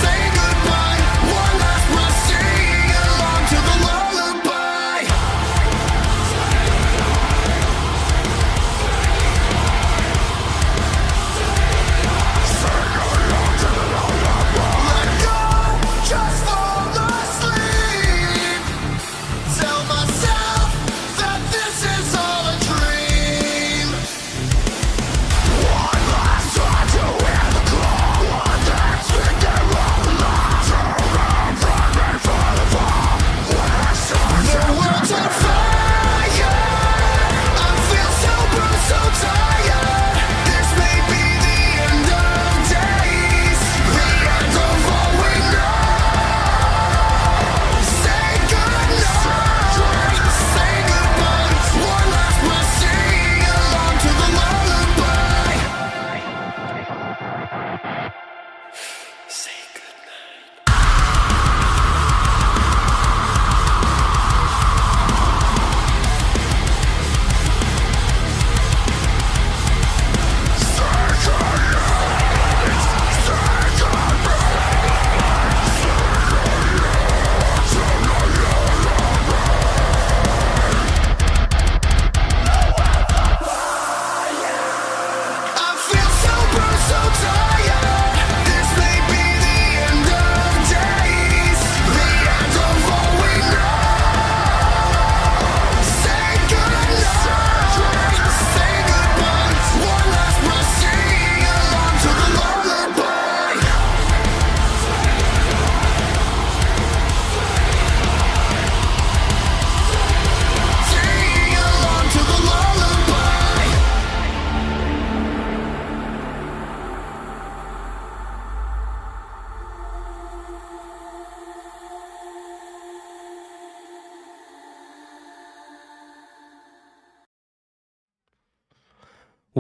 Say goodbye, one last must see.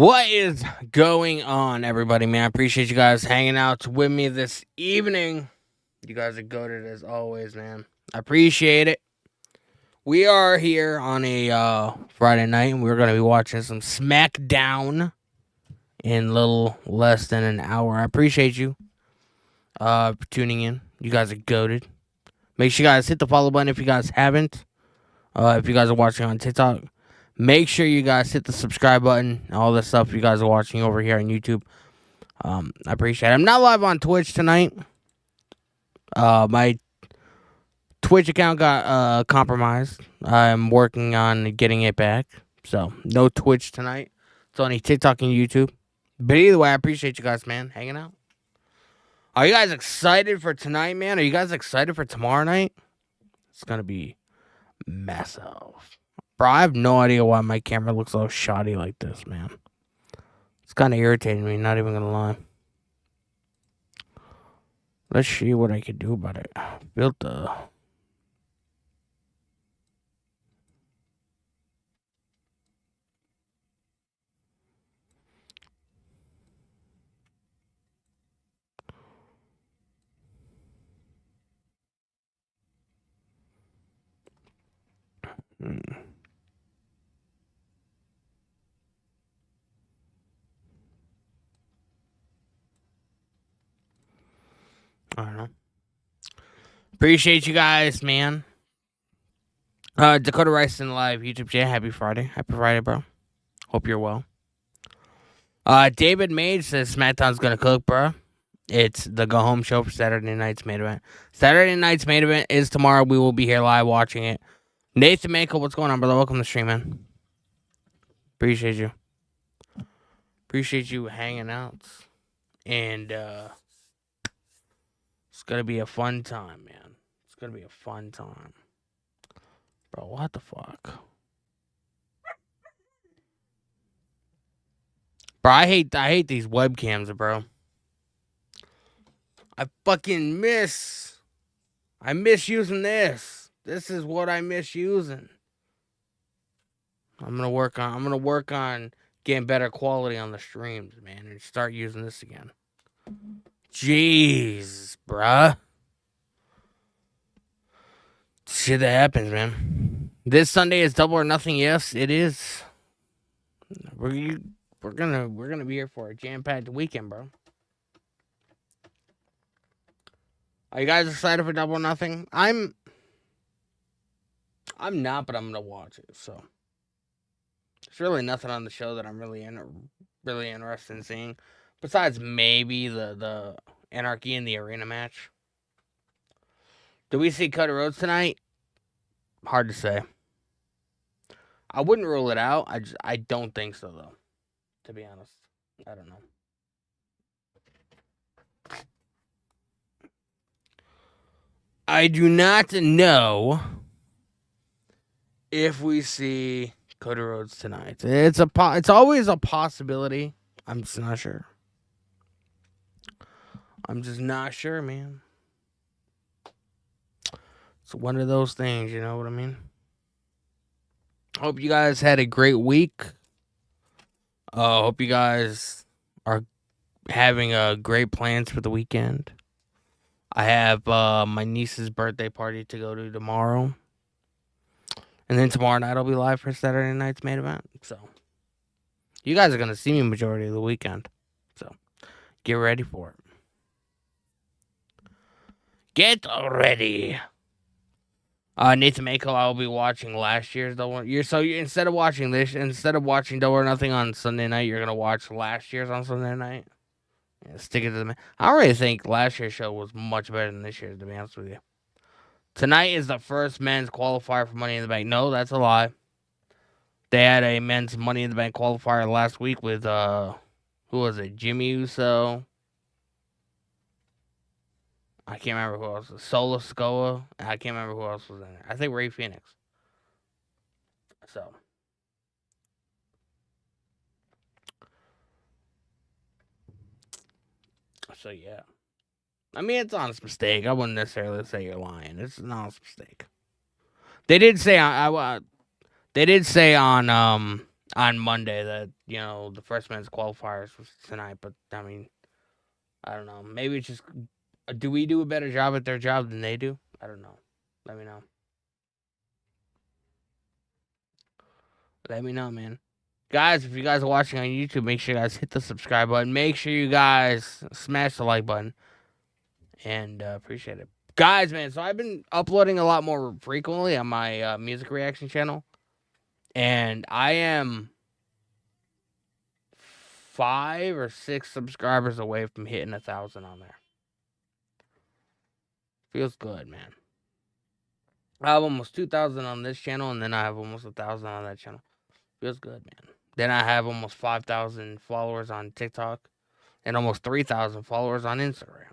What is going on, everybody, man? I appreciate you guys hanging out with me this evening. You guys are goated as always, man. I appreciate it. We are here on a Friday night, and we're going to be watching some Smackdown in a little less than an hour. I appreciate you for tuning in. You guys are goated. Make sure you guys hit the follow button if you guys haven't. If you guys are watching on TikTok, make sure you guys hit the subscribe button. All the stuff you guys are watching over here on YouTube. I appreciate it. I'm not live on Twitch tonight. My Twitch account got compromised. I'm working on getting it back. So, no Twitch tonight. It's only TikTok and YouTube. But either way, I appreciate you guys, man, hanging out. Are you guys excited for tonight, man? Are you guys excited for tomorrow night? It's going to be massive. Bro, I have no idea why my camera looks so shoddy like this, man. It's kind of irritating me, not even going to lie. Let's see what I can do about it. Built the... I don't know. Appreciate you guys, man. Dakota Rice in live YouTube chat. Happy Friday. Happy Friday, bro. Hope you're well. David Mage says SmackDown's gonna cook, bro. It's the go home show for Saturday night's main event. Saturday night's main event is tomorrow. We will be here live watching it. Nathan Manko, what's going on, brother? Welcome to the stream, man. Appreciate you. Appreciate you hanging out. And it's gonna be a fun time, man. It's gonna be a fun time. Bro, what the fuck? Bro, I hate these webcams, bro. I miss using this. This is what I miss using. I'm gonna work on getting better quality on the streams, man, and start using this again. Jeez, bruh. Shit that happens, man. This Sunday is Double or Nothing. Yes, it is. We're gonna be here for a jam-packed weekend, bro. Are you guys excited for Double or Nothing? I'm not, but I'm gonna watch it. So there's really nothing on the show that I'm really interested in seeing, besides maybe the Anarchy in the Arena match. Do we see Cody Rhodes tonight? Hard to say. I wouldn't rule it out. I don't think so, though. To be honest, I don't know. I do not know if we see Cody Rhodes tonight. It's always a possibility. I'm just not sure. I'm just not sure, man. It's one of those things, you know what I mean? Hope you guys had a great week. Hope you guys are having great plans for the weekend. I have my niece's birthday party to go to tomorrow. And then tomorrow night I'll be live for Saturday night's main event. So you guys are going to see me majority of the weekend. So get ready for it. Get ready. Nathan Mako, I will be watching last year's Double. Instead of watching Double or Nothing on Sunday night, you're gonna watch last year's on Sunday night. Yeah, stick it to the. I already think last year's show was much better than this year's, to be honest with you. Tonight is the first men's qualifier for Money in the Bank. No, that's a lie. They had a men's Money in the Bank qualifier last week with who was it? Jimmy Uso. I can't remember who else. Solo Sikoa. I can't remember who else was in there. I think Ray Phoenix. So yeah. I mean, it's an honest mistake. I wouldn't necessarily say you're lying. It's an honest mistake. They did say on on Monday that, the first men's qualifiers was tonight. But, I mean, I don't know. Maybe it's just, do we do a better job at their job than they do? I don't know. Let me know. Let me know, man. Guys, if you guys are watching on YouTube, make sure you guys hit the subscribe button. Make sure you guys smash the like button. And appreciate it. Guys, man, so I've been uploading a lot more frequently on my music reaction channel. And I am 5 or 6 subscribers away from hitting 1,000 on there. Feels good, man. I have almost 2,000 on this channel, and then I have almost 1,000 on that channel. Feels good, man. Then I have almost 5,000 followers on TikTok and almost 3,000 followers on Instagram.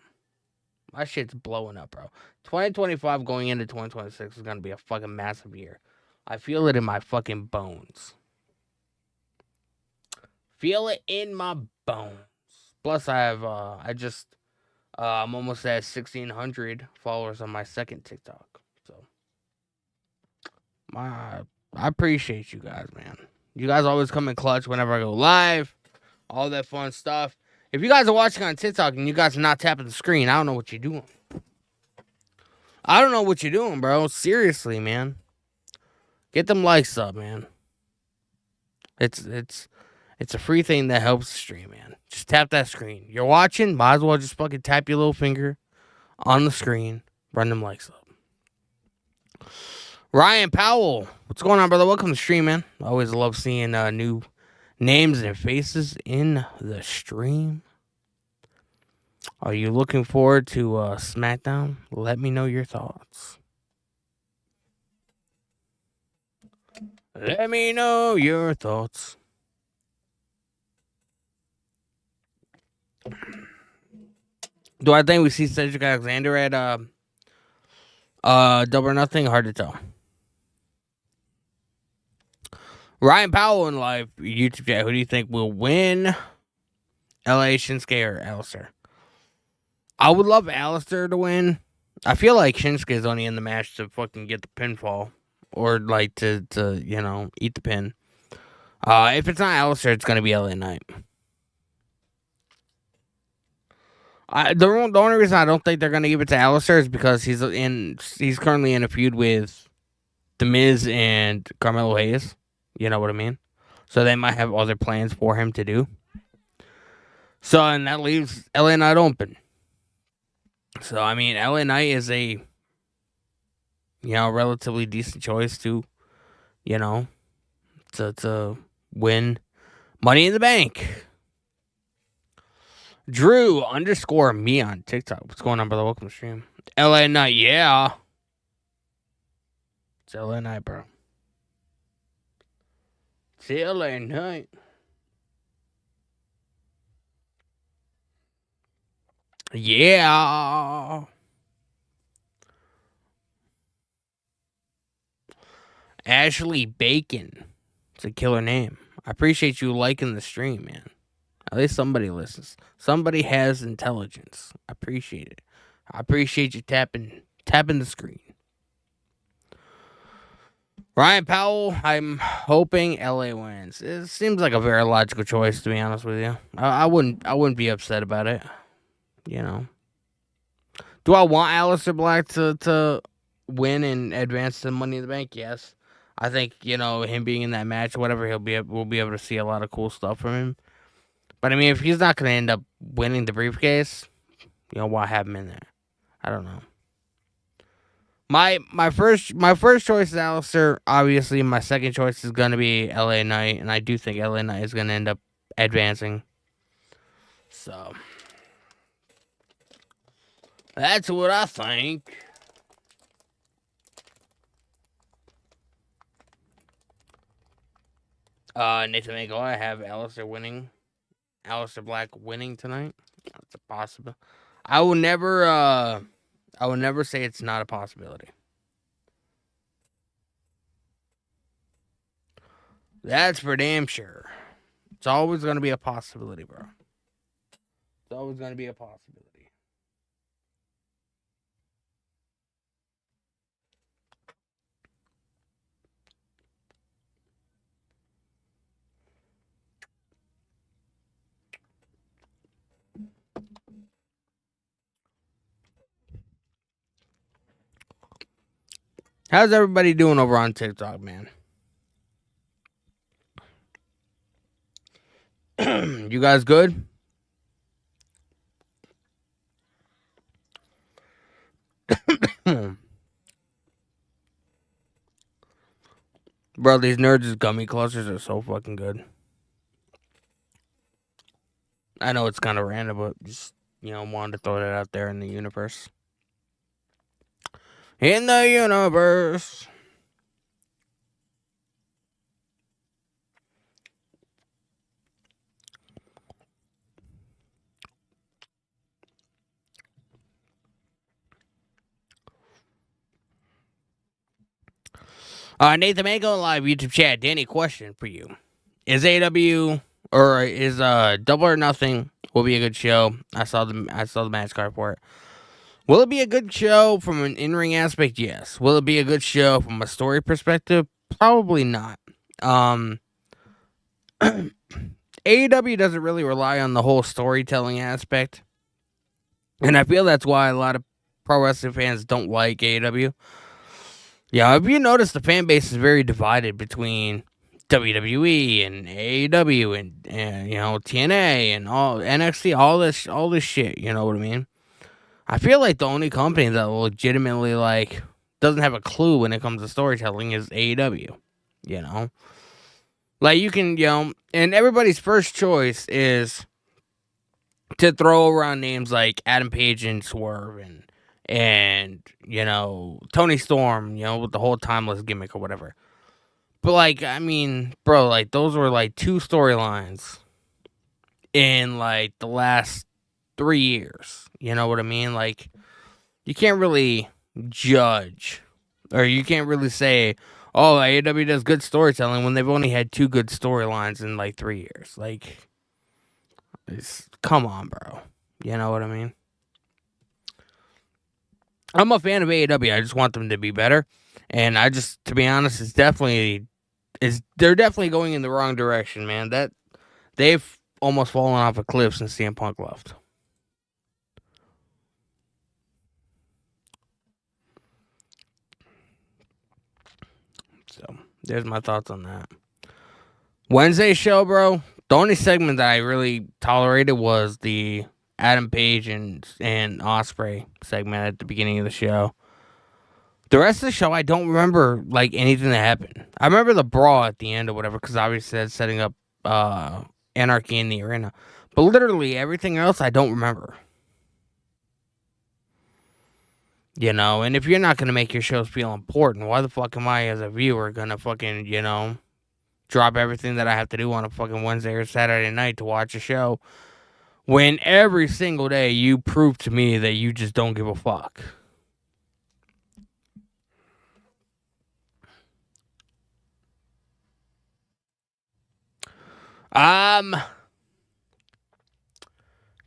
My shit's blowing up, bro. 2025 going into 2026 is going to be a fucking massive year. I feel it in my fucking bones. Feel it in my bones. Plus, I'm almost at 1,600 followers on my second TikTok. So, I appreciate you guys, man. You guys always come in clutch whenever I go live. All that fun stuff. If you guys are watching on TikTok and you guys are not tapping the screen, I don't know what you're doing. I don't know what you're doing, bro. Seriously, man. Get them likes up, man. It's a free thing that helps the stream, man. Just tap that screen. You're watching, might as well just fucking tap your little finger on the screen. Run them likes up. Ryan Powell. What's going on, brother? Welcome to the stream, man. I always love seeing new names and faces in the stream. Are you looking forward to Smackdown? Let me know your thoughts. Let me know your thoughts. Do I think we see Cedric Alexander at Double or Nothing? Hard to tell. Ryan Powell in live YouTube chat. Who do you think will win? LA, Shinsuke, or Alistair? I would love Alistair to win. I feel like Shinsuke is only in the match to fucking get the pinfall. Or like to eat the pin. If it's not Alistair, it's gonna be LA Knight. The only reason I don't think they're gonna give it to Alistair is because he's currently in a feud with The Miz and Carmelo Hayes. You know what I mean? So they might have other plans for him to do. So, and that leaves LA Knight open. So, I mean, LA Knight is a, relatively decent choice to win Money in the Bank. Drew _me on TikTok. What's going on, brother? Welcome to the stream. LA Knight, yeah. It's LA Knight, bro. It's LA Knight. Yeah. Ashley Bacon. It's a killer name. I appreciate you liking the stream, man. At least somebody listens. Somebody has intelligence. I appreciate it. I appreciate you tapping the screen. Ryan Powell, I'm hoping LA wins. It seems like a very logical choice, to be honest with you. I wouldn't be upset about it. Do I want Aleister Black to win and advance to Money in the Bank? Yes. I think, him being in that match, whatever, we'll be able to see a lot of cool stuff from him. But I mean, if he's not going to end up winning the briefcase, why have him in there? I don't know. My first choice is Aleister. Obviously, my second choice is going to be LA Knight, and I do think LA Knight is going to end up advancing. So that's what I think. Nathan Mako, I have Aleister Black winning tonight. That's a possibility. I will never say it's not a possibility. That's for damn sure. It's always going to be a possibility, bro. It's always going to be a possibility. How's everybody doing over on TikTok, man? You guys good? Bro, these Nerds gummy clusters are so fucking good. I know it's kind of random, but just, wanted to throw that out there in the universe. In the universe. Nathan Mango live YouTube chat. Danny, question for you: Is AW or is Double or Nothing will be a good show? I saw the match card for it. Will it be a good show from an in-ring aspect? Yes. Will it be a good show from a story perspective? Probably not. AEW doesn't really rely on the whole storytelling aspect, and I feel that's why a lot of pro wrestling fans don't like AEW. Yeah, if you notice, the fan base is very divided between WWE and AEW and TNA and all NXT, all this shit. You know what I mean? I feel like the only company that legitimately doesn't have a clue when it comes to storytelling is AEW. You know, like you can and everybody's first choice is to throw around names like Adam Page and Swerve and Tony Storm, with the whole timeless gimmick or whatever. But I mean, bro, those were two storylines in the last 3 years. You know what I mean? You can't really judge, or you can't really say, oh, AEW does good storytelling when they've only had 2 good storylines in 3 years. Come on, bro. You know what I mean? I'm a fan of AEW. I just want them to be better. And to be honest, they're definitely going in the wrong direction, man. That they've almost fallen off a cliff since CM Punk left. So there's my thoughts on that. Wednesday show, bro. The only segment that I really tolerated was the Adam Page and Ospreay segment at the beginning of the show. The rest of the show, I don't remember anything that happened. I remember the brawl at the end or whatever, because obviously that's setting up Anarchy in the arena. But literally everything else, I don't remember. And if you're not gonna make your shows feel important, why the fuck am I as a viewer gonna fucking drop everything that I have to do on a fucking Wednesday or Saturday night to watch a show when every single day you prove to me that you just don't give a fuck?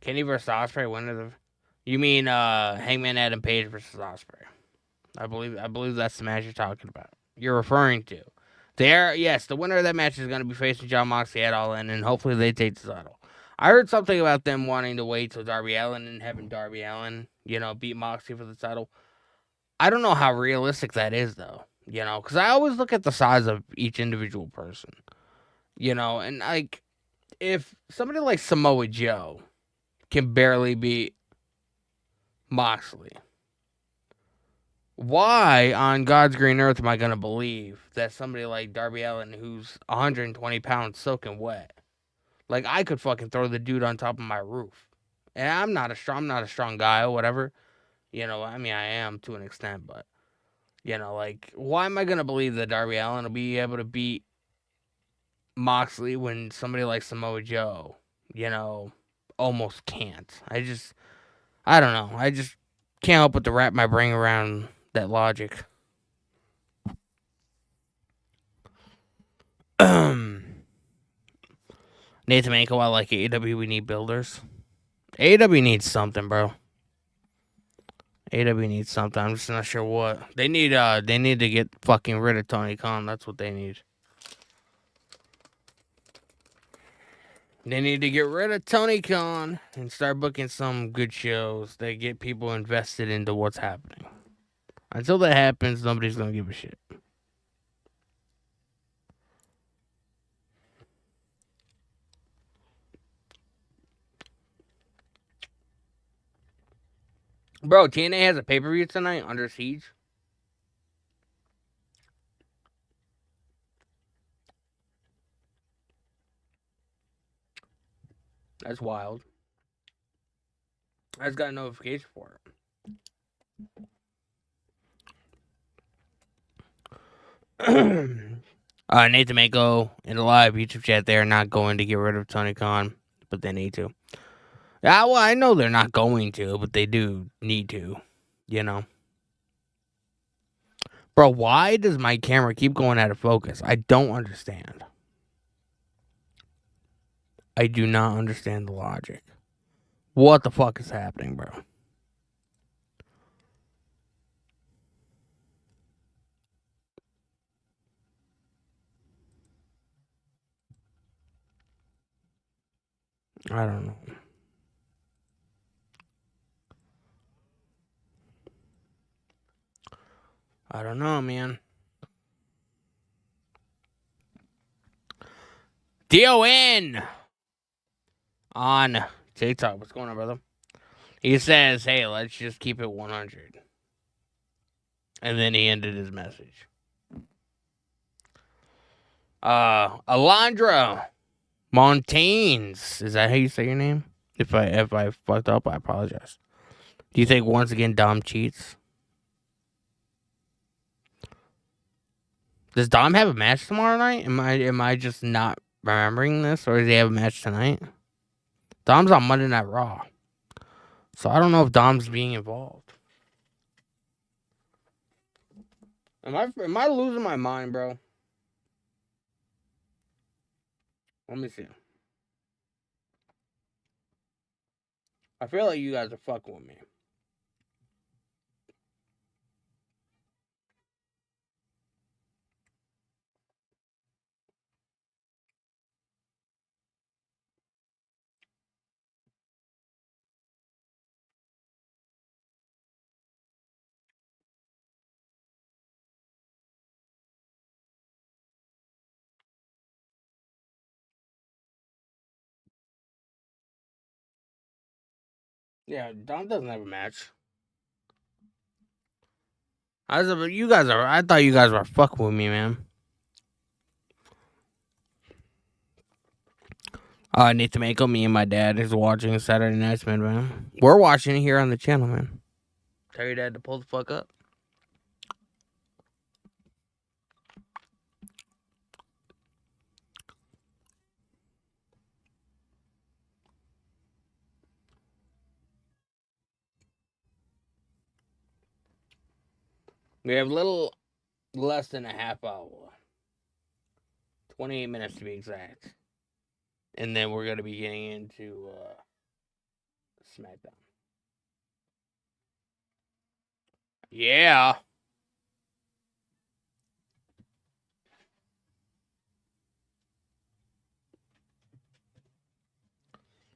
Kenny versus Ospreay, you mean Hangman Adam Page versus Ospreay? I believe that's the match you're talking about. You're referring to. Yes, the winner of that match is going to be facing Jon Moxley at All In, and hopefully they take the title. I heard something about them wanting to wait till Darby Allin and having Darby Allin, beat Moxley for the title. I don't know how realistic that is, though. Because I always look at the size of each individual person. And if somebody like Samoa Joe can barely beat Moxley, why on God's green earth am I going to believe that somebody like Darby Allin, who's 120 pounds soaking wet, I could fucking throw the dude on top of my roof? And I'm not a strong guy or whatever. I mean, I am to an extent, but, why am I going to believe that Darby Allin will be able to beat Moxley when somebody like Samoa Joe, almost can't? I don't know. I just can't help but to wrap my brain around that logic. Nathan Manko, I like AEW. We need builders. AEW needs something, bro. AEW needs something. I'm just not sure what. They need to get fucking rid of Tony Khan. That's what they need. They need to get rid of Tony Khan and start booking some good shows that get people invested into what's happening. Until that happens, nobody's gonna give a shit. Bro, TNA has a pay-per-view tonight, Under Siege. That's wild. I just got a notification for it. Nathan Mako in the live YouTube chat, they're not going to get rid of Tony Khan, but they need to. Yeah, well, I know they're not going to, but they do need to, you know. Bro, why does my camera keep going out of focus? I don't understand. I do not understand the logic. What the fuck is happening, bro? I don't know. I don't know, man. DON on TikTok. What's going on, brother? He says, hey, let's just keep it 100. And then he ended his message. Alondra Montaignes. Is that how you say your name? If I fucked up, I apologize. Do you think once again Dom cheats? Does Dom have a match tomorrow night? Am I just not remembering this, or does he have a match tonight? Dom's on Monday Night Raw, so I don't know if Dom's being involved. Am I losing my mind, bro? Let me see. I feel like you guys are fucking with me. Yeah, Dom doesn't have a match. I thought you guys were fucking with me, man. Nathan Mako, me and my dad is watching Saturday Night's man. We're watching it here on the channel, man. Tell your dad to pull the fuck up. We have a little less than a half hour. 28 minutes to be exact. And then we're going to be getting into Smackdown. Yeah.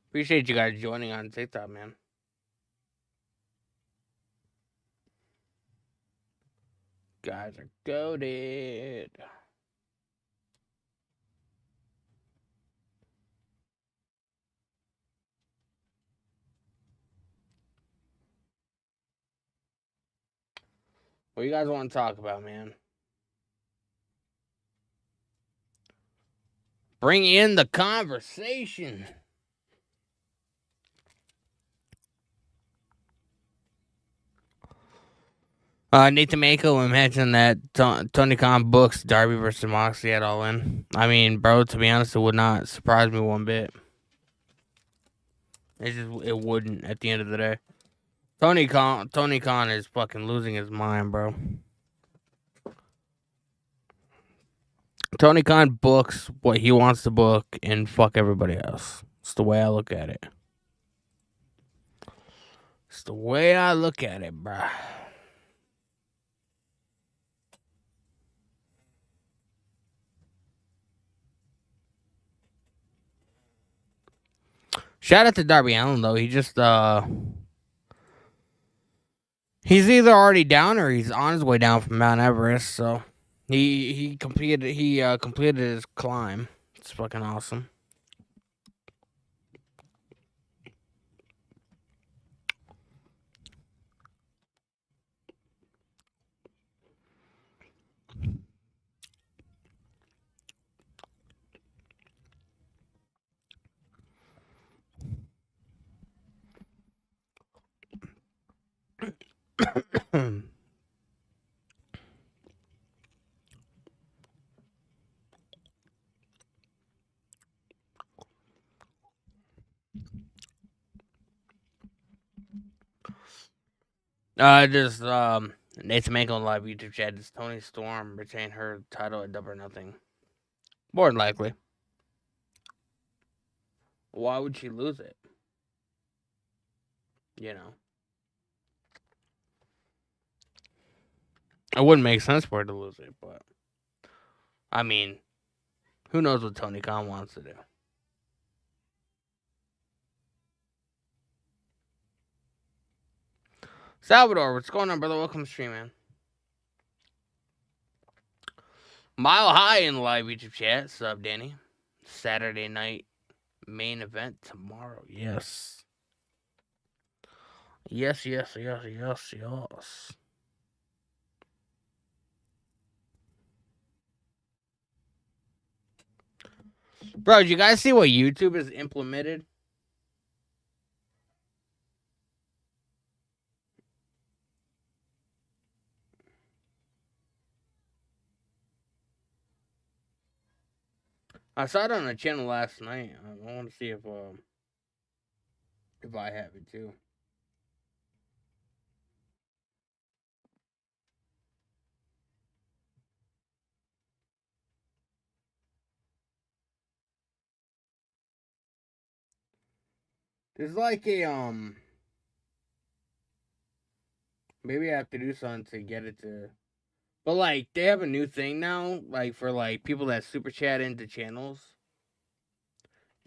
Appreciate you guys joining on TikTok, man. Guys are goated. What you guys want to talk about, man? Bring in the conversation. Nathan Mako, imagine that Tony Khan books Darby versus Moxley at All In. I mean, bro, to be honest, it would not surprise me one bit. It wouldn't at the end of the day. Tony Khan is fucking losing his mind, bro. Tony Khan books what he wants to book and fuck everybody else. It's the way I look at it. It's the way I look at it, bruh. Shout out to Darby Allin though. He He's either already down or he's on his way down from Mount Everest. So he completed his climb. It's fucking awesome. Just Nathan Manko live YouTube chat. Does Tony Storm retain her title at Double or Nothing? More than likely. Why would she lose it? You know, it wouldn't make sense for her to lose it, but I mean, who knows what Tony Khan wants to do? Salvador, what's going on, brother? Welcome to stream, man. Mile High in the live YouTube chat. Sub, Danny. Saturday night main event tomorrow. Yes. Yes. Bro, did you guys see what YouTube has implemented? I saw it on the channel last night. I want to see if I have it too. There's like a maybe I have to do something to get it to. But like they have a new thing now, like for like people that super chat into channels,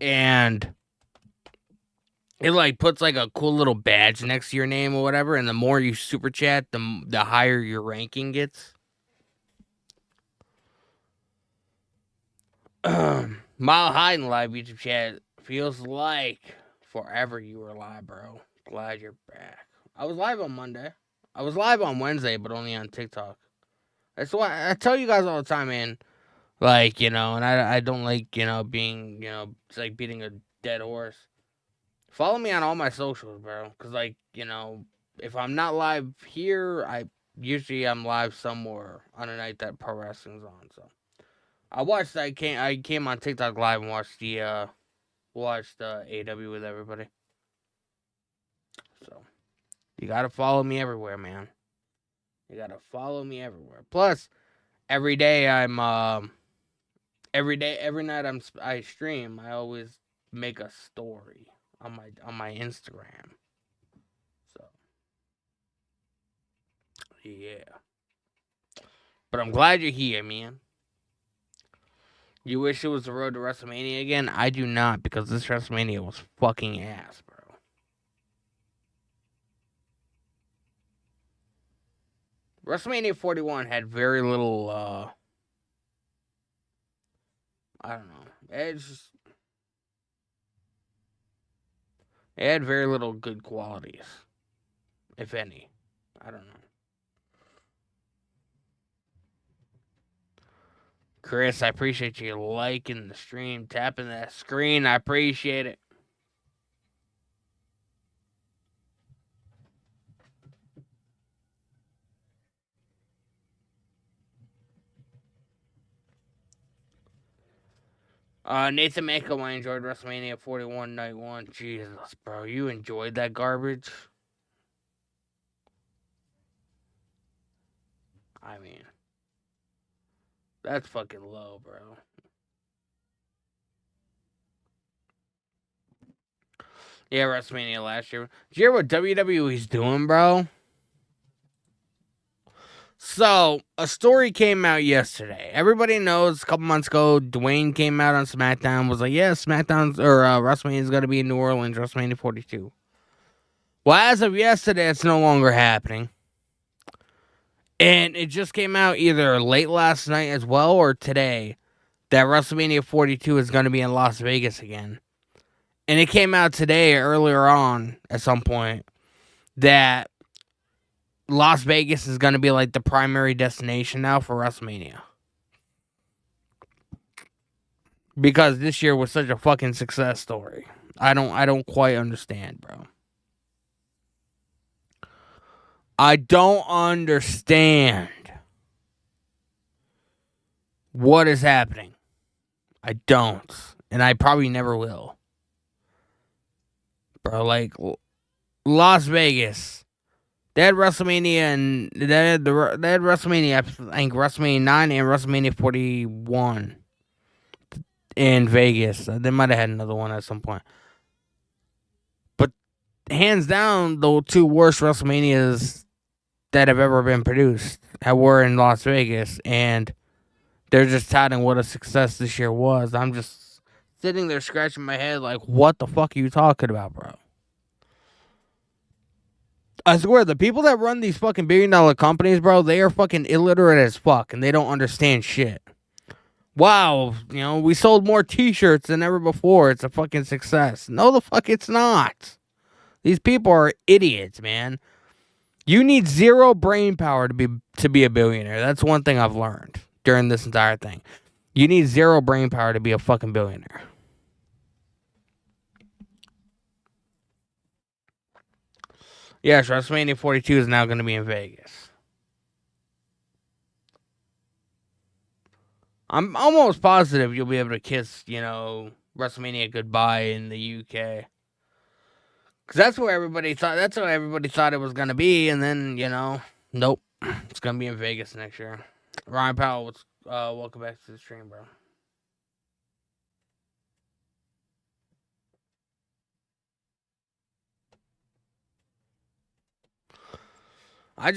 and it like puts like a cool little badge next to your name or whatever. And the more you super chat, the higher your ranking gets. Mile High in live YouTube chat feels like forever you were live, bro. Glad you're back. I was live on Monday. I was live on Wednesday, but only on TikTok. That's why I tell you guys all the time, man. Like, and I don't like, being, it's like beating a dead horse. Follow me on all my socials, bro. Because, like, if I'm not live here, I'm live somewhere on a night that pro wrestling's on. So I came on TikTok live and watched the AW with everybody. So you gotta follow me everywhere, man. You gotta follow me everywhere. Plus, every day every night I stream, I always make a story on my Instagram. So yeah. But I'm glad you're here, man. You wish it was the road to WrestleMania again? I do not, because this WrestleMania was fucking ass, bro. WrestleMania 41 had very little, I don't know. It had very little good qualities, if any. I don't know. Chris, I appreciate you liking the stream, tapping that screen. I appreciate it. Nathan Mako, I enjoyed WrestleMania 41 Night 1. Jesus, bro. You enjoyed that garbage? I mean, that's fucking low, bro. Yeah, WrestleMania last year. Did you hear what WWE's doing, bro? So, a story came out yesterday. Everybody knows a couple months ago, Dwayne came out on Smackdown, was like, yeah, WrestleMania is going to be in New Orleans, WrestleMania 42. Well, as of yesterday, it's no longer happening. And it just came out either late last night as well or today that WrestleMania 42 is going to be in Las Vegas again. And it came out today earlier on at some point that Las Vegas is going to be like the primary destination now for WrestleMania. Because this year was such a fucking success story. I don't quite understand, bro. I don't understand what is happening. I don't. And I probably never will. Bro, like Las Vegas. They had WrestleMania and they had WrestleMania, I think WrestleMania 9 and WrestleMania 41 in Vegas. They might have had another one at some point. But hands down, the two worst WrestleManias that have ever been produced were in Las Vegas, and they're just touting what a success this year was. I'm just sitting there scratching my head like, what the fuck are you talking about, bro? I swear, the people that run these fucking billion-dollar companies, bro, they are fucking illiterate as fuck, and they don't understand shit. Wow, we sold more t-shirts than ever before. It's a fucking success. No, the fuck it's not. These people are idiots, man. You need zero brain power to be a billionaire. That's one thing I've learned during this entire thing. You need zero brain power to be a fucking billionaire. Yes, WrestleMania 42 is now going to be in Vegas. I'm almost positive you'll be able to kiss, WrestleMania goodbye in the UK. Because that's what everybody thought it was going to be. And then, nope. It's going to be in Vegas next year. Ryan Powell, welcome back to the stream, bro. I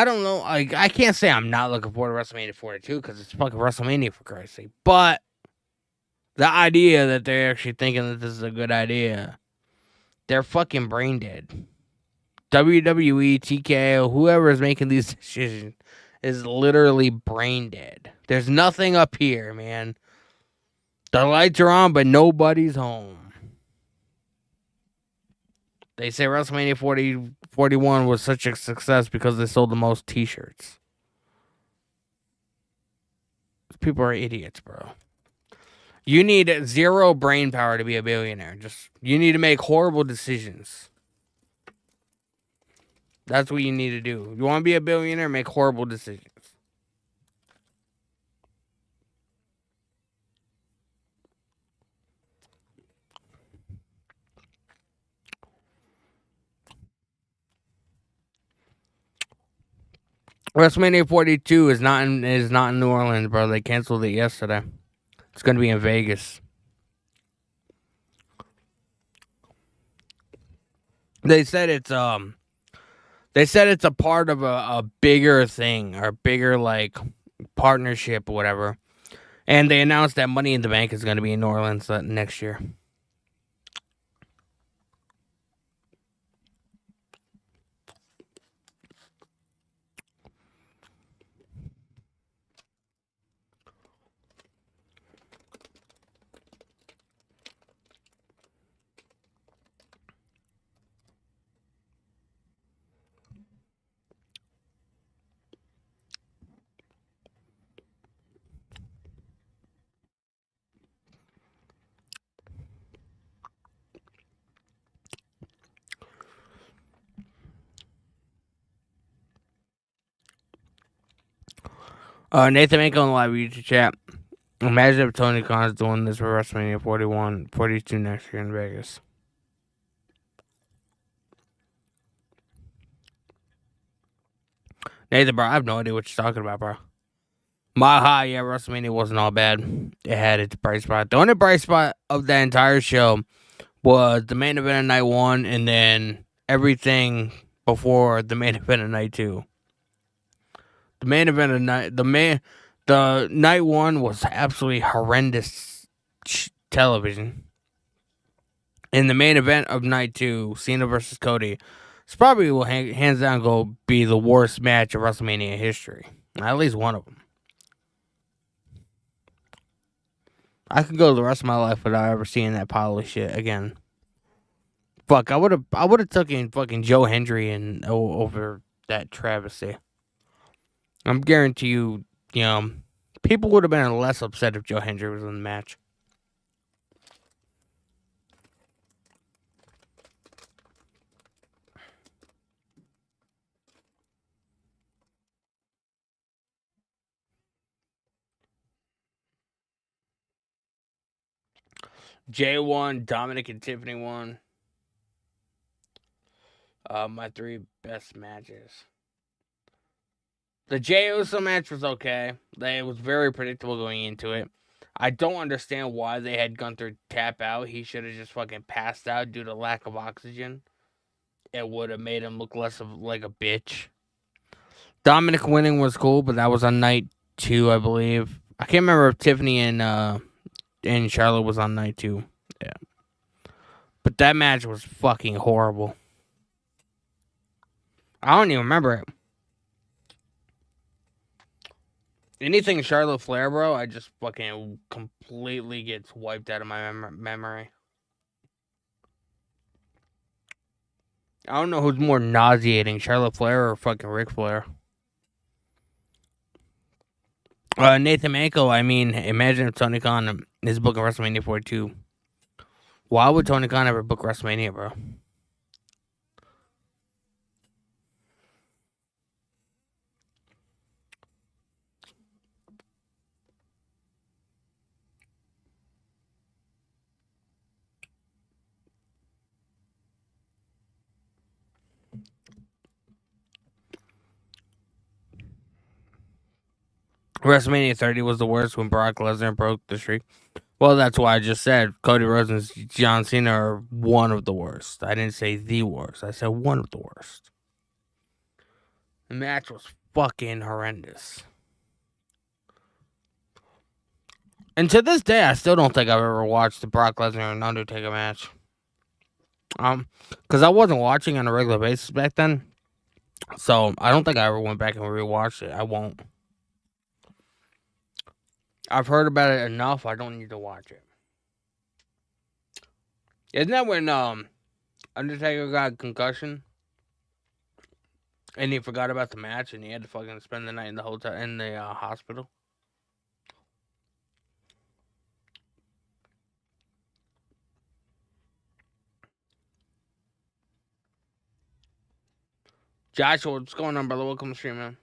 don't know. I can't say I'm not looking forward to WrestleMania 42 because it's fucking WrestleMania, for Christ's sake. But the idea that they're actually thinking that this is a good idea, they're fucking brain dead. WWE, TKO, whoever is making these decisions is literally brain dead. There's nothing up here, man. The lights are on, but nobody's home. They say WrestleMania 41 was such a success because they sold the most t-shirts. People are idiots, bro. You need zero brain power to be a billionaire. You need to make horrible decisions. That's what you need to do. You want to be a billionaire, make horrible decisions. WrestleMania 42 is not in New Orleans, bro. They canceled it yesterday. It's going to be in Vegas. They said it's a part of a bigger thing or bigger like partnership or whatever. And they announced that Money in the Bank is going to be in New Orleans next year. Nathan Mako in the live YouTube chat. Imagine if Tony Khan's doing this for WrestleMania 42 next year in Vegas. Nathan, bro, I have no idea what you're talking about, bro. Yeah, WrestleMania wasn't all bad. It had its bright spot. The only bright spot of that entire show was the main event of night 1 and then everything before the main event of night 2. The main event of the night 1 was absolutely horrendous television. In the main event of night 2, Cena versus Cody, It's probably will hands down go be the worst match of WrestleMania history. At least one of them. I could go the rest of my life without ever seeing that pile of shit again. Fuck, I would have taken fucking Joe Hendry and over that travesty. I'm guarantee you, people would have been less upset if Joe Hendry was in the match. Jay won, Dominic and Tiffany won. My three best matches. The Jey Uso match was okay. It was very predictable going into it. I don't understand why they had Gunther tap out. He should have just fucking passed out due to lack of oxygen. It would have made him look less of like a bitch. Dominic winning was cool, but that was on night 2, I believe. I can't remember if Tiffany and Charlotte was on night 2. Yeah. But that match was fucking horrible. I don't even remember it. Anything Charlotte Flair, bro, I just fucking completely gets wiped out of my memory. I don't know who's more nauseating, Charlotte Flair or fucking Ric Flair. Nathan Manko, I mean, imagine if Tony Khan is booking WrestleMania 42. Why would Tony Khan ever book WrestleMania, bro? WrestleMania 30 was the worst when Brock Lesnar broke the streak. Well, that's why I just said Cody Rhodes and John Cena are one of the worst. I didn't say the worst. I said one of the worst. The match was fucking horrendous. And to this day, I still don't think I've ever watched the Brock Lesnar and Undertaker match. Because I wasn't watching on a regular basis back then. So I don't think I ever went back and rewatched it. I won't. I've heard about it enough. I don't need to watch it. Isn't that when Undertaker got a concussion and he forgot about the match and he had to fucking spend the night in the hotel in the hospital? Joshua, what's going on, brother? Welcome to the stream, man.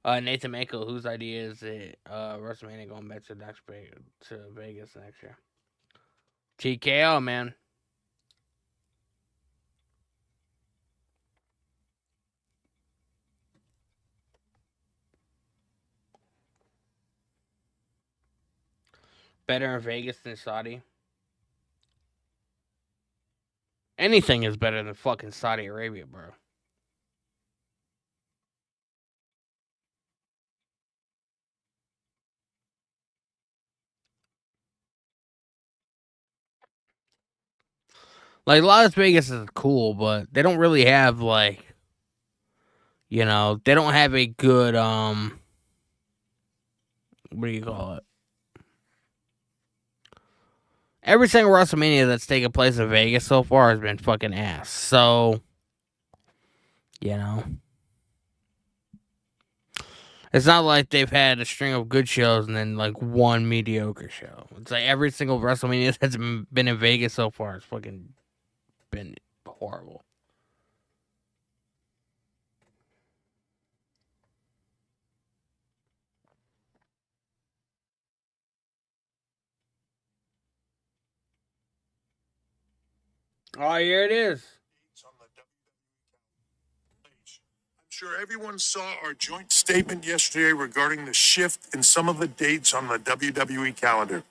Nathan Manko, whose idea is it? WrestleMania going back to Vegas next year. TKO, man. Better in Vegas than Saudi. Anything is better than fucking Saudi Arabia, bro. Like, Las Vegas is cool, but they don't really have, like, they don't have a good, what do you call it? Every single WrestleMania that's taken place in Vegas so far has been fucking ass. So, it's not like they've had a string of good shows and then, like, one mediocre show. It's like every single WrestleMania that's been in Vegas so far has fucking been horrible. Oh, here it is. I'm sure everyone saw our joint statement yesterday regarding the shift in some of the dates on the WWE calendar.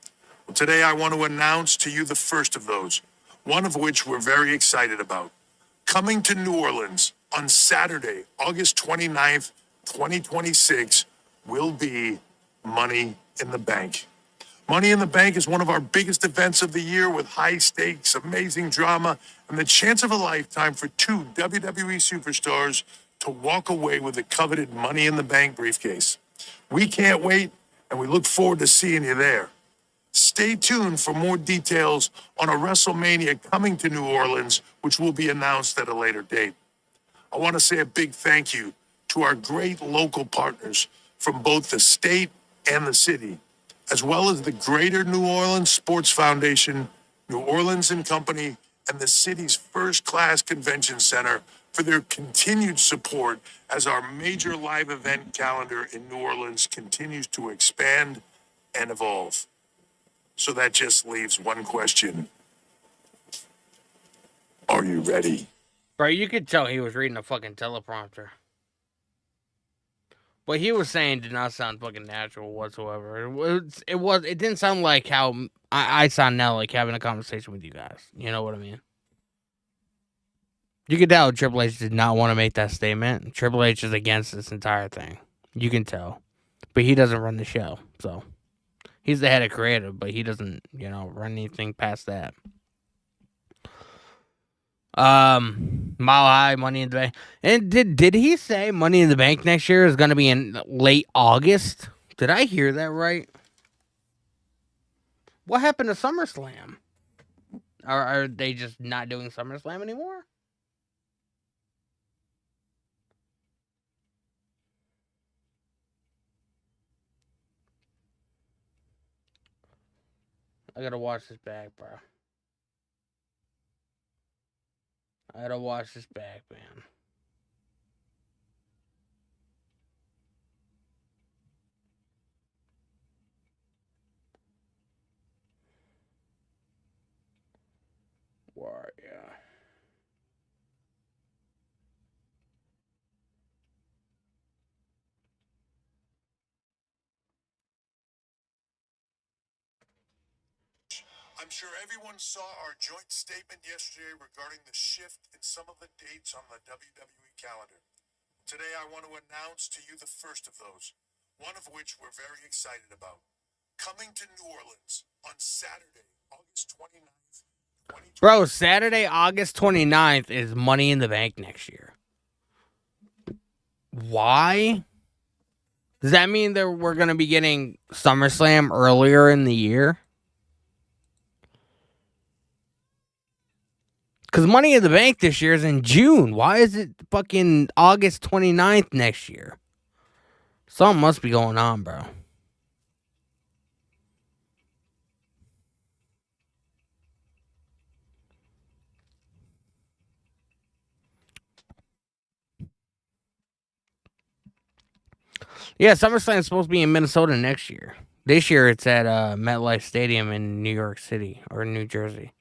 Well, today I want to announce to you the first of those, one of which we're very excited about. Coming to New Orleans on Saturday, August 29th, 2026, will be Money in the Bank. Money in the Bank is one of our biggest events of the year with high stakes, amazing drama, and the chance of a lifetime for two WWE superstars to walk away with the coveted Money in the Bank briefcase. We can't wait, and we look forward to seeing you there. Stay tuned for more details on a WrestleMania coming to New Orleans, which will be announced at a later date. I want to say a big thank you to our great local partners from both the state and the city, as well as the Greater New Orleans Sports Foundation, New Orleans and Company, and the city's first-class convention center for their continued support as our major live event calendar in New Orleans continues to expand and evolve. So that just leaves one question. Are you ready? Bro, you could tell he was reading a fucking teleprompter. What he was saying did not sound fucking natural whatsoever. It didn't sound like how I sound now, like having a conversation with you guys. You know what I mean? You could tell Triple H did not want to make that statement. Triple H is against this entire thing. You can tell. But he doesn't run the show, so he's the head of creative, but he doesn't, run anything past that. Mile High, Money in the Bank. And did he say Money in the Bank next year is gonna be in late August? Did I hear that right? What happened to SummerSlam? Are they just not doing SummerSlam anymore? I gotta watch this back, bro. I gotta watch this back, man. War, yeah. I'm sure everyone saw our joint statement yesterday regarding the shift in some of the dates on the WWE calendar. Today, I want to announce to you the first of those, one of which we're very excited about. Coming to New Orleans on Saturday, August 29th, 2020. Bro, Saturday, August 29th is Money in the Bank next year. Why? Does that mean that we're gonna be getting SummerSlam earlier in the year? Because Money in the Bank this year is in June. Why is it fucking August 29th next year? Something must be going on, bro. Yeah, SummerSlam is supposed to be in Minnesota next year. This year it's at MetLife Stadium in New York City or New Jersey.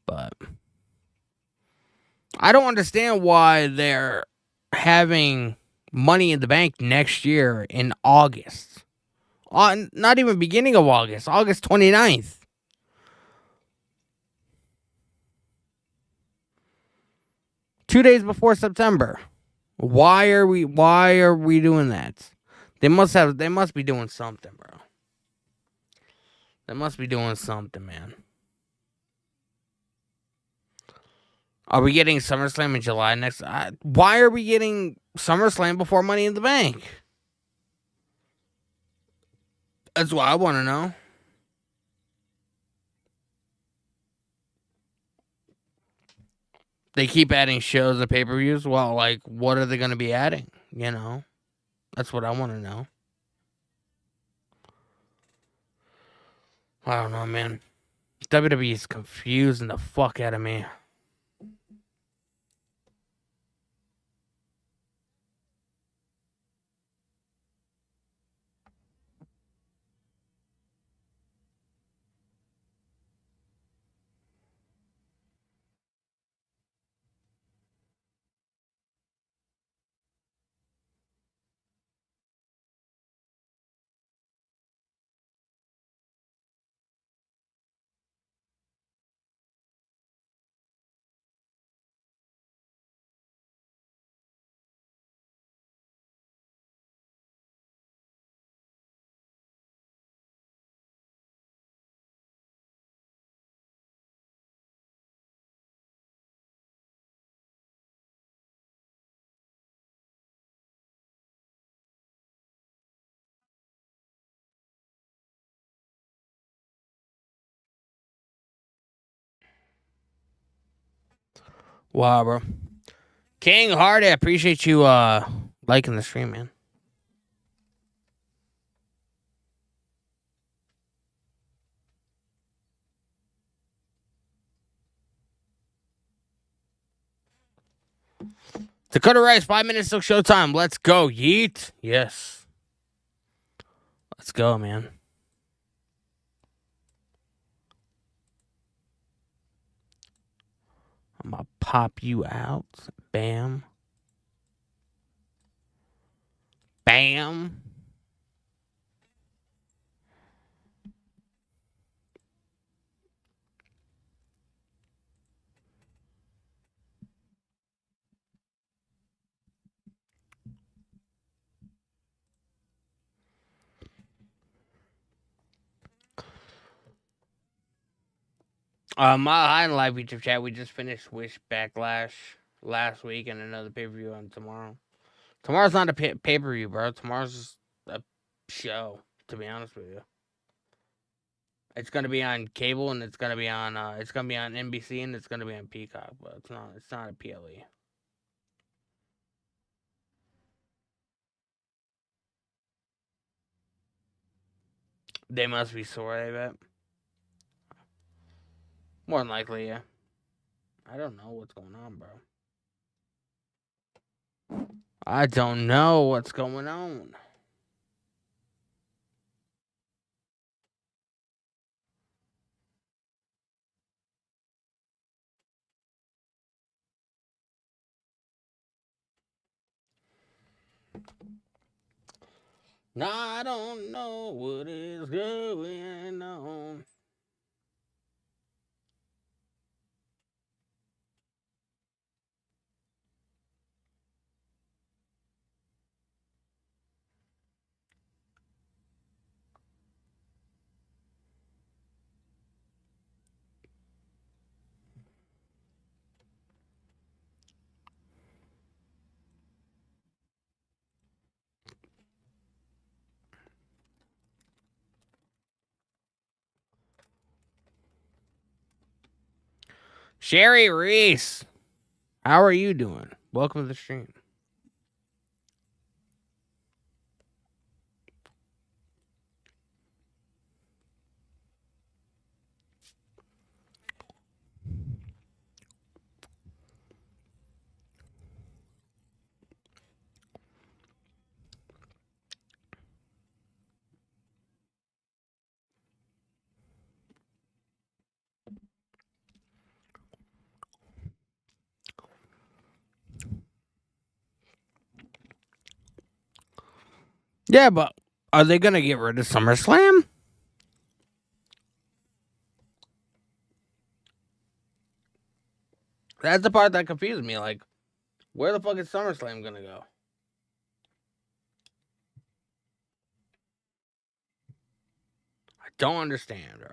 But I don't understand why they're having Money in the Bank next year in August. Not even beginning of August 29th. Two days before September. Why are we doing that? They must be doing something, bro. They must be doing something, man. Are we getting SummerSlam in July next? Why are we getting SummerSlam before Money in the Bank? That's what I want to know. They keep adding shows and pay-per-views. Well, like, what are they going to be adding? That's what I want to know. I don't know, man. WWE is confusing the fuck out of me. Wow, bro. King Hardy, I appreciate you liking the stream, man. Dakota Rice, 5 minutes till showtime. Let's go, yeet. Yes. Let's go, man. I'm gonna pop you out. Bam. Bam. My High and Live YouTube chat. We just finished Wish Backlash last week and another pay per view on tomorrow. Tomorrow's not a pay per view, bro. Tomorrow's just a show. To be honest with you, it's gonna be on cable and it's gonna be on NBC and it's gonna be on Peacock, but it's not. It's not a PLE. They must be sore. I bet. More than likely, yeah. I don't know what's going on, bro. I don't know what's going on. No, I don't know what is going on. Sherry Reese, how are you doing? Welcome to the stream. Yeah, but are they gonna get rid of SummerSlam? That's the part that confused me. Like, where the fuck is SummerSlam gonna go? I don't understand, bro.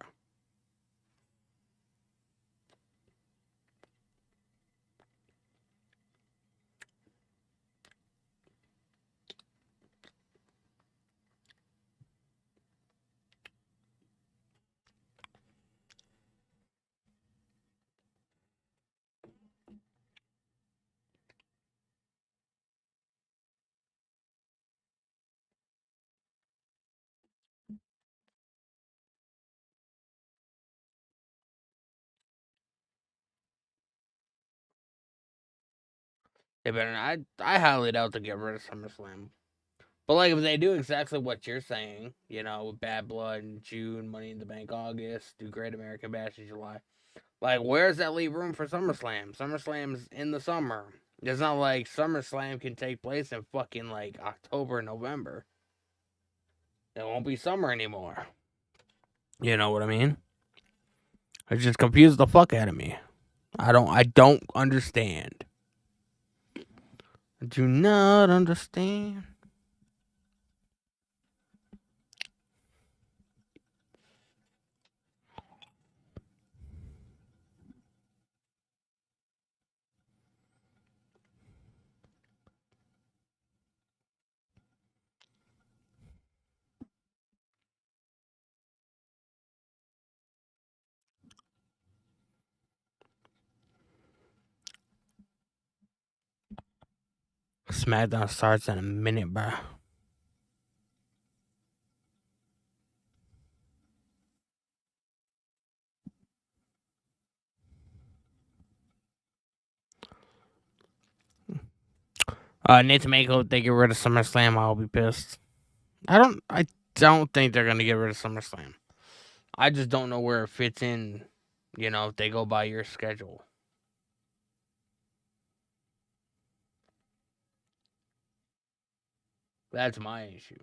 They better not. I highly doubt they get rid of SummerSlam. But like, if they do exactly what you're saying, you know, Bad Blood in June, Money in the Bank August, do Great American Bash in July. Like, where's that leave room for SummerSlam? SummerSlam's in the summer. It's not like SummerSlam can take place in fucking like October, November. It won't be summer anymore. You know what I mean? It just confused the fuck out of me. I don't understand. I do not understand. Smackdown starts in a minute, bro. Nathan Mako, if they get rid of SummerSlam, I'll be pissed. I don't think they're gonna get rid of SummerSlam. I just don't know where it fits in, if they go by your schedule. That's my issue.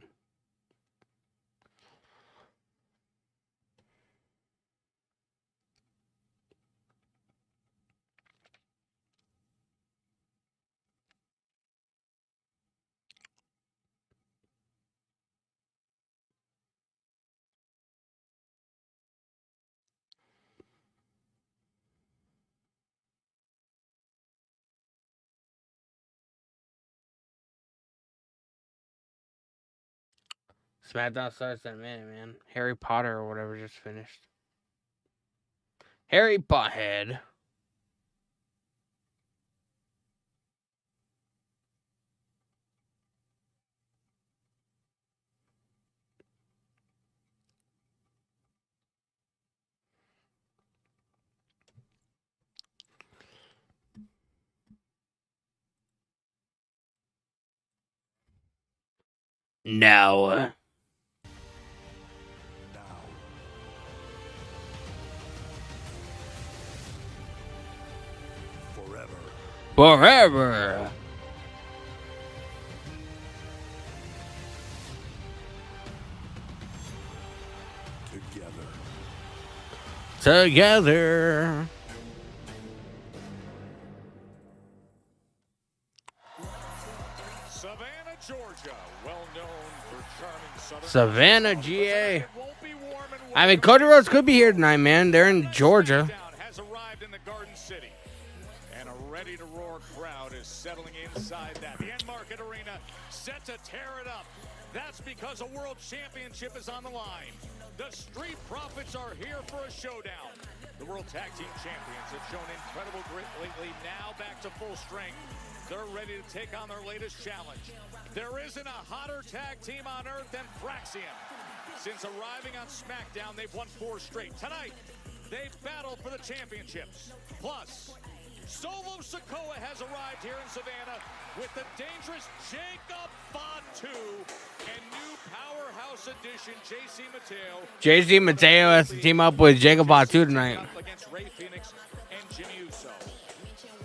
SmackDown starts in a minute, man. Harry Potter or whatever just finished. Harry Pothead. Now. Forever. Together. Savannah, Georgia, well known for charming Savannah, GA. I mean, Cody Rhodes could be here tonight, man. They're in Georgia. Has arrived in the Garden City, and a ready-to-roar crowd is settling inside that. The End-Market Arena set to tear it up. That's because a World Championship is on the line. The Street Profits are here for a showdown. The World Tag Team Champions have shown incredible grit lately, now back to full strength. They're ready to take on their latest challenge. There isn't a hotter tag team on earth than Fraxium. Since arriving on Smackdown, they've won 4 straight. Tonight, they battle for the championships. Plus, Solo Sikoa has arrived here in Savannah with the dangerous Jacob Fatu and new powerhouse addition JC Mateo. JC Mateo has to team up with Jacob Fatu tonight. Against Ray Phoenix and Jimmy Uso.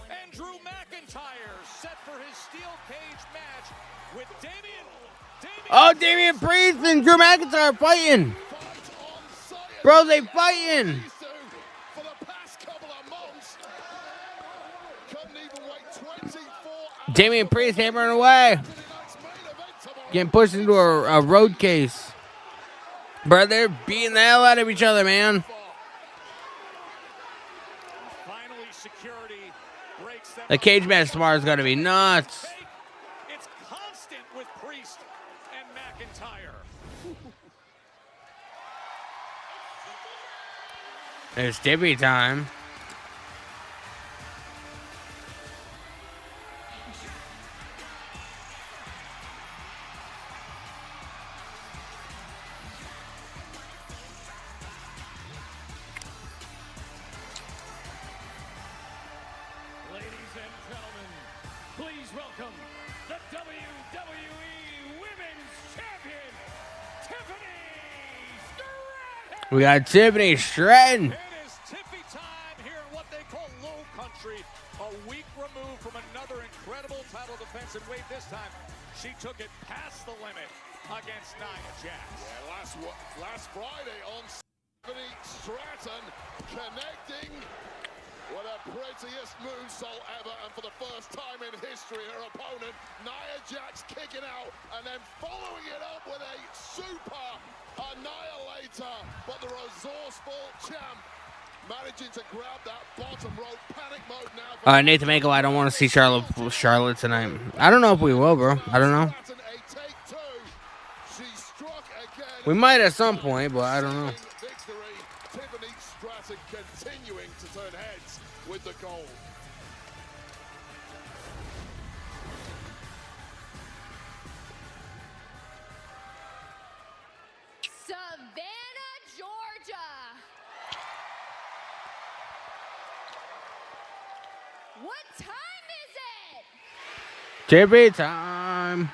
And Drew McIntyre set for his steel cage match with Damian. Oh, Damian Priest and Drew McIntyre fighting. Bro, they fighting. Damian Priest hammering away. Getting pushed into a road case. Bro, they're beating the hell out of each other, man. The cage match tomorrow is going to be nuts. It's constant with Priest and McIntyre. It's Dippy time. We got Tiffany Stratton. It is Tiffy time here in what they call Low Country. A week removed from another incredible title defense. And wait, this time, she took it past the limit against Nia Jax. Yeah, last Friday on Tiffany Stratton connecting with her prettiest moonsault ever. And for the first time in history, her opponent, Nia Jax, kicking out and then following it up with a super annihilator, but the resourceful champ managing to grab that bottom rope. Panic mode now. Nathan Mako, I don't want to see Charlotte tonight. I don't know if we will, bro. I don't know. We might at some point, but I don't know. Tiffany Stratton continuing to turn heads with the gold. What time is it? Tippy time.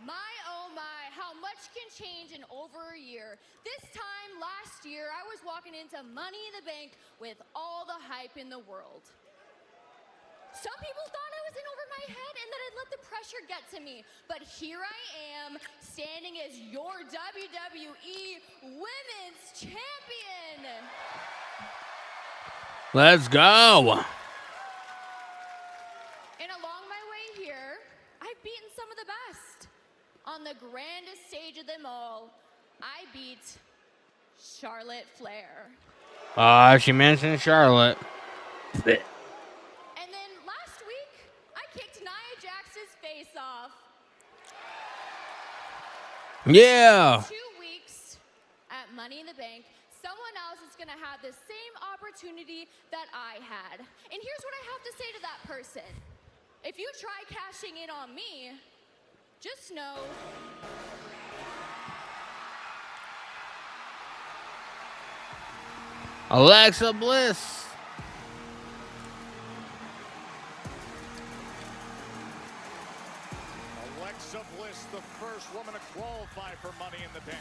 My, oh my, how much can change in over a year. This time last year, I was walking into Money in the Bank with all the hype in the world. Some people thought I was in over my head and that I'd let the pressure get to me. But here I am, standing as your WWE Women's Champion. Let's go. And along my way here, I've beaten some of the best. On the grandest stage of them all, I beat Charlotte Flair. She mentioned Charlotte. And then last week, I kicked Nia Jax's face off. Yeah. 2 weeks at Money in the Bank, someone else is gonna have the same opportunity that I had. And here's what I have to say to that person. If you try cashing in on me, just know Alexa Bliss. Alexa Bliss, the first woman to qualify for Money in the Bank.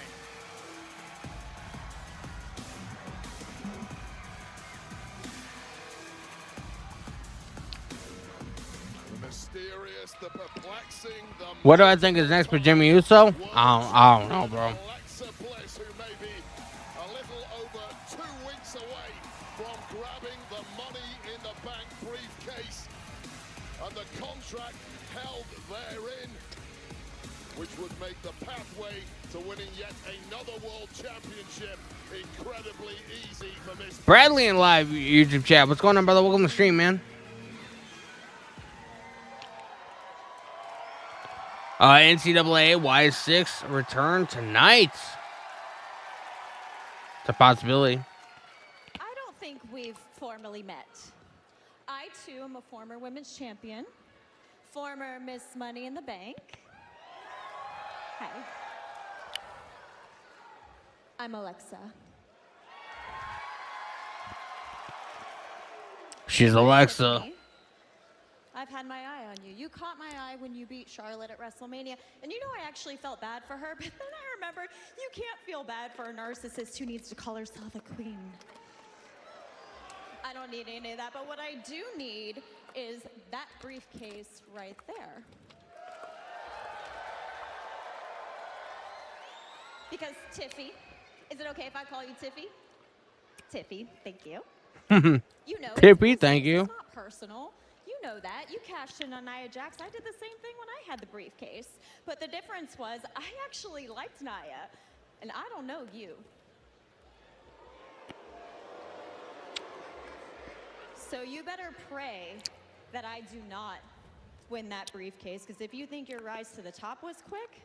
The mysterious, the perplexing, the What do I think is next for Jimmy Uso? I don't know, bro. Alexa Bliss, who may be a little over 2 weeks away from grabbing the Money in the Bank briefcase and the contract held therein, which would make the pathway to winning yet another world championship incredibly easy for Miss Bradley in live YouTube chat. What's going on, brother? Welcome to the stream, man. NCAA Y6 return tonight. It's a possibility. I don't think we've formally met. I, too, am a former women's champion, former Miss Money in the Bank. Hi. I'm Alexa. She's Alexa. I've had my eye on you. You caught my eye when you beat Charlotte at WrestleMania. And you know, I actually felt bad for her, but then I remembered you can't feel bad for a narcissist who needs to call herself a queen. I don't need any of that, but what I do need is that briefcase right there. Because Tiffy, is it okay if I call you Tiffy? Tiffy, thank you. You know, Tiffy, thank you. It's not personal. You know that. You cashed in on Nia Jax. I did the same thing when I had the briefcase. But the difference was I actually liked Nia, and I don't know you. So you better pray that I do not win that briefcase, because if you think your rise to the top was quick,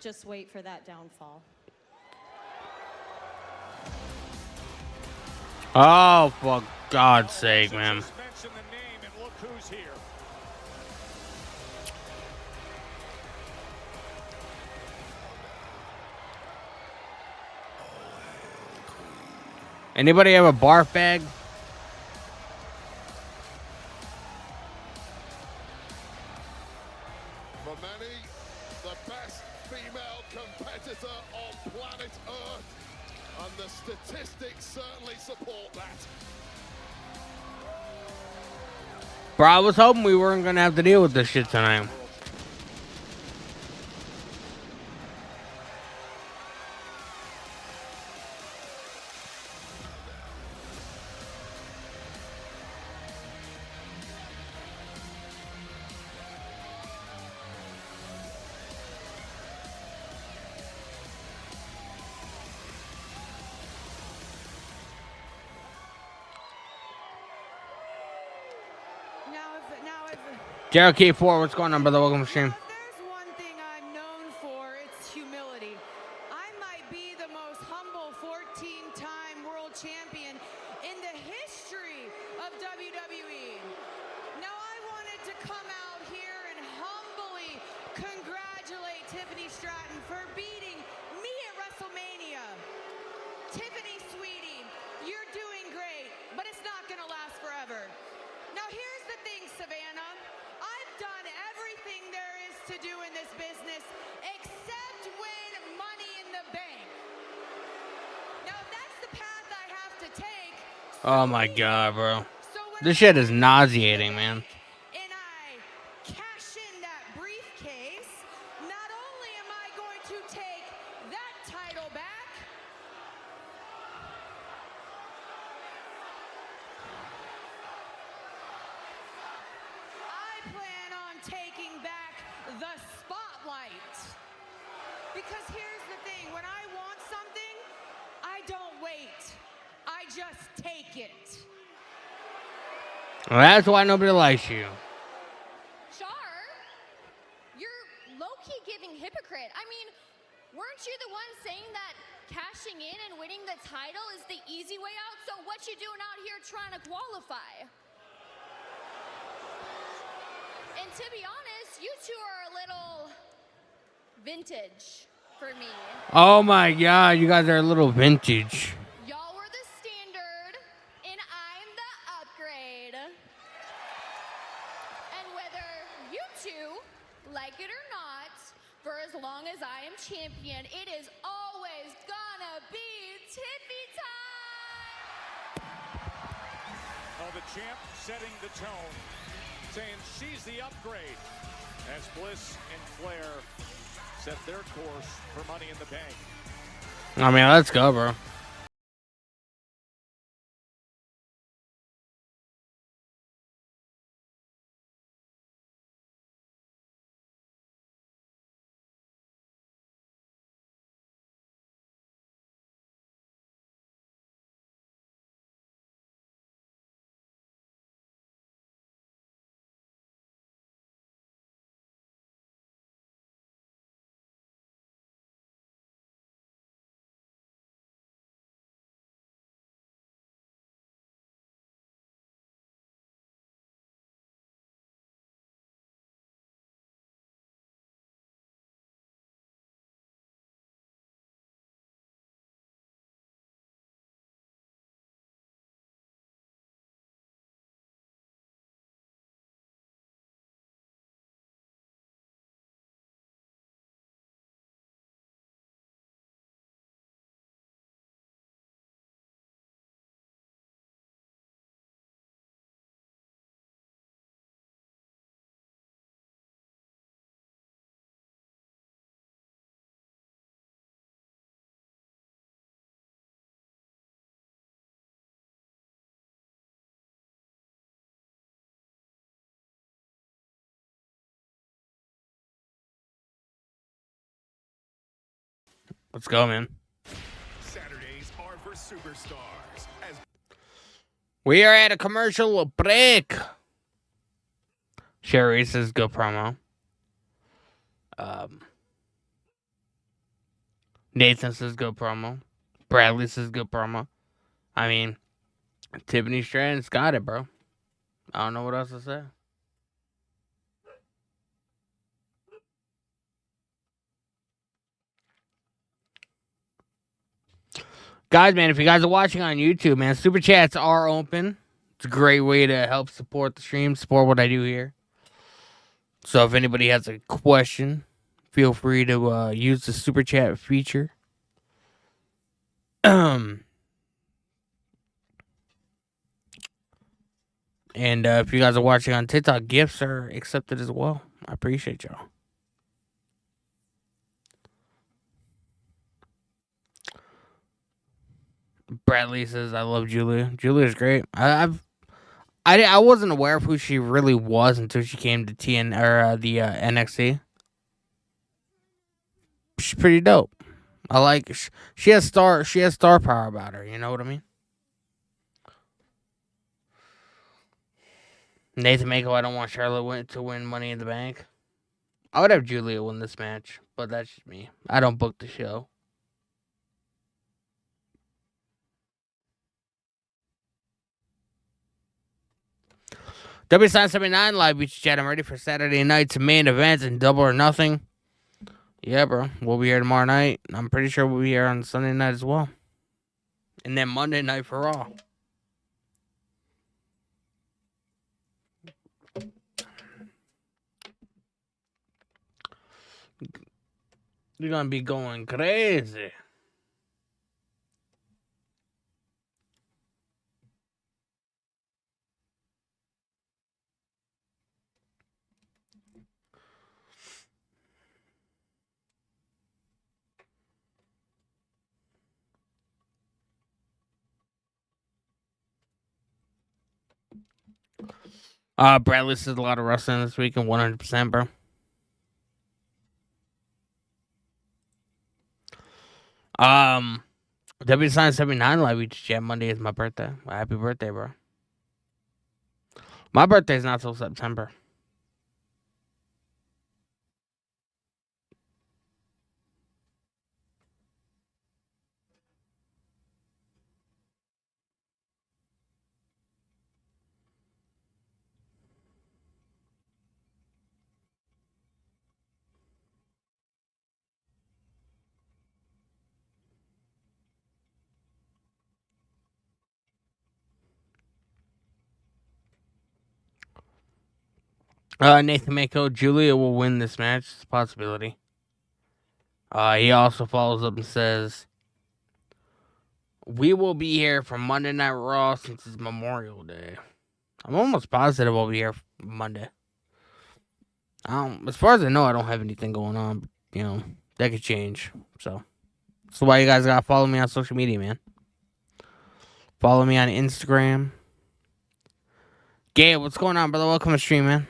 just wait for that downfall. Oh, for God's sake, man. Just mention the name and look who's here. Anybody have a barf bag? For many, the best female competitor on planet Earth. And the statistics certainly support that. Bro, I was hoping we weren't going to have to deal with this shit tonight. Cherokee 4, what's going on, brother? Welcome to the stream. There's one thing I'm known for, it's humility. I might be the most humble 14-time world champion in the history of WWE. Now I wanted to come out here and humbly congratulate Tiffany Stratton for beating me at WrestleMania. Tiffany, sweetie, you're doing great, but it's not gonna last forever. Oh my god, bro. So when This I shit is walk into the nauseating, man. bank and I cash in that briefcase, not only am I going to take that title back, I plan on taking back the spotlight. Because here's the thing, when I want something, I don't wait. I just take it. Well, that's why nobody likes you. Char, you're low-key giving hypocrite. I mean, weren't you the one saying that cashing in and winning the title is the easy way out? So what you doing out here trying to qualify? And to be honest, you two are a little vintage for me. Oh my god, you guys are a little vintage. Y'all were the standard, and I'm the upgrade. And whether you two like it or not, for as long as I am champion, it is always gonna be Tiffy time! Oh, the champ setting the tone, saying she's the upgrade as Bliss and Flair set their course for Money in the Bank. I mean, let's go, bro. Let's go, man. Saturdays are for superstars. As We are at a commercial break. Sherry says good promo. Nathan says good promo. Bradley says good promo. I mean, Tiffany Stratton's got it, bro. I don't know what else to say. Guys, man, if you guys are watching on YouTube, man, super chats are open. It's a great way to help support the stream, support what I do here. So if anybody has a question, feel free to use the super chat feature. And if you guys are watching on TikTok, gifts are accepted as well. I appreciate y'all. Bradley says, I love Julia. Julia's great. I wasn't aware of who she really was until she came to NXT. She's pretty dope. I like she has star power about her. You know what I mean? Nathan Mako, I don't want Charlotte to win Money in the Bank. I would have Julia win this match, but that's just me. I don't book the show. W979 Live Beach Chat. I'm ready for Saturday night's main events and Double or Nothing. Yeah, bro. We'll be here tomorrow night. I'm pretty sure we'll be here on Sunday night as well. And then Monday night for Raw. You're going to be going crazy. Bradley says a lot of wrestling this week and 100%, bro. W Science 79 Live each jam Monday is my birthday. Well, happy birthday, bro. My birthday's not till September. Nathan Mako, Julia will win this match. It's a possibility. He also follows up and says, we will be here for Monday Night Raw since it's Memorial Day. I'm almost positive I'll be here for Monday. As far as I know, I don't have anything going on. But, you know, that could change. So that's why you guys gotta follow me on social media, man. Follow me on Instagram. Gabe, what's going on, brother? Welcome to stream, man.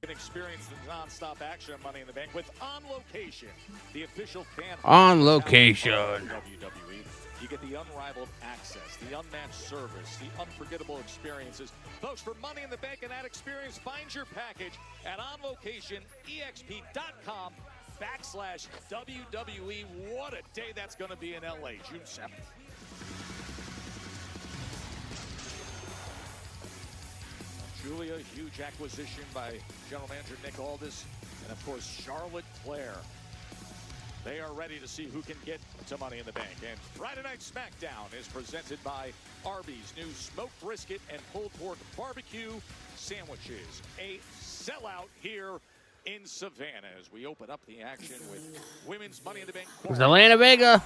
Experience the non-stop action of Money in the Bank with On Location, the official fan. On Location. WWE. You get the unrivaled access, the unmatched service, the unforgettable experiences. Folks, for Money in the Bank and that experience, find your package at onlocationexp.com/WWE. What a day that's going to be in LA, June 7th. Julia, huge acquisition by General Manager Nick Aldis, and of course Charlotte Flair. They are ready to see who can get to Money in the Bank. And Friday Night Smackdown is presented by Arby's new smoked brisket and pulled pork barbecue sandwiches. A sellout here in Savannah as we open up the action with Women's Money in the Bank. Zelina Vega.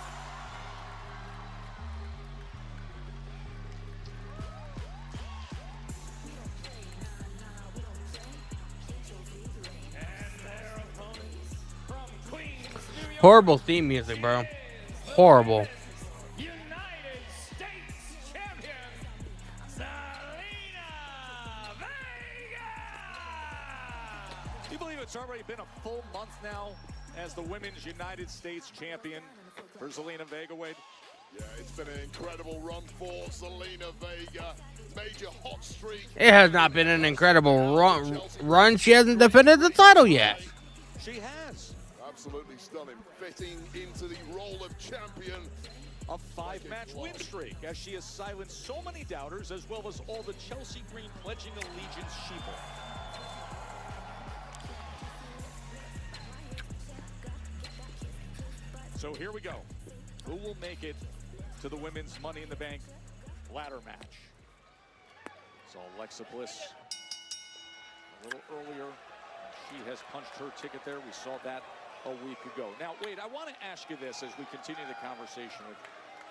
Horrible theme music, bro. Horrible. United States champion, Zelina Vega. Do you believe it's already been a full month now as the Women's United States champion for Zelina Vega, Wade? Yeah, it's been an incredible run for Zelina Vega. Major hot streak. It has not been an incredible run. She hasn't defended the title yet. She has. Absolutely stunning, fitting into the role of champion. A 5-match win streak as she has silenced so many doubters as well as all the Chelsea Green pledging allegiance sheeple. So here we go. Who will make it to the Women's Money in the Bank ladder match? So Alexa Bliss a little earlier. She has punched her ticket there. We saw that a week ago. Now, Wade, I want to ask you this as we continue the conversation with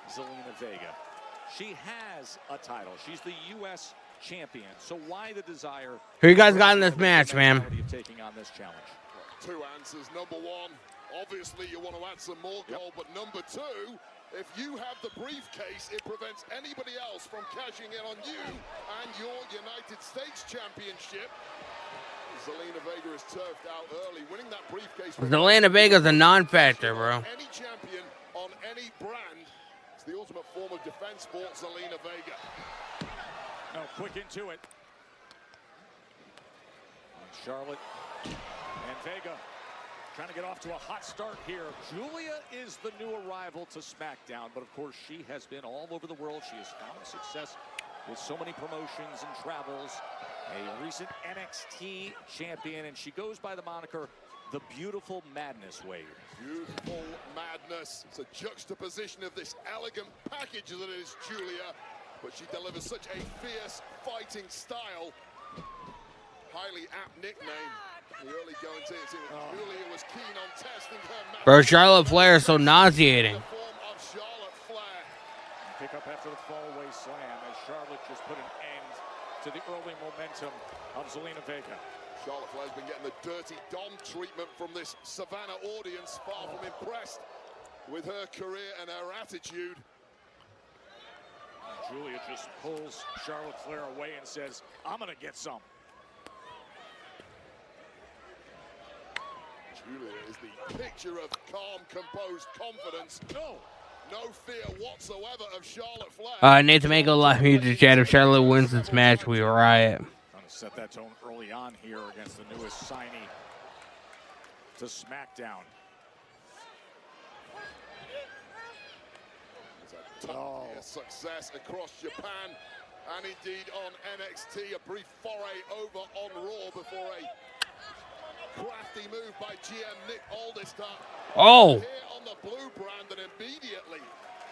Zelina Vega. She has a title. She's the U.S. champion. So why the desire? Who you guys got in this match, man? Taking on this challenge. Two answers. Number one, obviously you want to add some more gold, but number two, if you have the briefcase, it prevents anybody else from cashing in on you and your United States Championship. Zelina Vega is turfed out early, winning that briefcase. Zelina Vega's a non-factor, bro. Any champion on any brand. It's the ultimate form of defense for Zelina Vega. Now, quick into it. And Charlotte and Vega trying to get off to a hot start here. Julia is the new arrival to SmackDown, but of course she has been all over the world. She has found success with so many promotions and travels. A recent NXT champion, and she goes by the moniker The Beautiful Madness, Wade. Beautiful Madness. It's a juxtaposition of this elegant package that is Julia, but she delivers such a fierce fighting style. Highly apt nickname. The early going to Julia was keen on testing her match. Bro, Charlotte Flair is so nauseating. The form of Charlotte Flair. Pick up after the fallaway slam as Charlotte just put an end to the early momentum of Zelina Vega. Charlotte Flair's been getting the dirty Dom treatment from this Savannah audience, far from impressed with her career and her attitude. Julia just pulls Charlotte Flair away and says, I'm gonna get some. Julia is the picture of calm, composed confidence. No fear whatsoever of Charlotte Flair. Nathan Mako live music chat. If Charlotte wins this match, we riot. Trying to set that tone early on here against the newest signee to Smackdown. Success across Japan and indeed on NXT. A brief foray over on Raw before a crafty move by GM Nick Aldis here on the blue brand and immediately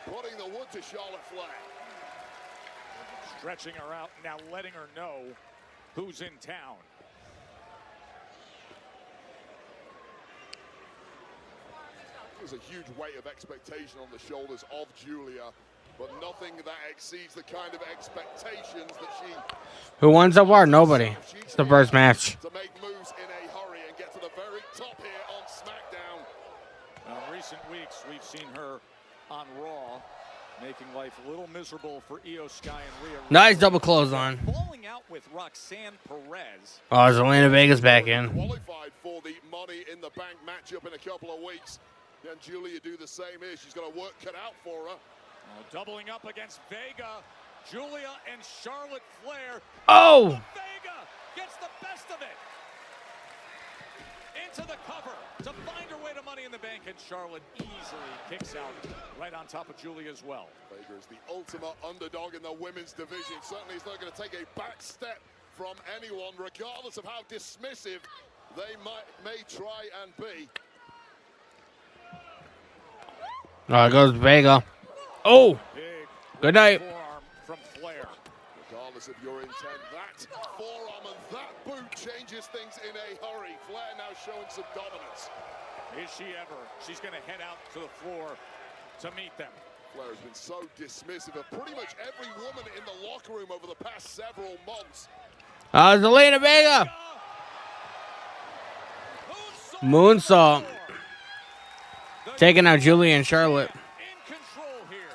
putting the wood to Charlotte Flair. Stretching her out, now letting her know who's in town. There's a huge weight of expectation on the shoulders of Julia, but nothing that exceeds the kind of expectations that she... Who won so far? Nobody. It's the first match. To make moves in a hurry and get to the very top here on SmackDown. In recent weeks, we've seen her on Raw, making life a little miserable for Io Sky and Rhea. Nice double close on. Falling out with Roxanne Perez. Oh, Zelina Vega's back in. Qualified for the Money in the Bank matchup in a couple of weeks. Then Julia do the same here. She's got a work cut out for her. Doubling up against Vega. Julia and Charlotte Flair. Oh! Vega gets the best of it. Into the cover to find her way to Money in the Bank, and Charlotte easily kicks out right on top of Julia as well. Vega is the ultimate underdog in the women's division. Certainly is not going to take a back step from anyone, regardless of how dismissive they may try and be. Goes Vega. Oh! Good night. Forearm from Flair. Regardless of your intent, that forearm and that boot changes things in a hurry. Flair now showing some dominance. Is she ever? She's going to head out to the floor to meet them. Flair has been so dismissive of pretty much every woman in the locker room over the past several months. Zelina Vega. Moonsault. Taking out Julia and Charlotte. In control here.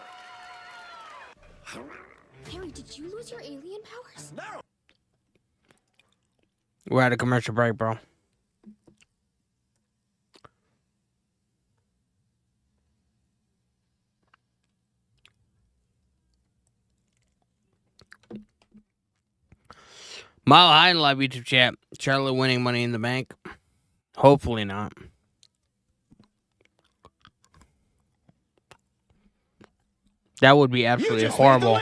Harry, did you lose your alien powers? No. We're at a commercial break, bro. Mile High in live YouTube chat. Charlotte winning Money in the Bank. Hopefully not. That would be absolutely horrible.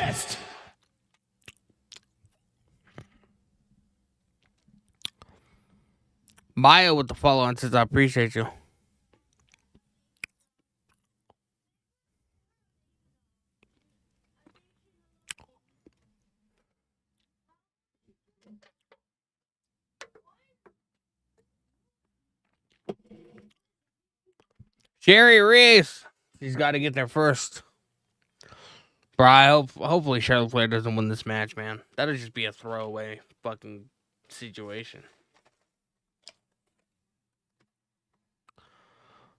Maya with the follow-on says, I appreciate you. Jerry Reese. She's got to get there first. Bro, hopefully Charlotte Flair doesn't win this match, man. That'll just be a throwaway fucking situation.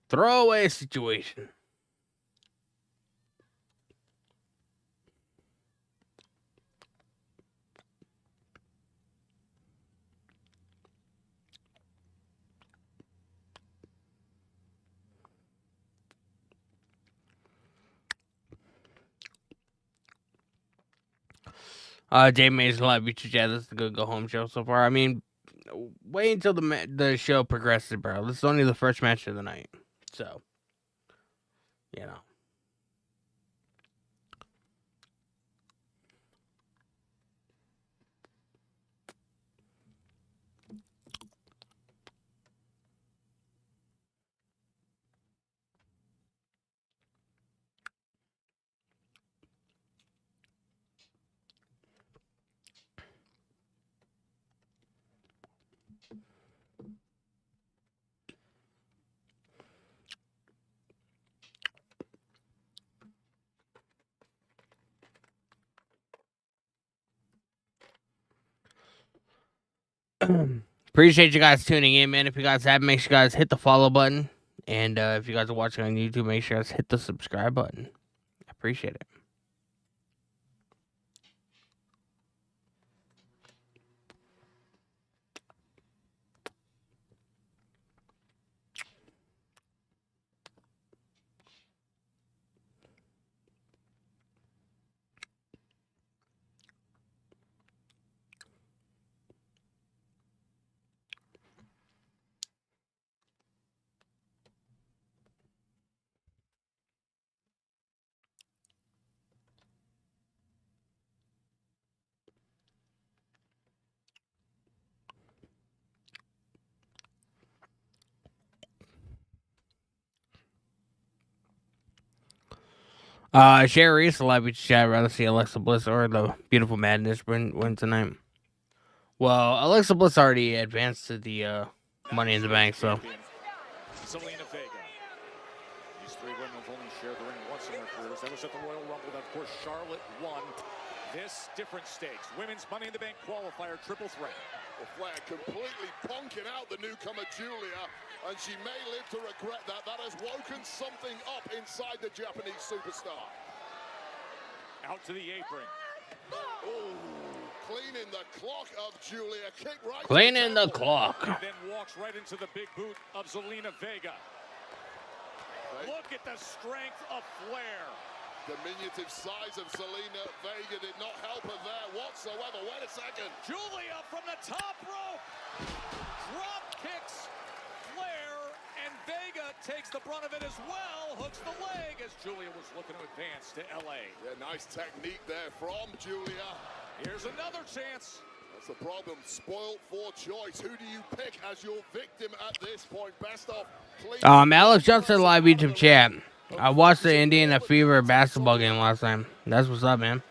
Throwaway situation. Dave Mays live YouTube chat. This is a good go home show so far. I mean, wait until the show progresses, bro. This is only the first match of the night, so you know. Appreciate you guys tuning in, man. If you guys have, make sure you guys hit the follow button. And if you guys are watching on YouTube, make sure you guys hit the subscribe button. I appreciate it. Sherry is live with chat. I'd rather see Alexa Bliss or the Beautiful Madness win tonight. Well, Alexa Bliss already advanced to the Money in the Bank, so. Zelina Vega. These three women have only shared the ring once in their careers. That was at the Royal Rumble. That, of course, Charlotte won. This, different stakes. Women's Money in the Bank qualifier, triple threat. Well, Flair completely punking out the newcomer Julia, and she may live to regret that. That has woken something up inside the Japanese superstar. Out to the apron. Oh, cleaning the clock of Julia. Kick right. Cleaning the clock. And then walks right into the big boot of Zelina Vega. Look at the strength of Flair. Diminutive size of Zelina Vega did not help her there whatsoever. Wait a second. Julia from the top rope. Drop kicks Flair, and Vega takes the brunt of it as well. Hooks the leg as Julia was looking to advance to LA. Yeah, nice technique there from Julia. Here's another chance. That's the problem. Spoiled for choice. Who do you pick as your victim at this point? Best of. Alex Johnson live YouTube chat. I watched the Indiana Fever basketball game last time. That's what's up, man.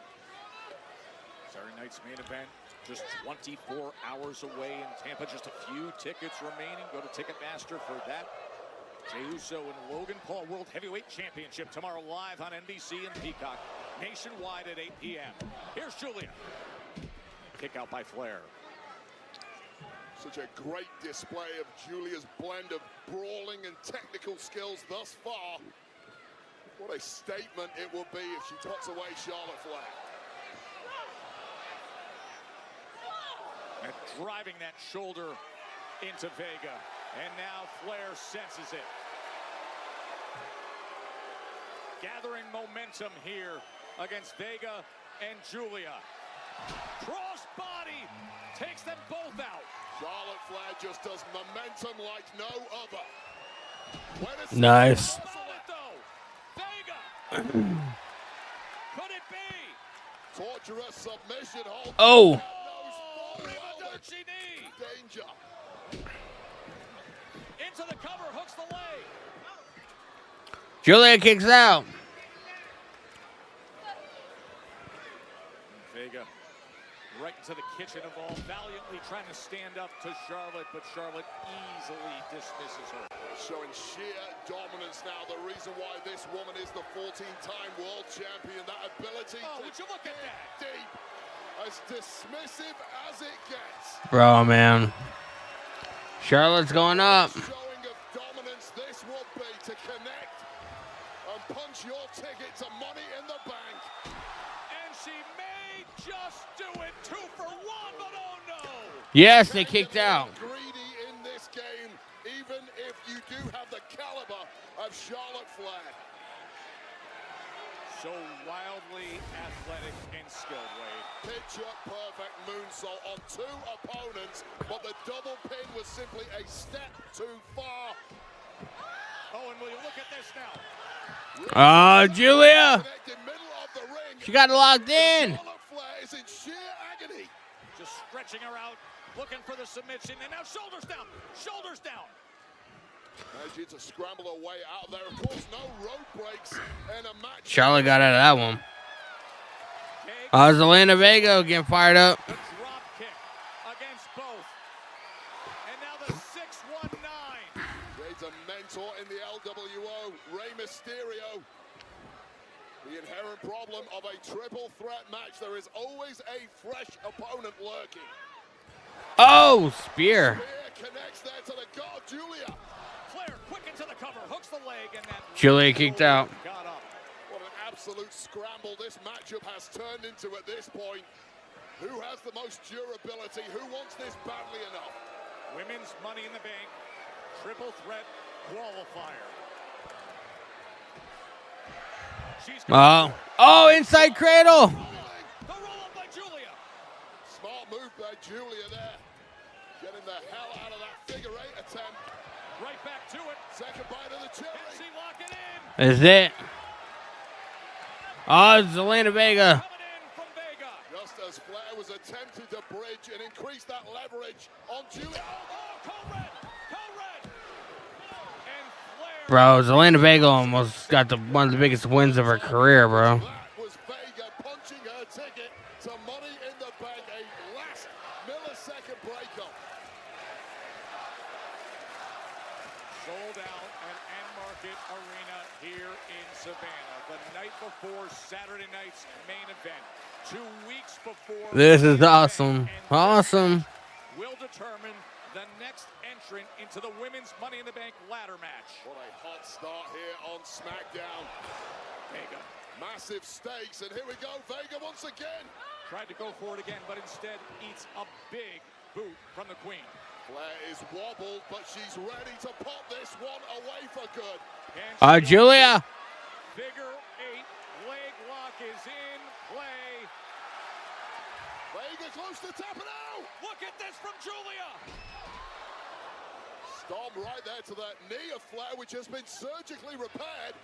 Saturday night's main event, just 24 hours away in Tampa. Just a few tickets remaining. Go to Ticketmaster for that. Jey Uso and Logan Paul World Heavyweight Championship tomorrow live on NBC and Peacock. Nationwide at 8 p.m. Here's Julia. Kick out by Flair. Such a great display of Julia's blend of brawling and technical skills thus far. What a statement it will be if she puts away Charlotte Flair. And driving that shoulder into Vega. And now Flair senses it. Gathering momentum here against Vega and Julia. Cross body takes them both out. Charlotte Flair just does momentum like no other. Nice. Vega. Could it be? Torturous submission hold. Oh. Danger. Into the cover, hooks the leg. Julia kicks out. Vega right into the kitchen of all, valiantly trying to stand up to Charlotte, but Charlotte easily dismisses her. Showing sheer dominance now. The reason why this woman is the 14-time world champion. That ability to would you look at that? Deep. As dismissive as it gets. Bro, man. Charlotte's going up. Showing of dominance this would be to connect and punch your ticket to Money in the Bank. And she may just do it. 2 for 1, but oh no. Yes, they kicked out. Greedy in this game, even if you do have the caliber of Charlotte Flair. So wildly athletic and skilled, Wade. Picture perfect moonsault on 2 opponents, but the double pin was simply a step too far. Oh, and will you look at this now? Julia. Middle of the ring. She got locked in. Charlotte Flair is in sheer agony. Just stretching her out, looking for the submission, and now shoulders down, shoulders down. Managing to scramble her way out of there. Of course, no rope breaks in a match. Charlotte got out of that one. Zelina Vega getting fired up. The drop kick against both. And now the 619. Jade's a mentor in the LWO. Rey Mysterio. The inherent problem of a triple threat match. There is always a fresh opponent lurking. Oh, spear. Spear connects there to the guard, Julia. Flair quick into the cover, hooks the leg, and that Julia kicked out. Got up. What an absolute scramble this matchup has turned into at this point. Who has the most durability? Who wants this badly enough? Women's Money in the Bank triple threat qualifier. She's Oh, inside cradle. the roll up by Julia. Smart move by Julia there. Getting the hell out of that figure eight attempt. Right back to it. Second bite of the Can cherry. she lock it in? Is it? Oh, Zelina Vega. Coming in from Vega. Just as Flair was attempting to bridge and increase that leverage on Julia. Oh, Code Red. And Flair. Bro, Zelina Vega almost got one of the biggest wins of her career, bro. That was Vega punching her ticket to Money in the Bank, a last millisecond breakup. Sold out at Market Arena here in Savannah. The night before Saturday night's main event. 2 weeks before. This is awesome. Awesome. Will determine the next entrant into the Women's Money in the Bank ladder match. What a hot start here on Smackdown. Vega Massive stakes, and here we go. Vega once again. tried to go for it again, but instead eats a big boot from the Queen. Flair is wobbled, but she's ready to pop this one away for good. Julia. Figure eight leg lock is in play. Vega close to tapping out. Look at this from Julia. Stomp right there to that knee of Flair, which has been surgically repaired.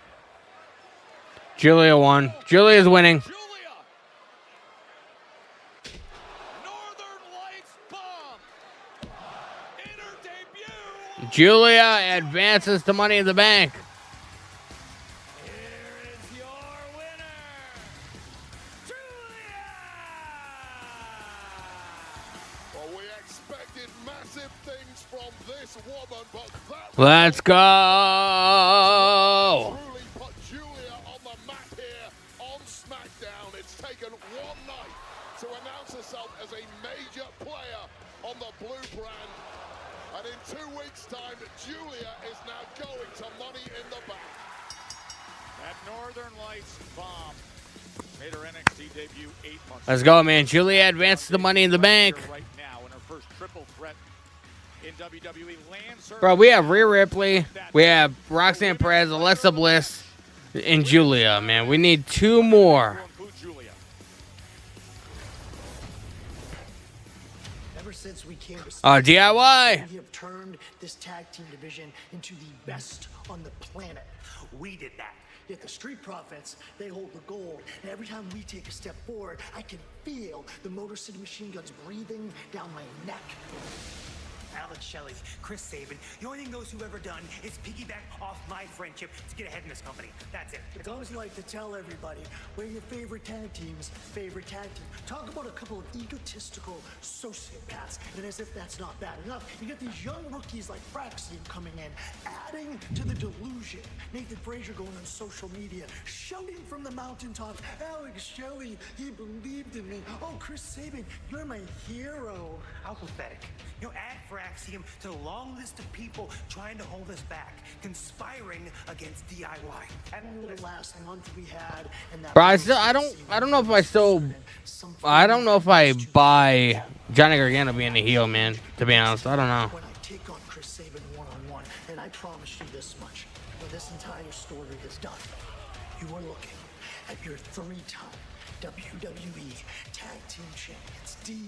Julia won. Julia's winning. Julia. Northern Lights bomb. In her debut. Julia advances to Money in the Bank. Here is your winner, Julia. Well, we expected massive things from this woman, but that Let's go. truly put Julia on the map here on SmackDown. It's taken one night to announce herself as a major player on the blue brand. And in 2 weeks' time, Julia is now going to Money in the Bank. That Northern Lights bomb made her NXT debut 8 months Let's ago. go, man. Julia advances to Money in the Bank. Right now in her first triple threat in WWE lands her. Bro, we have Rhea Ripley. We have Roxanne Perez, Alexa Bliss, and Julia, man. We need 2 more. Will include Julia. Ever since we came to DIY. we have turned this tag team division into the best on the planet. We did that. Yet the Street Profits, they hold the gold. And every time we take a step forward, I can feel the Motor City Machine Guns breathing down my neck. Alex Shelley, Chris Sabin. The only thing those who've ever done is piggyback off my friendship to get ahead in this company. That's it. It's always like to tell everybody, we're your favorite tag team's favorite tag team. Talk about a couple of egotistical sociopaths, and as if that's not bad enough, you get these young rookies like Fraxian coming in, adding to the delusion. Nathan Frazier going on social media, shouting from the mountaintops, Alex Shelley, he believed in me. Oh, Chris Sabin, you're my hero. How pathetic. You know, add Fraxium to the long list of people trying to hold us back, conspiring against DIY. And the last month we had, and that Bro, I don't know if I buy Johnny Gargano being a heel, man. To be honest, I don't know. when I take on Chris Sabin one-on-one, and I promise you this much, when this entire story is done, you are looking at your 3-time WWE Tag Team Champions, DIY.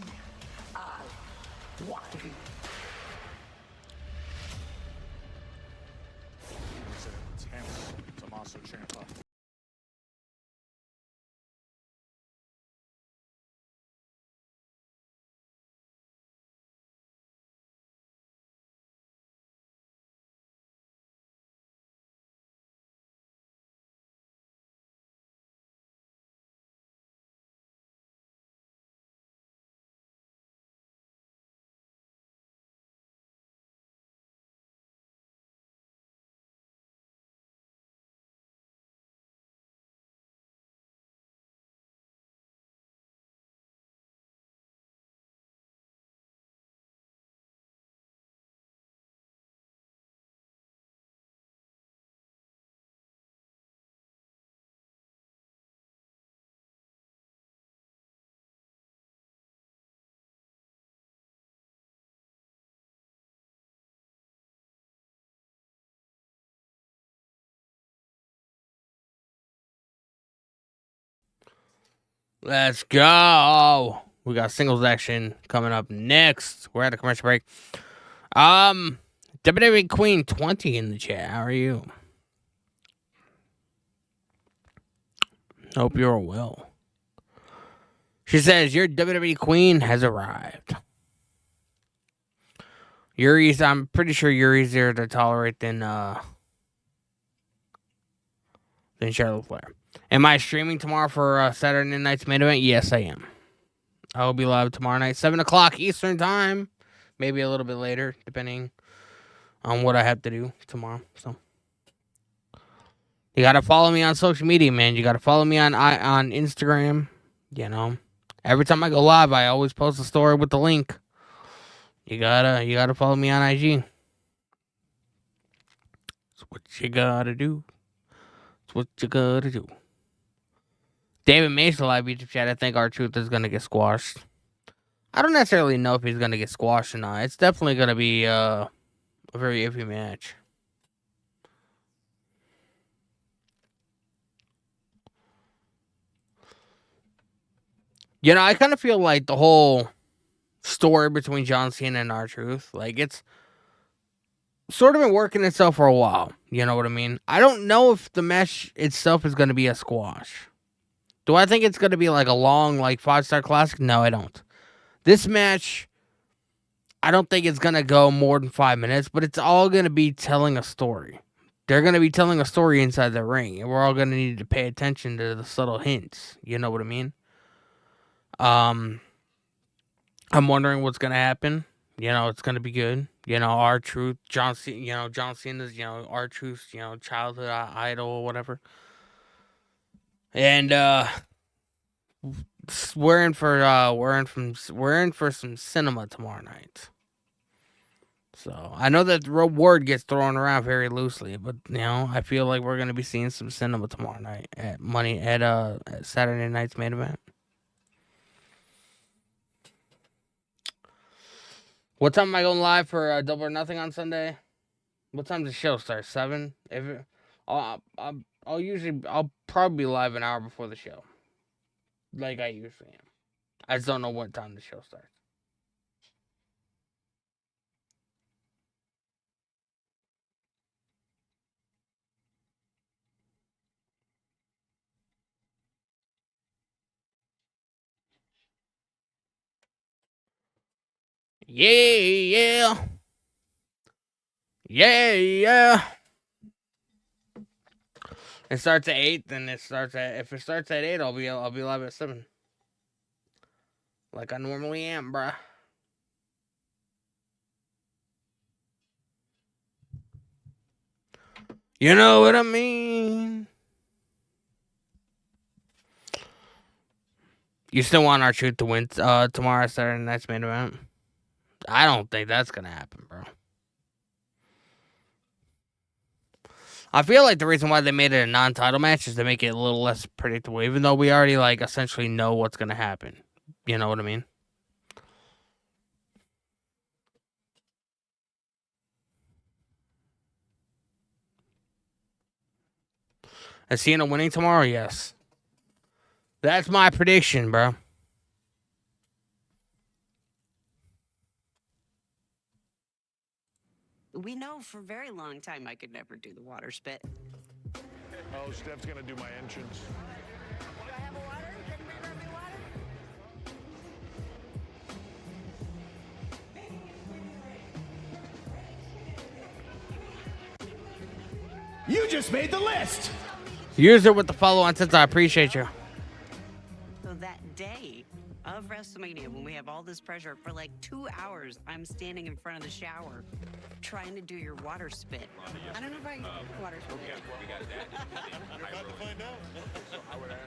It's an intense Tommaso Ciampa. Let's go. We got singles action coming up next. We're at a commercial break. WWE Queen 20 in the chat. How are you? Hope you're well. She says your WWE Queen has arrived. I'm pretty sure you're easier to tolerate than Charlotte Flair. Am I streaming tomorrow for Saturday night's main event? Yes, I am. I will be live tomorrow night, 7 o'clock Eastern time. Maybe a little bit later, depending on what I have to do tomorrow. So you gotta follow me on social media, man. You gotta follow me on Instagram. You know, every time I go live, I always post a story with the link. You gotta follow me on IG. That's what you gotta do. That's what you gotta do. David Mason live YouTube chat. I think R-Truth is gonna get squashed. I don't necessarily know if he's gonna get squashed or not. It's definitely gonna be a very iffy match. You know, I kind of feel like the whole story between John Cena and R-Truth, like, it's sort of been working itself for a while. You know what I mean? I don't know if the match itself is going to be a squash. Do I think it's going to be like a long, like, 5-star classic? No, I don't. This match, I don't think it's going to go more than 5 minutes, but it's all going to be telling a story. They're going to be telling a story inside the ring, and we're all going to need to pay attention to the subtle hints. You know what I mean? I'm wondering what's gonna happen. You know, it's gonna be good. You know, R-Truth, John Cena's, R-Truth's, childhood idol or whatever. And we're in for some cinema tomorrow night. So I know that the word gets thrown around very loosely, but I feel like we're gonna be seeing some cinema tomorrow night at Saturday night's main event. What time am I going live for Double or Nothing on Sunday? What time does the show start? 7? I'll probably be live an hour before the show, like I usually am. I just don't know what time the show starts. Yeah. It starts at 8, then if it starts at 8, I'll be live at 7. Like I normally am, bruh. You know what I mean? You still want R-Truth to win tomorrow Saturday night's main event? I don't think that's gonna happen, bro. I feel like the reason why they made it a non-title match is to make it a little less predictable, even though we already essentially know what's gonna happen. You know what I mean? Is Cena winning tomorrow? Yes. That's my prediction, bro. We know for a very long time I could never do the water spit. Oh, Steph's gonna do my entrance. Do I have a water? Can we grab me water? You just made the list. User with the follow-on since I appreciate you. So that day of WrestleMania, when we have all this pressure, for like 2 hours, I'm standing in front of the shower trying to do your water spit. I don't know if I can water spit. We got that. You're about to find out. So I would ask.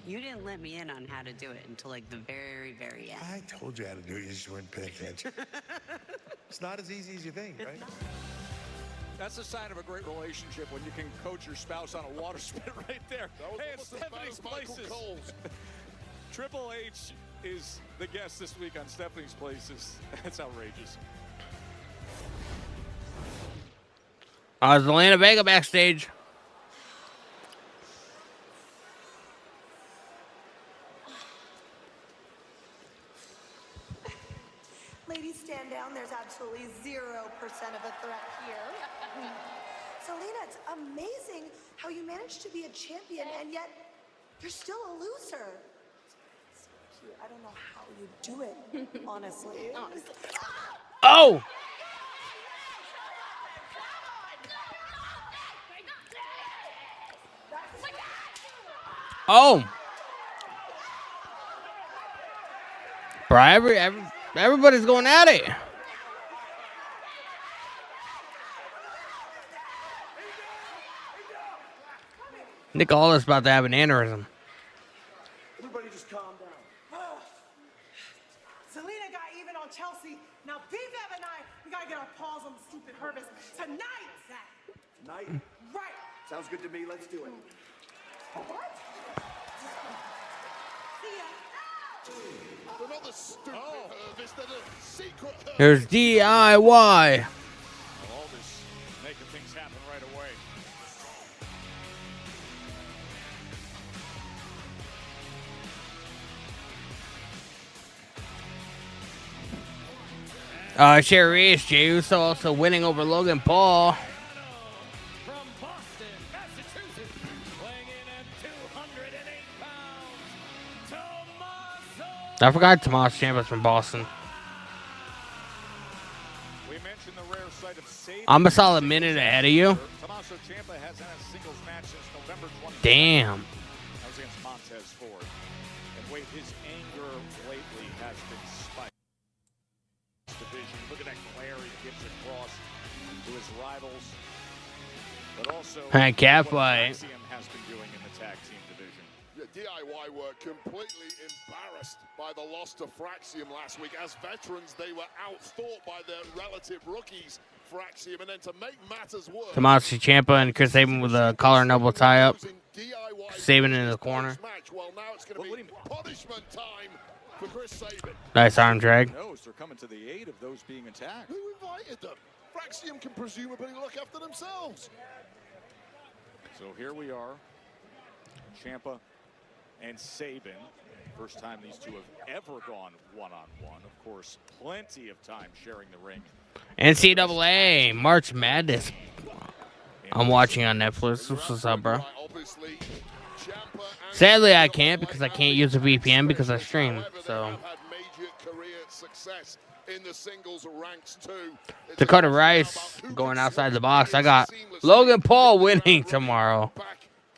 You didn't let me in on how to do it until like the very, very end. I told you how to do it. You just weren't paying attention. It's not as easy as you think, right? That's a sign of a great relationship when you can coach your spouse on a water spit right there. Hey, it's Stephanie's Places. Triple H is the guest this week on Stephanie's Place. It's outrageous. Zelina Vega backstage. Ladies, stand down. There's absolutely 0% of a threat here. Zelina, it's amazing how you managed to be a champion and yet you're still a loser. It's so cute. I don't know how you do it, honestly. Oh! Oh! Bro, everybody's going at it. Nick Aldis about to have an aneurysm. Everybody just calm down. Zelina got even on Chelsea. Now B-Bev and I, we gotta get our paws on the stupid Herbis tonight. Tonight? Right. Sounds good to me. Let's do it. What? Another stupid Herbis, then a secret Herbis. Here's DIY. All this making things happen right away. Sherry Reese, Jey Uso also winning over Logan Paul. From Boston, Massachusetts, weighing in at 208 pounds, Tommaso. I forgot Tommaso Ciampa's from Boston. We mentioned the rare sight of Sabin. I'm a solid minute ahead of you. Tommaso Ciampa has had a singles match since November 20th. Damn. That was against Montez Ford. And wait, his anger lately has been spiked. Division. Look at that glare he gives across to his rivals. But also Cat what fight. Axiom has been doing in the tag team division. Yeah, DIY were completely embarrassed by the loss to Fraxium last week. As veterans, they were outthought by their relative rookies, Fraxium. And then to make matters worse, Tommaso Ciampa and Chris Sabin with a collar and elbow tie up. Sabin in the corner. well, now it's going to be punishment time for Chris Sabin. Nice arm drag. Knows they're coming to the aid of those being attacked. Who invited them? Fraxium can presumably look after themselves. So here we are, Ciampa and Sabin. First time these two have ever gone one-on-one. Of course, plenty of time sharing the ring. NCAA March Madness. I'm watching on Netflix. What's up, bro? Sadly, I can't because I can't use a VPN because I stream. So Dakota Rice going outside the box. I got Logan Paul winning tomorrow.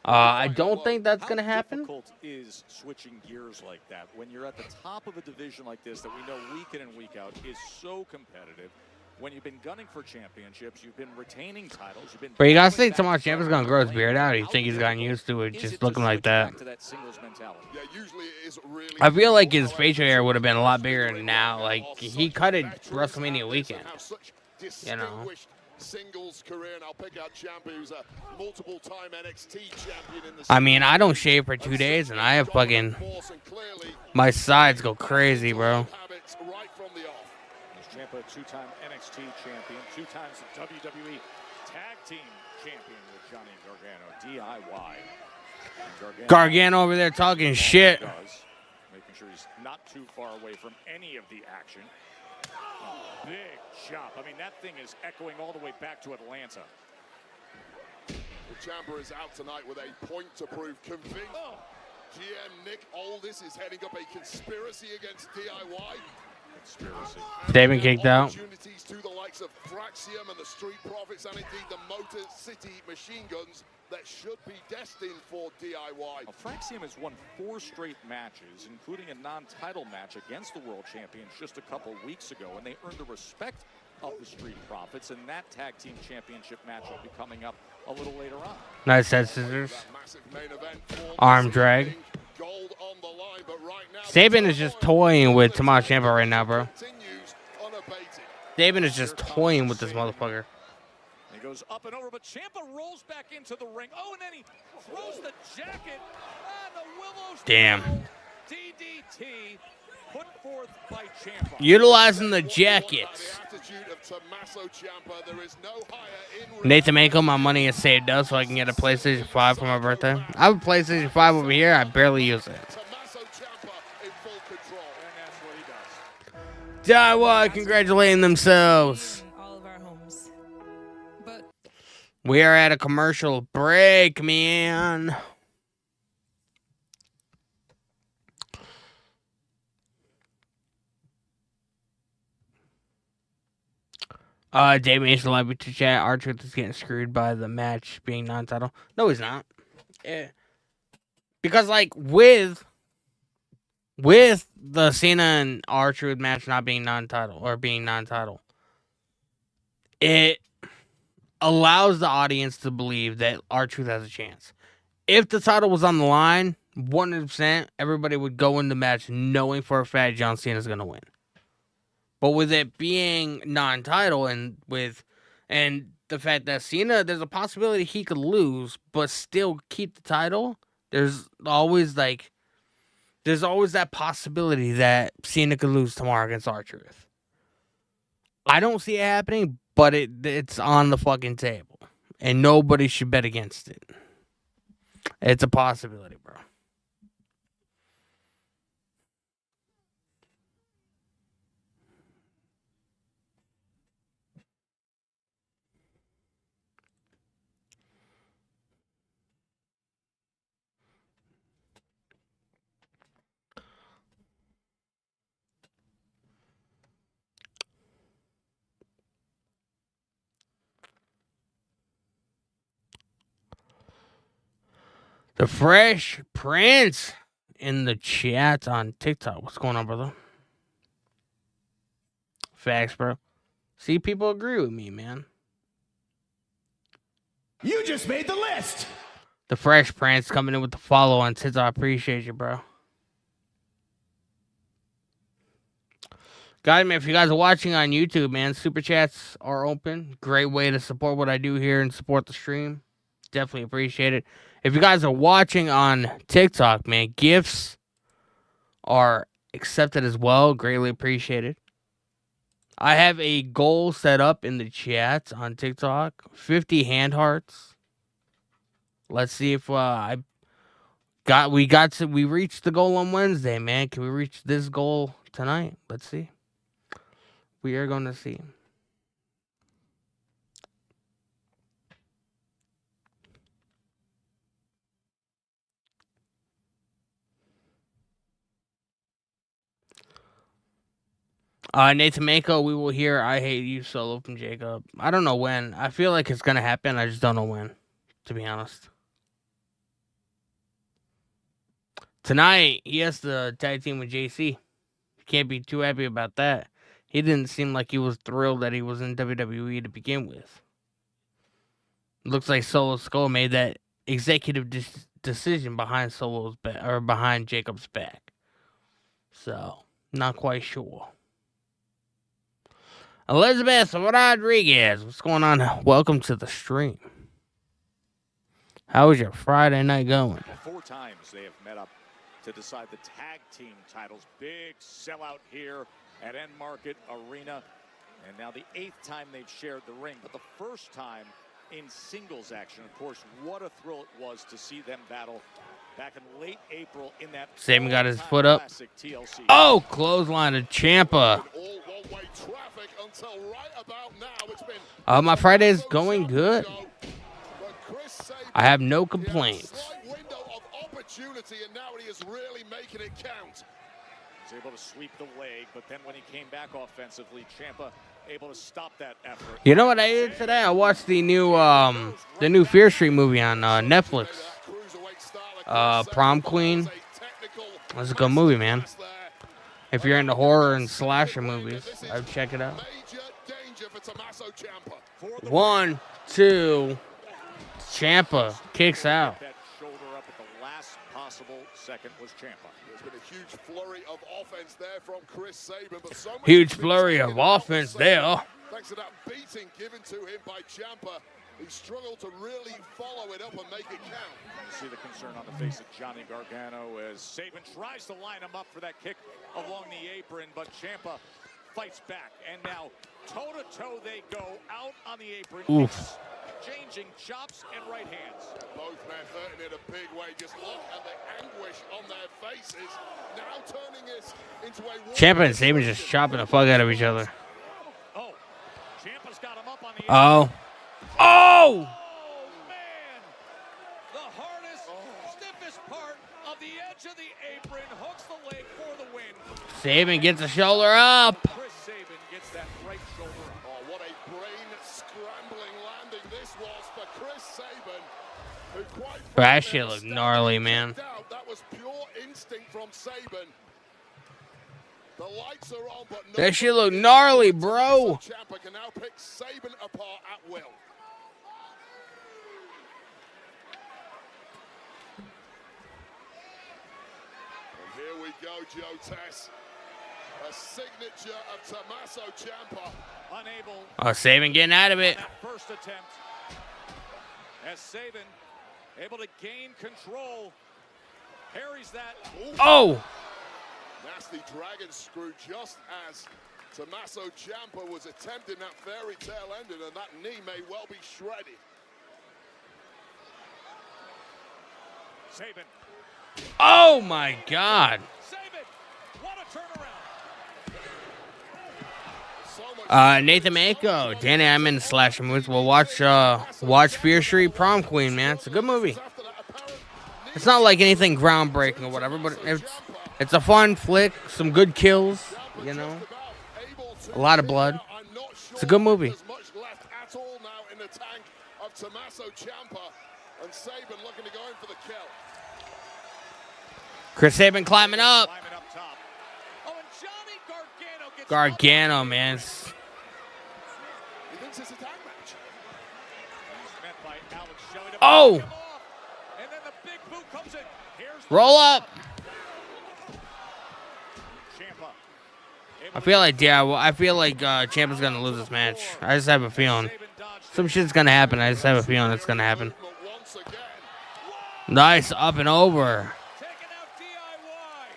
I don't think that's going to happen. Difficult is switching gears like that. When you're at the top of a division like this that we know week in and week out is so competitive. When you've been gunning for championships, you've been retaining titles. You've been. But you gotta think Tommaso Ciampa's gonna grow his beard out. You think he's gotten used to it just looking like that? I feel like his facial hair would have been a lot bigger now. Like he cut it WrestleMania weekend. You know. Singles career, and I'll pick out Ciampa, who's a multiple-time NXT champion in the. I mean, I don't shave for 2 days, and I have fucking my sides go crazy, bro. Ciampa, two-time NXT champion, 2 times the WWE Tag Team champion with Johnny Gargano, DIY. Gargano over there talking shit. Making sure he's not too far away from any of the action. Oh, big chop. I mean, that thing is echoing all the way back to Atlanta. Ciampa is out tonight with a point to prove. Convinced GM Nick Aldis is heading up a conspiracy against DIY. Conspiracy. They've been kicked out. Opportunities to the likes of Fraxium and the Street Profits, and indeed the Motor City Machine Guns that should be destined for DIY. Well, Fraxium has won 4 straight matches, including a non-title match against the world champions just a couple weeks ago, and they earned the respect of the Street Profits, and that tag team championship match will be coming up a little later on. Nice head scissors. Arm drag. Sabin is just toying with Tommaso Ciampa right now, bro. Sabin is just toying with this motherfucker. He goes up and over, but Ciampa rolls back into the ring. Oh, and then he throws the jacket. And the Willow Damn. DDT. put forth by Ciampa. Utilizing the jackets. Nathan Mako, my money is saved up so I can get a PlayStation 5 for my birthday. I have a PlayStation 5 over here. I barely use it. Daiwa congratulating themselves. We are at a commercial break, man. Dave Mason live to chat. R-Truth is getting screwed by the match being non-title. No, he's not. Yeah. Because like with the Cena and R-Truth match not being non-title or being non-title, it allows the audience to believe that R-Truth has a chance. If the title was on the line, 100%, everybody would go in the match knowing for a fact John Cena is going to win. But with it being non-title and the fact that Cena, there's a possibility he could lose but still keep the title. There's always that possibility that Cena could lose tomorrow against R-Truth. I don't see it happening, but it's on the fucking table. And nobody should bet against it. It's a possibility, bro. The Fresh Prince in the chat on TikTok. What's going on, brother? Facts, bro. See, people agree with me, man. You just made the list. The Fresh Prince coming in with the follow on TikTok. I appreciate you, bro. Guys, man, if you guys are watching on YouTube, man, super chats are open. Great way to support what I do here and support the stream. Definitely appreciate it. If you guys are watching on TikTok, man, gifts are accepted as well. Greatly appreciated. I have a goal set up in the chat on TikTok. 50 hand hearts. Let's see if we reached the goal on Wednesday, man. Can we reach this goal tonight? Let's see. We are going to see. Nathan Mako, we will hear I Hate You solo from Jacob. I don't know when. I feel like it's going to happen. I just don't know when, to be honest. Tonight, he has to tag team with JC. Can't be too happy about that. He didn't seem like he was thrilled that he was in WWE to begin with. Looks like Solo Skull made that executive decision behind behind Jacob's back. So, not quite sure. Elizabeth Rodriguez, what's going on? Welcome to the stream. How is your Friday night going? 4 times they have met up to decide the tag team titles. Big sellout here at End Market Arena. And now the 8th time they've shared the ring, but the first time in singles action. Of course, what a thrill it was to see them battle back in late April in that Saban got his foot up. Oh, clothesline to Ciampa. My Friday's going good. I have no complaints. And now he is really making it count. Was able to sweep the leg, but then when he came back offensively, Ciampa able to stop that effort. You know what I did today? I watched the new Fear Street movie on Netflix. Prom Queen. That's a good movie, man. If you're into horror and slasher movies, I'd check it out. 1, 2. Ciampa kicks out. Second was Ciampa. There's been a huge flurry of offense there from Chris Sabin, but huge flurry of offense there. Thanks to that beating given to him by Ciampa. he struggled to really follow it up and make it count. You see the concern on the face of Johnny Gargano as Sabin tries to line him up for that kick along the apron, but Ciampa fights back. And now toe-to-toe they go out on the apron. Oof. Exchanging chops and right hands. Both men hurting in a big way. Just look at the anguish on their faces. Now turning this into a... Ciampa and Sabin just chopping the fuck out of each other. Oh, Ciampa's got him up on the apron. Oh. Oh! Man! The hardest, stiffest part of the edge of the apron hooks the leg for the win. Sabin gets the shoulder up. Chris Sabin gets that right shoulder up. Oh, what a brain-scrambling landing this was for Chris Sabin, who quite... That shit looked gnarly, man. That was pure instinct from Sabin. The lights are on, but That shit looked gnarly, bro. Ciampa can now pick Sabin apart at will. And here we go, Joe Tess. A signature of Tommaso Ciampa. Unable. Oh, Sabin getting out of it. That first attempt. As Sabin able to gain control. Parries that. Oh! Nasty dragon screw just as Tommaso Ciampa was attempting that fairy tale ending, and that knee may well be shredded. Sabin. Oh my God. Sabin. What a turnaround. Nathan Mako, Danny Emmons / moves. We'll watch Fear Street Prom Queen, man. It's a good movie. It's not like anything groundbreaking or whatever, but it's a fun flick. Some good kills, you know. A lot of blood. It's a good movie. Much left at all now in the tank of Tommaso Ciampa, and Sabin looking to go in for the kill. Chris Sabin climbing up. Climbing up top. Oh, and Johnny Gargano gets Gargano, man. He thinks it's a tag match. He's met by Alex Shelley to Oh! back him off. And then the big boot comes in. Here's the Roll up. Ciampa. I feel like Ciampa's gonna lose this match. I just have a feeling. Some shit's gonna happen. I just have a feeling it's gonna happen. Once again. Nice up and over. Taking out DIY.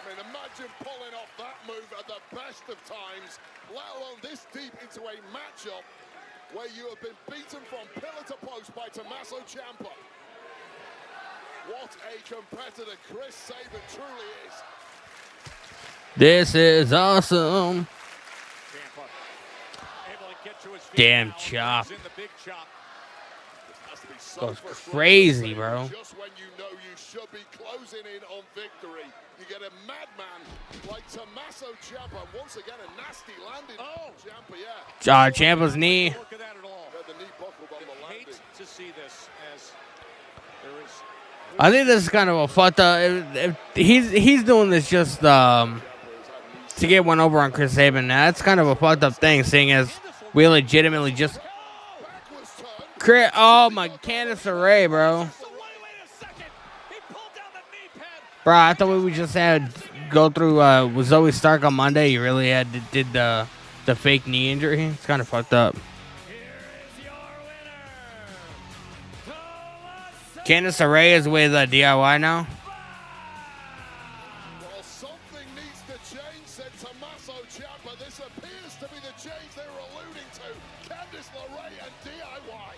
I mean, imagine pulling off that move at the best of times, let alone this deep into a matchup where you have been beaten from pillar to post by Tommaso Ciampa. What a competitor Chris Sabin truly is. This is awesome. Ciampa able to get to his feet Damn now. chop. Brings in the big chop. Has to be so Goes frustrating, crazy, bro. Just when you know you should be closing in on victory, you get a madman like Tommaso Ciampa. Once again, a nasty landing. Oh, Ciampa, yeah. Ciampa's knee. Look at that at all. Had the knee buckled on the landing. Hate to see this as there is. I think this is kind of a fucked up. He's doing this just to get one over on Chris Sabin. Now, that's kind of a fucked up thing, seeing as we legitimately just. Oh my, Candice LeRae, bro. Bro, I thought we just had go through with Zoe Stark on Monday. You really did the fake knee injury. It's kind of fucked up. Candice LeRae is with DIY now. Well, something needs to change, said Tommaso Ciampa. This appears to be the change they were alluding to. Candice LeRae and DIY.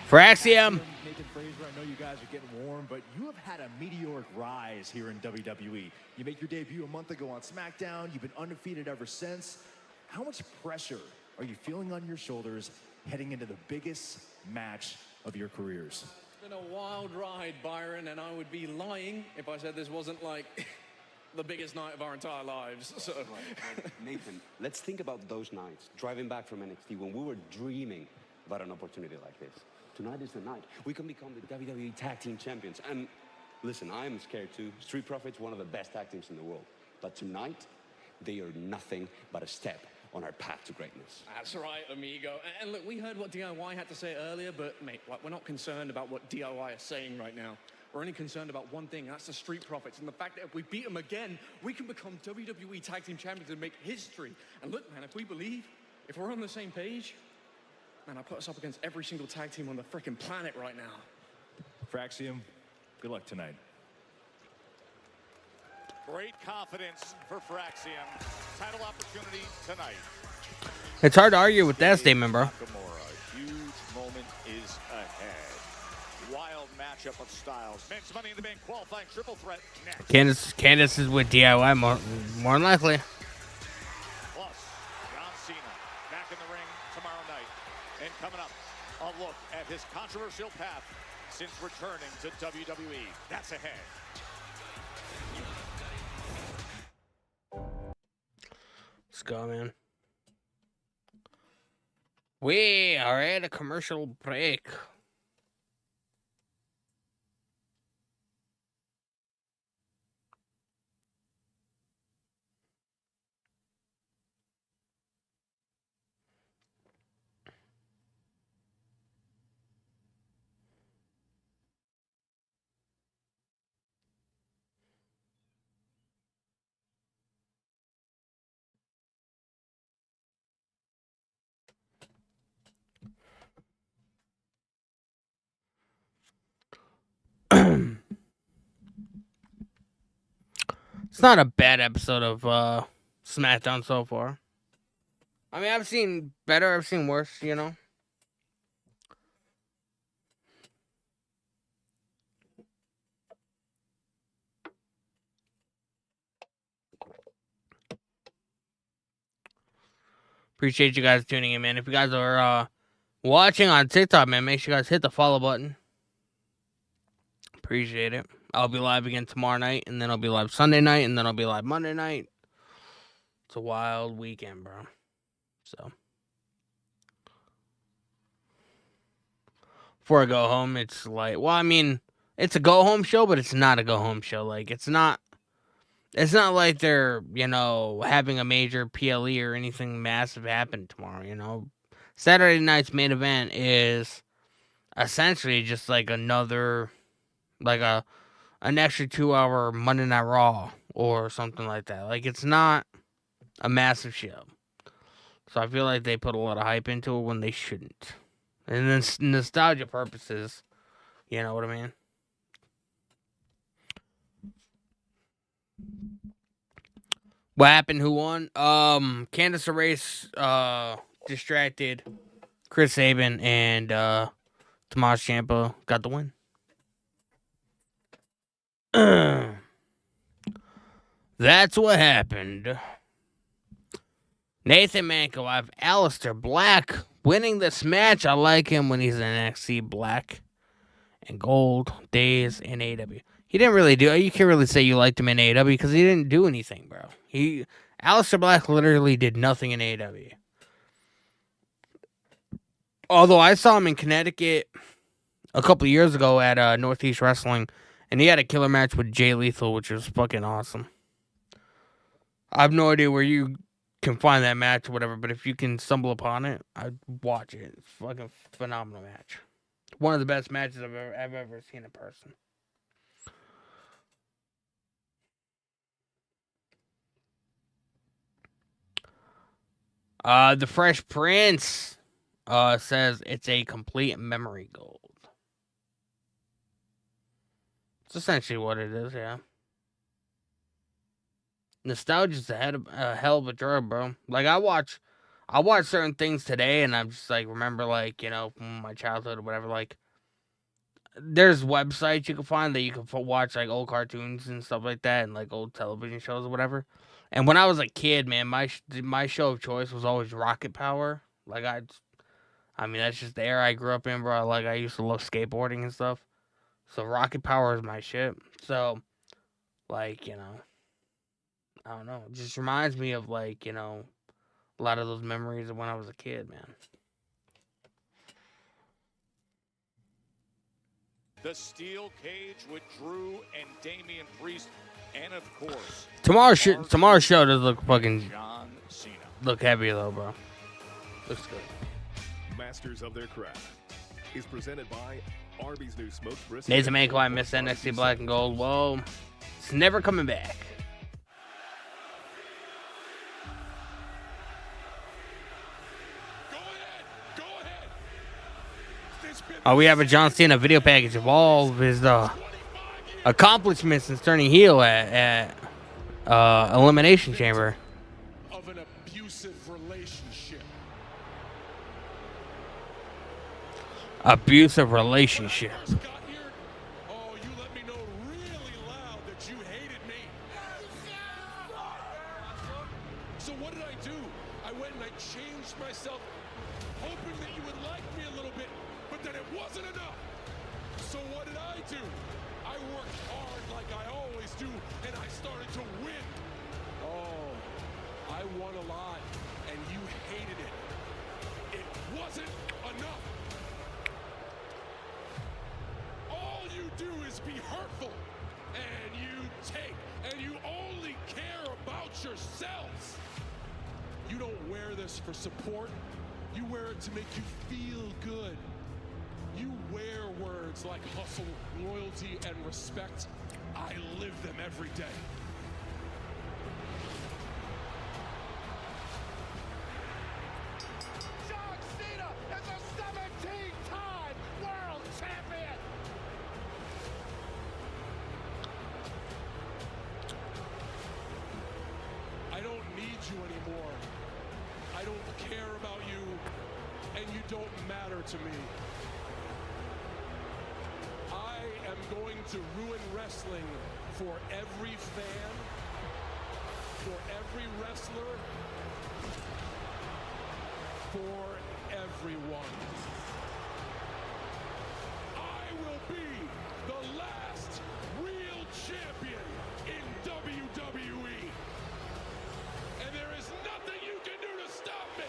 For Axiom. Nathan Fraser, I know you guys are getting warm, but you have had a meteoric rise here in WWE. You made your debut a month ago on Smackdown. You've been undefeated ever since. How much pressure are you feeling on your shoulders heading into the biggest match of your careers? It's been a wild ride, Byron, and I would be lying if I said this wasn't like the biggest night of our entire lives. So, Nathan, let's think about those nights, driving back from NXT when we were dreaming about an opportunity like this. Tonight is the night. We can become the WWE Tag Team Champions. And listen, I am scared too. Street Profits, one of the best tag teams in the world. But tonight, they are nothing but a step on our path to greatness. that's right, amigo. And look, we heard what DIY had to say earlier, but mate, like, we're not concerned about what DIY is saying right now. We're only concerned about one thing, that's the Street Profits, and the fact that if we beat them again, we can become WWE Tag Team Champions and make history. And look, man, if we believe, If we're on the same page, man, I put us up against every single tag team on the freaking planet right now. Fraxium, good luck tonight. Great confidence for Fraxium. Title opportunity tonight. It's hard to argue with that statement, bro. Nakamura. Huge moment is ahead. Wild matchup of styles. Men's Money in the Bank qualifying triple threat next. Candace is with DIY more than likely. Plus, John Cena back in the ring tomorrow night. And coming up, a look at his controversial path since returning to WWE. That's ahead. Let's go, man. We are at a commercial break. It's not a bad episode of Smackdown so far. I mean, I've seen better, I've seen worse, you know. Appreciate you guys tuning in, man. If you guys are watching on TikTok, man, make sure you guys hit the follow button. Appreciate it. I'll be live again tomorrow night, and then I'll be live Sunday night, and then I'll be live Monday night. It's a wild weekend, bro. So, before I go home, it's like, well, I mean, it's a go-home show, but it's not a go-home show. Like, it's not like they're, you know, having a major PLE or anything massive happen tomorrow, you know. Saturday night's main event is essentially just like another, like an extra 2-hour Monday Night Raw or something like that. Like, it's not a massive show. So I feel like they put a lot of hype into it when they shouldn't. And then nostalgia purposes, you know what I mean? What happened? Who won? Candice LeRae distracted Chris Sabin, and Tommaso Ciampa got the win. That's what happened. Nathan Manko, I have Aleister Black winning this match. I like him when he's in NXT Black and Gold days in AEW. He didn't really do. You can't really say you liked him in AEW because he didn't do anything, bro. Aleister Black literally did nothing in AEW. Although I saw him in Connecticut a couple of years ago at Northeast Wrestling, and he had a killer match with Jay Lethal, which was fucking awesome. I have no idea where you can find that match or whatever, but if you can stumble upon it, I'd watch it. It's a fucking phenomenal match. One of the best matches I've ever seen in person. The Fresh Prince says it's a complete memory gold. It's essentially what it is, yeah. Nostalgia's a hell of a drug, bro. Like, I watch certain things today, and I'm just like, remember, like, you know, from my childhood or whatever. Like, there's websites you can find that you can watch, like, old cartoons and stuff like that, and like old television shows or whatever. And when I was a kid, man, my show of choice was always Rocket Power. Like, I mean, that's just the era I grew up in, bro. Like, I used to love skateboarding and stuff. So Rocket Power is my shit. So, like, you know, I don't know. It just reminds me of, like, you know, a lot of those memories of when I was a kid, man. The steel cage with Drew and Damian Priest, and of course, Tomorrow's show does look fucking John Cena. Look heavy though, bro. Looks good. Masters of their craft is presented by Arby's new smoked brisket. Nathan Manko, I miss NXT Black and Gold. Whoa, it's never coming back. Oh, we have a John Cena video package of all of his accomplishments since turning heel at Elimination Chamber. Of an abusive relationship. Abusive relationship. Oh, you let me know really loud that you hated me. So what did I do? I went and I changed myself, hoping that you would like me a little bit, but then it wasn't enough. So what did I do? I worked hard like I always do, and I started to win. Oh, I won a lot, and you hated it. It wasn't enough. All you do is be hurtful, and you take, and you only care about yourselves. You don't wear this for support. You wear it to make you feel good. You wear words like hustle, loyalty, and respect. I live them every day. John Cena is a 17-time world champion. I don't need you anymore. I don't care about you, and you don't matter to me. I am going to ruin wrestling for every fan, for every wrestler, for everyone. I will be the last real champion in WWE. And there is nothing you can do to stop me.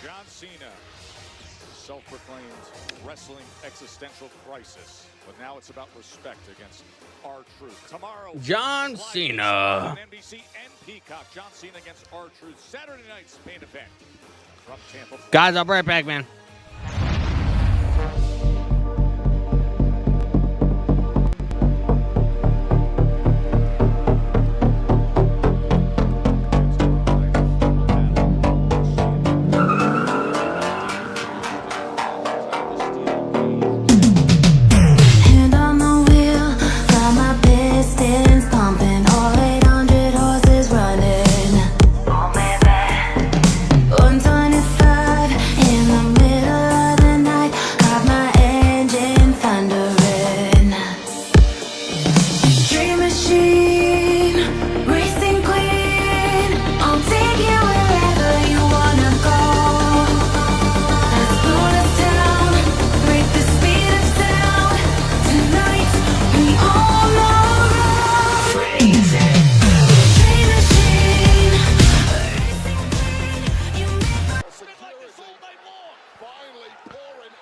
John Cena, self-proclaimed wrestling existential crisis, but now it's about respect against R-Truth. Tomorrow, John Cena. On NBC and Peacock. John Cena against R-Truth. Saturday night's main event from Tampa. Guys, I'll be right back, man. Hand on the wheel, got my pistons pumping, all 800 horses running. 125 in the middle of the night, got my engine thundering. Dream machine, racing queen, I'll take you wherever you wanna go. Let's blow this town, break the speed of sound. Tonight we on the road. Dream machine,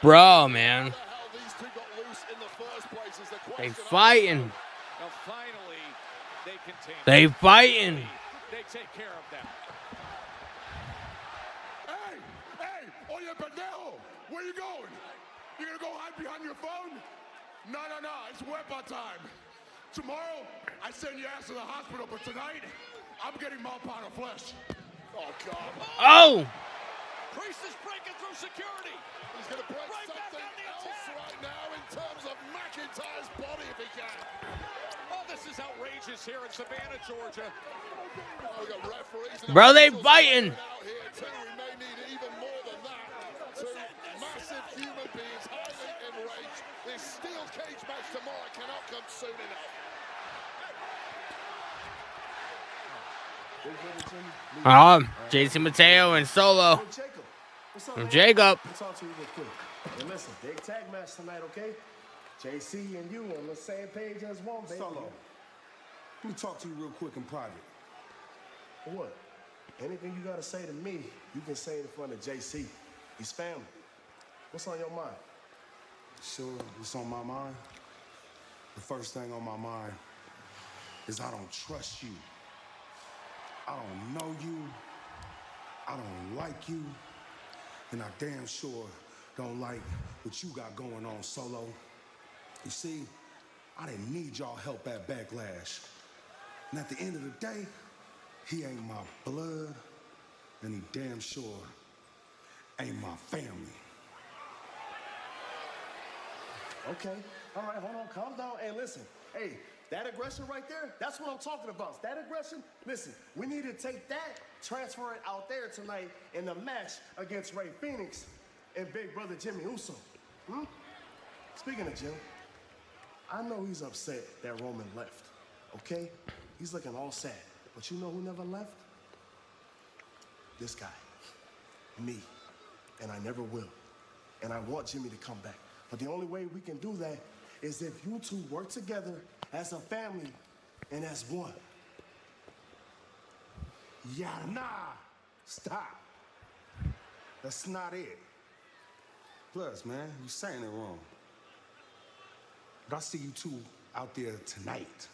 Bro, man. They fighting. Now finally, they contain. They fighting. They take care of them. Hey, oye, pendejo, where you going? You gonna go hide behind your phone? No, it's wepa time. Tomorrow, I send your ass to the hospital, but tonight, I'm getting my pound of flesh. Oh, God. Oh! Priest is breaking through security. He's gonna break something else right now in terms of McIntyre's body if he can. Oh, this is outrageous here in Savannah, Georgia. Oh, we got referees. Bro, they fighting. Out here too. We may need even more than that. Two massive human beings highly enraged. This steel cage match tomorrow cannot come soon enough. JC Mateo and Solo. And Jacob. I'll talk to you real quick. And listen, big tag match tonight, okay? JC and you on the same page as one, baby. Solo, let me talk to you real quick in private. For what? Anything you gotta say to me, you can say it in front of JC. He's family. What's on your mind? Sure, what's on my mind? The first thing on my mind is I don't trust you. I don't know you. I don't like you. And I damn sure don't like what you got going on, Solo. You see, I didn't need y'all help at Backlash. And at the end of the day, he ain't my blood, and he damn sure ain't my family. Okay, all right, hold on, calm down. Hey, listen, hey, that aggression right there, that's what I'm talking about. That aggression, listen, we need to take that, transfer it out there tonight in the match against Ray Phoenix and Big Brother Jimmy Uso. Speaking of Jim, I know he's upset that Roman left, okay? He's looking all sad. But you know who never left? This guy. Me. And I never will. And I want Jimmy to come back. But the only way we can do that is if you two work together as a family and as one. Yeah, nah. Stop. That's not it. Plus, man, you're saying it wrong. But I see you two out there tonight.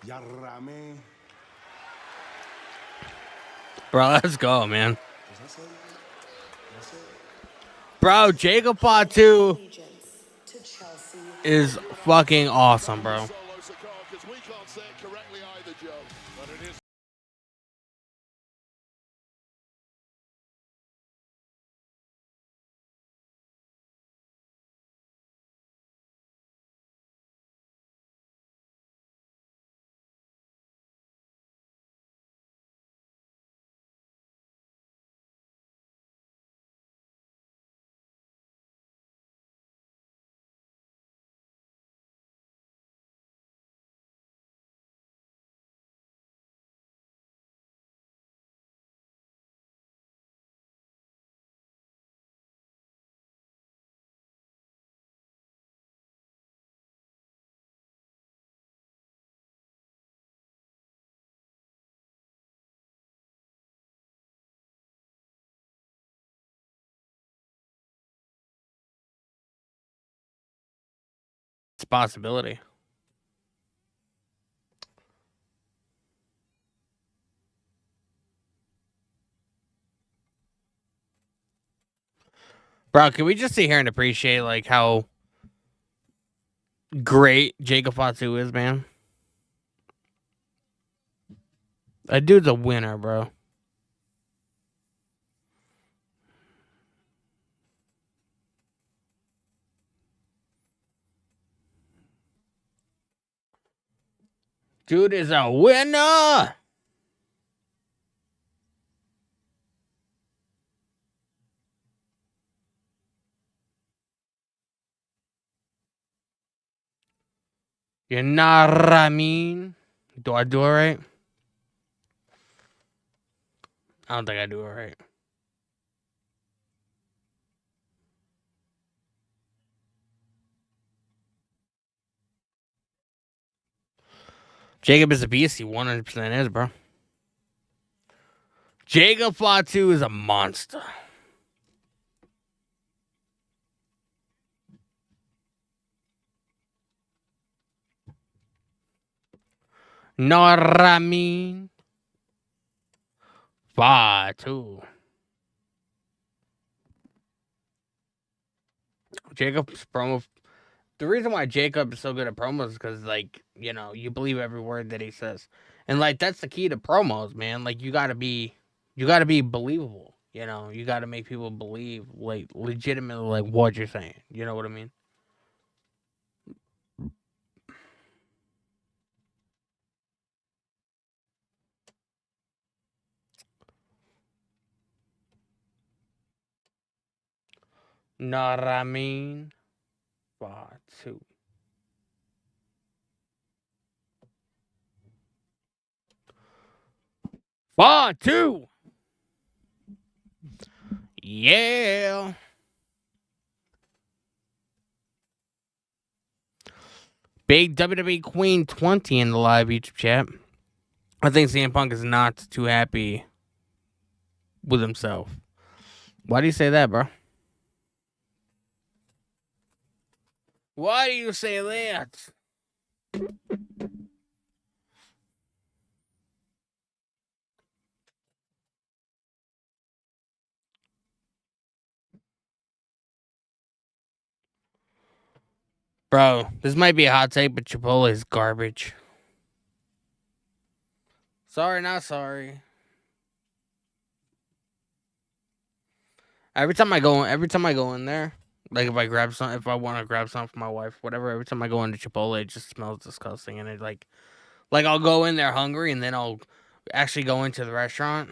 You know what I mean? Bro, let's go, man. Bro, Jacob Fatu is fucking awesome, bro. It's a possibility. Bro, can we just sit here and appreciate like how great Jacob Fatu is, man? That dude's a winner, bro. Dude is a winner. You know what I mean? Do I do it right? I don't think I do it right. Jacob is a beast. He 100% is, bro. Jacob Fatu is a monster. Know what I mean? Fatu. Jacob's promo. The reason why Jacob is so good at promos is because, like, you know, you believe every word that he says. And, like, that's the key to promos, man. Like, you gotta be believable. You know, you gotta make people believe, like, legitimately, like, what you're saying. You know what I mean? Know what I mean? Fatu. Fatu! Yeah. Big WWE Queen 20 in the live YouTube chat. I think CM Punk is not too happy with himself. Why do you say that, bro? Why do you say that? Bro, this might be a hot take, but Chipotle is garbage. Sorry, not sorry. Every time I go in there, like if I want to grab something for my wife, whatever. Every time I go into Chipotle, it just smells disgusting, and it like I'll go in there hungry, and then I'll actually go into the restaurant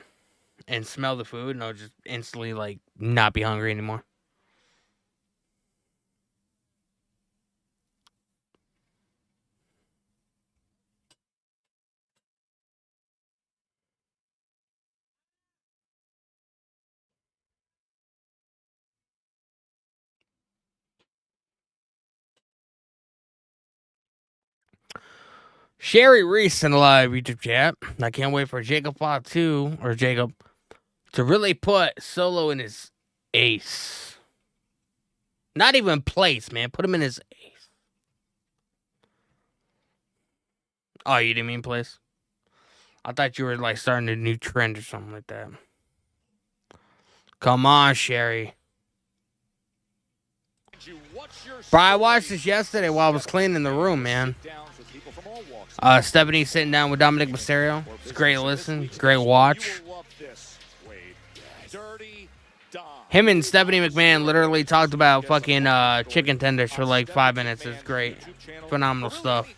and smell the food, and I'll just instantly like not be hungry anymore. Sherry Reese in the live YouTube chat. I can't wait for Jacob to really put Solo in his ace. Not even place, man. Put him in his ace. Oh, you didn't mean place? I thought you were like starting a new trend or something like that. Come on, Sherry. Bro, I watched this yesterday while I was cleaning the room, man. Stephanie sitting down with Dominic Mysterio. It's great listen, great watch. Him and Stephanie McMahon literally talked about fucking chicken tenders for like 5 minutes. It's great. Phenomenal stuff.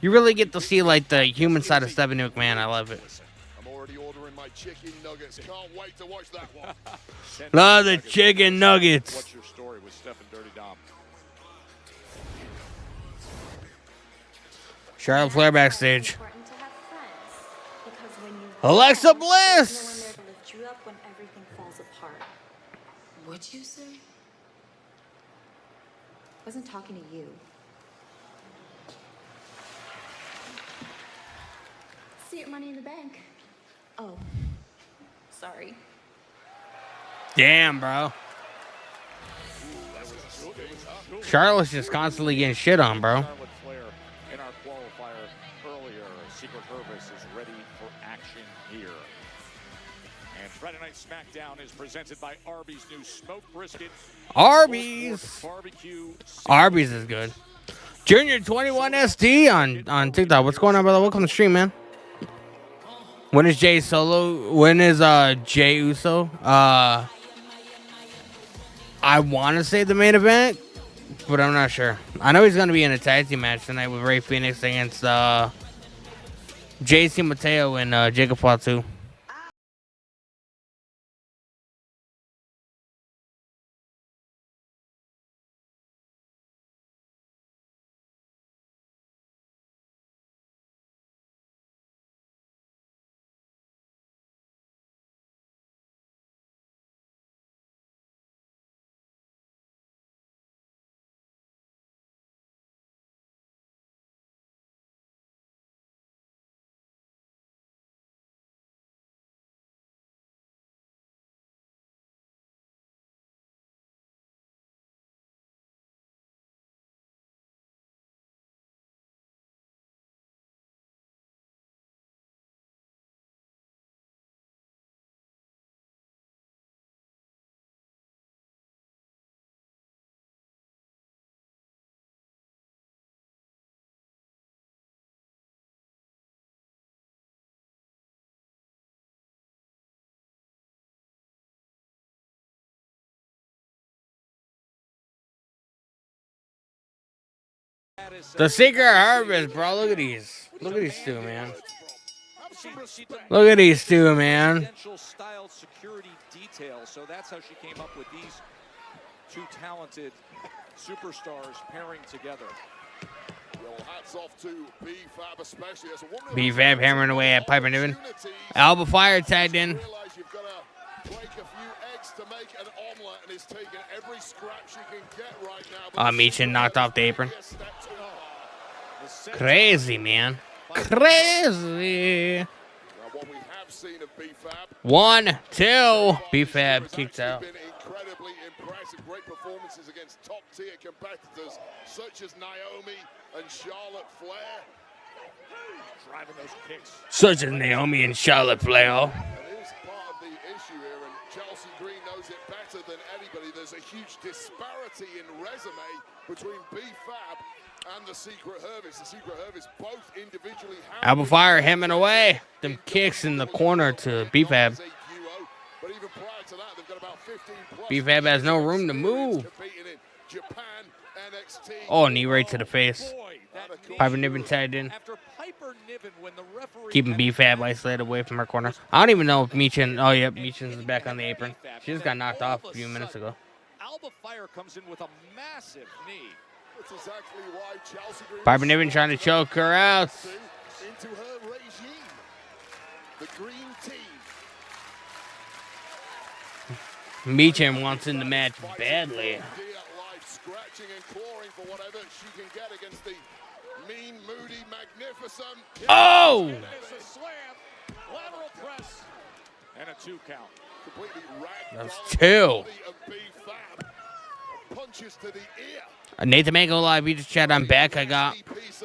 You really get to see like the human side of Stephanie McMahon. I love it. I'm already ordering my chicken nuggets. Can't wait to watch that one. Love the chicken nuggets. What's your story with Steph and Dirty Dom? Charlotte Flair backstage. Alexa Bliss. Lift you up when everything falls apart. What'd you say? Wasn't talking to you. See your Money in the Bank. Oh, sorry. Damn, bro. Charlotte's just constantly getting shit on, bro. In our qualifier earlier, Secret Service is ready for action here. And Friday Night Smackdown is presented by Arby's new smoked brisket. Arby's. Barbecue. Arby's is good. Junior 21 SD on TikTok. What's going on, brother? Welcome to the stream, man. When is Jay Solo? When is Jay Uso? I want to say the main event, but I'm not sure. I know he's going to be in a tag team match tonight with Rey Fenix against JC Mateo and Jacob Fatu. The Secret Harvest, bro. Look at these. Look at these two, man. Look at these two, man. Style security detail. So that's how she came up with these two talented superstars pairing together. Well, hats off to B-Fab especially as a woman. B-Fab hammering away at Piper Niven. Alba Fire tagged in. Realize you've got to break a few eggs to make an omelet, and it's taking every scrap she can get right now. Michin knocked off the apron. Crazy, man. Crazy. What we have seen of B-Fab. 1, 2. B-Fab kicked out. Been incredibly impressive. Great performances against top-tier competitors such as Naomi and Charlotte Flair. Driving those kicks. Such as Naomi and Charlotte Flair. And here's part of the issue here, and Chelsea Green knows it better than anybody. There's a huge disparity in resume between B-Fab and the Secret Harvest. The Secret Harvest both individually have... Alba Fire hemming away. Them kicks in the corner to B-Fab. But even prior to that, they've got about 15 B-Fab has no room to move. Oh, knee right to the face. Piper Niven tagged in. Keeping B-Fab isolated away from her corner. I don't even know if Michin... Oh, yep, Michin's back on the apron. She just got knocked off a few minutes ago. Alba Fire comes in with a massive knee. That's exactly why Chelsea Green Piper Niven trying to choke her out. into her regime. The green team. Michin wants in the match badly. Dear life, scratching and clawing for whatever she can get against the mean, moody, magnificent. Oh! It's a slam, lateral press, and a 2 count. Completely That's 2. Punches to the ear. Nathan Mango Live, you just chat. I'm back. I got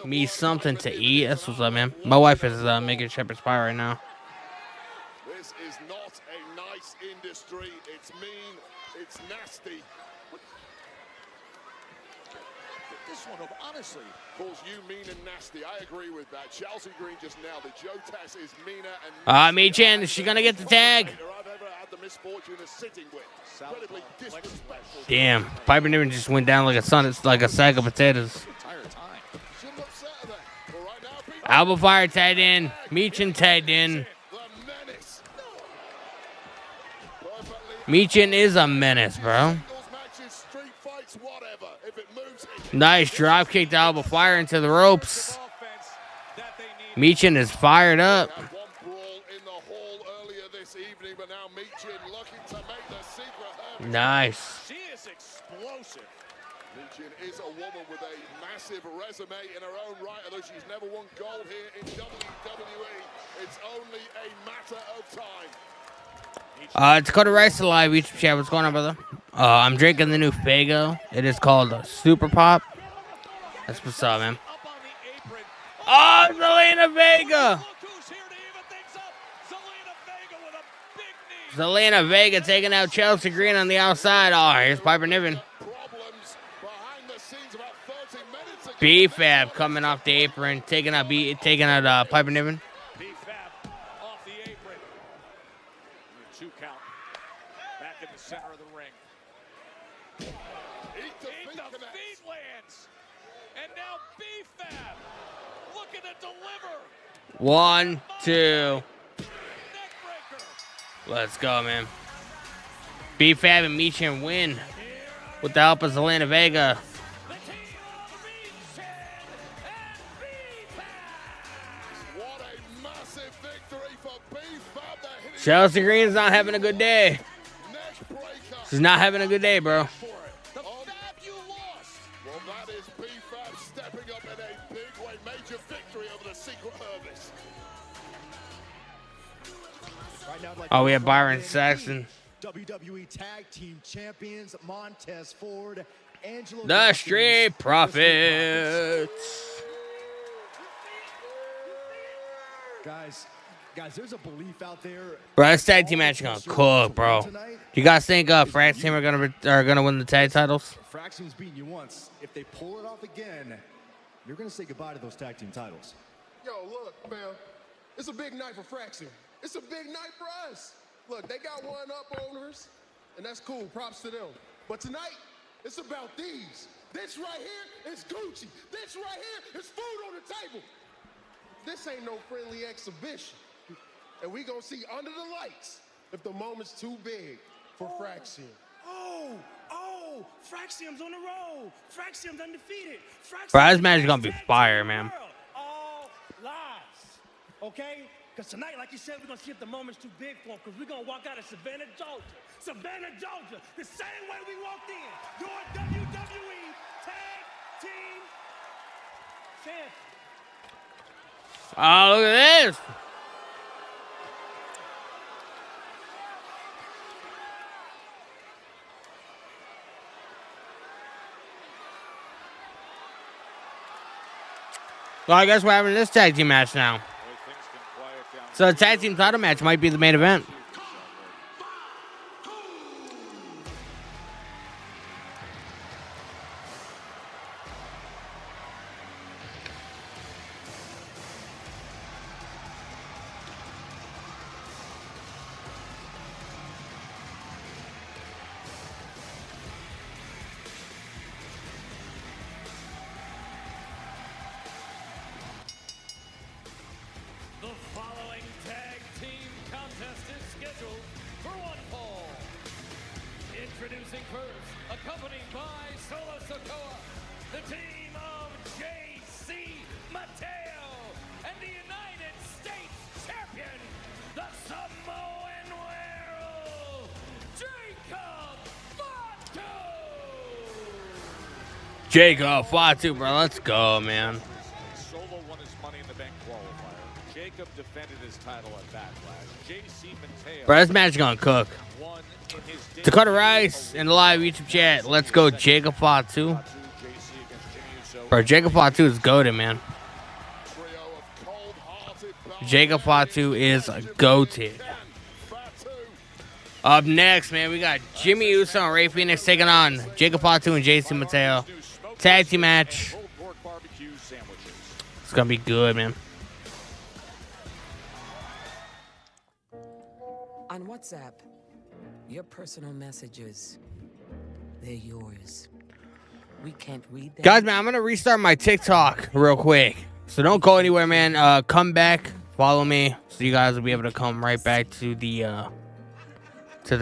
me something to eat. That's what's up, man. My wife is making shepherd's pie right now. This is not a nice industry. It's mean. It's nasty. This one, honestly, calls you mean and nasty. I agree with that. Chelsea Green just now. The Joe Tess is meaner and Michin, is she gonna get the tag? I've ever had the misfortune of sitting with. Incredibly disrespectful. Damn, Piper Niven just went down like a son. It's like a sack of potatoes. Alba Fire tagged in. Michin tagged in. Michin is a menace, bro. Nice drop kick to Alba Fire into the ropes. Michin is fired up. Nice. She is explosive. Michin is a woman with a massive resume in her own right, although she's never won gold here in WWE. It's only a matter of time. Dakota Rice Alive YouTube chat. What's going on, brother? I'm drinking the new Fago. It is called Super Pop. That's what's up, man. Oh, Zelina Vega! Zelina Vega taking out Chelsea Green on the outside. Oh, here's Piper Niven. B-Fab coming off the apron, taking out Piper Niven. B-Fab off the apron. 2 count. Back in the center of the ring. Eat the feet lands. And now B-Fab looking to deliver. 1, 2. Let's go, man. B-Fab and Michin win with the help of Zelina Vega. Chelsea Green's not having a good day. She's not having a good day, bro. Well, that is B-Fab stepping up in a big way. Major victory over the Secret Service. Oh, we have Byron Saxton. WWE Tag Team Champions Montez Ford, Angelo The Street Profits. Guys, there's a belief out there. Bro, this tag team match is gonna cook, bro. Do you guys think Frax team are gonna win the tag titles? Frax team's beaten you once. If they pull it off again, you're gonna say goodbye to those tag team titles. Yo, look, man. It's a big night for Fraction. It's a big night for us. Look, they got one up on us, and that's cool. Props to them. But tonight, it's about these. This right here is Gucci. This right here is food on the table. This ain't no friendly exhibition. And we gonna see under the lights if the moment's too big for Fraction. Fraxium's on the roll. Fraxium's undefeated. Bro, this match is gonna be fire, man. All lies. Okay? Because tonight, like you said, we're gonna see if the moment's too big for him, because we're gonna walk out of Savannah, Georgia. Savannah, Georgia. The same way we walked in. Your WWE Tag Team Champions. Oh, look at this. Well, I guess we're having this tag team match now. So the tag team title match might be the main event. Introducing first, accompanied by Solo Sokoa, the team of J.C. Mateo and the United States champion, the Samoan werewolf, Jacob Fatu! Jacob Fatu, bro. Let's go, man. Solo won his Money in the Bank qualifier. Jacob defended his title at Backlash. J.C. Mateo. Bro, this match is gonna cook. Dakota Rice in the live YouTube chat. Let's go, Jacob Fatu. Bro, Jacob Fatu is goated, man. Jacob Fatu is goated. Up next, man, we got Jimmy Uso and Rey Fenix taking on Jacob Fatu and JC Mateo. Tag team match. It's gonna be good, man. On WhatsApp, your personal messages, they're yours. We can't read them. Guys, man, I'm gonna restart my TikTok real quick. So don't go anywhere, man. Come back, follow me, so you guys will be able to come right back to the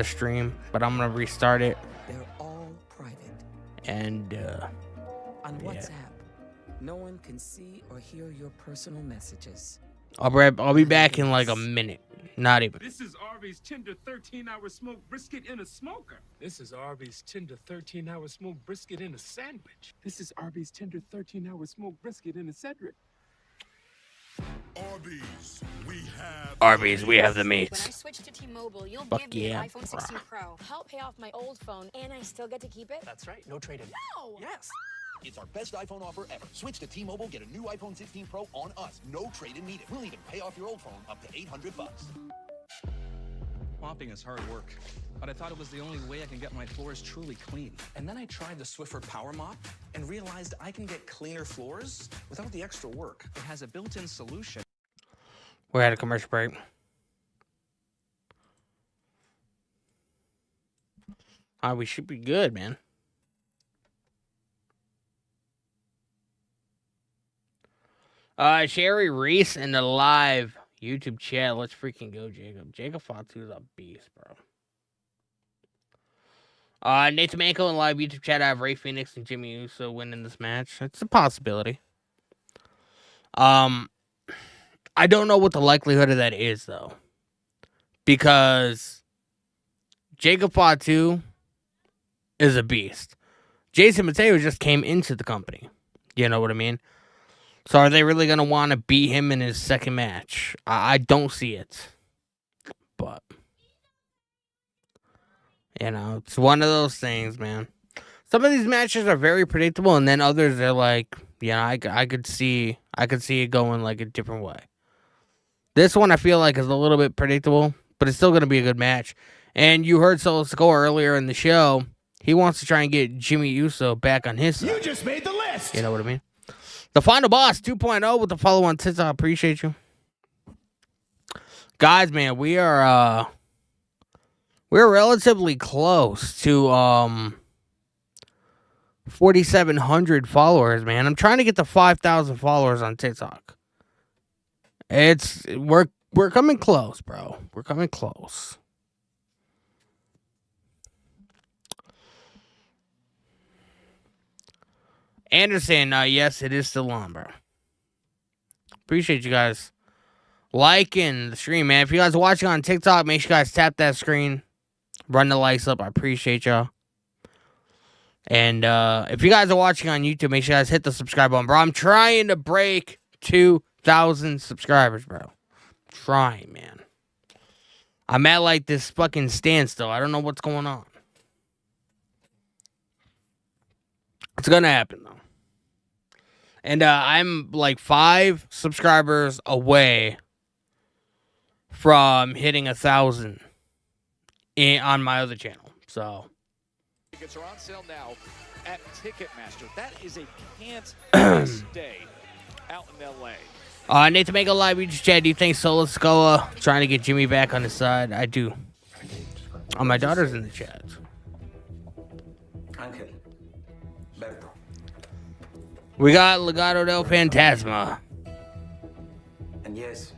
stream. But I'm gonna restart it. They're all private. And On yeah. WhatsApp, no one can see or hear your personal messages. I'll be back in like a minute. Not even. This is Arby's tender 13-hour smoked brisket in a smoker. This is Arby's tender 13-hour smoked brisket in a sandwich. This is Arby's tender 13-hour smoked brisket in a Cedric. Arby's, we have the When I meats. switch to T-Mobile, you'll Fuck give me yeah, an iPhone 16 Pro. Help pay off my old phone, and I still get to keep it? That's right. No trade-in. No! Yes. It's our best iPhone offer ever. Switch to T-Mobile, get a new iPhone 16 Pro on us. No trade-in needed. We'll even pay off your old phone up to $800. Mopping is hard work, but I thought it was the only way I can get my floors truly clean. And then I tried the Swiffer Power Mop and realized I can get cleaner floors without the extra work. It has a built-in solution. We're at a commercial break. We should be good, man. Sherry Reese in the live YouTube chat. Let's freaking go, Jacob. Jacob Fatu is a beast, bro. Nathan Manko in live YouTube chat. I have Rey Fenix and Jimmy Uso winning this match. It's a possibility. I don't know what the likelihood of that is, though. Because Jacob Fatu is a beast. Jason Mateo just came into the company. You know what I mean? So are they really going to want to beat him in his second match? I don't see it. But, you know, it's one of those things, man. Some of these matches are very predictable, and then others are like, you know, I could see it going like a different way. This one I feel like is a little bit predictable, but it's still going to be a good match. And you heard Solo Sikoa earlier in the show. He wants to try and get Jimmy Uso back on his side. You just made the list. You know what I mean? The Final Boss 2.0 with the follow on TikTok. Appreciate you. Guys, man, we're relatively close to 4,700 followers, man. I'm trying to get to 5,000 followers on TikTok. We're coming close, bro. We're coming close. Anderson, yes, it is still on, bro. Appreciate you guys liking the stream, man. If you guys are watching on TikTok, make sure you guys tap that screen. Run the likes up. I appreciate y'all. And if you guys are watching on YouTube, make sure you guys hit the subscribe button, bro. I'm trying to break 2,000 subscribers, bro. Trying, man. I'm at like this fucking standstill. I don't know what's going on. It's gonna happen, though. And I'm like 5 subscribers away from hitting 1,000 on my other channel. So Tickets are on sale now at Ticketmaster. That is a can't-miss day out in L.A. Nathan Mega Live, we just chat. Do you think Solo Sikoa trying to get Jimmy back on his side? I do. Oh, my daughter's in the chat. Angel. Berto. We got Legado del Fantasma. And yes,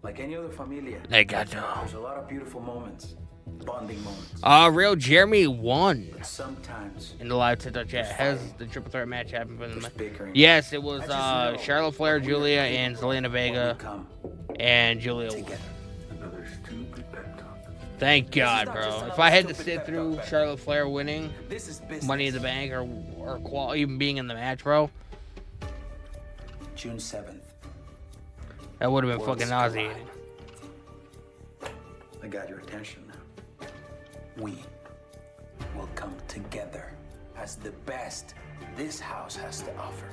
like any other familia, Legado. there's a lot of beautiful moments. bonding moments. Real Jeremy won Sometimes in the live TikTok chat. Has the triple threat match happened for them? bickering. Yes, it was I just know Charlotte Flair, we're Julia, capable and of Zelina what Vega, we come and Julia won. together. Another stupid pep talk. Thank God, not bro. just If another I had to stupid sit pep through talk, Charlotte Flair winning This is business. Money in the Bank or even being in the match, bro, June 7th. that would have been Worlds fucking nauseating. I got your attention now. We will come together as the best this house has to offer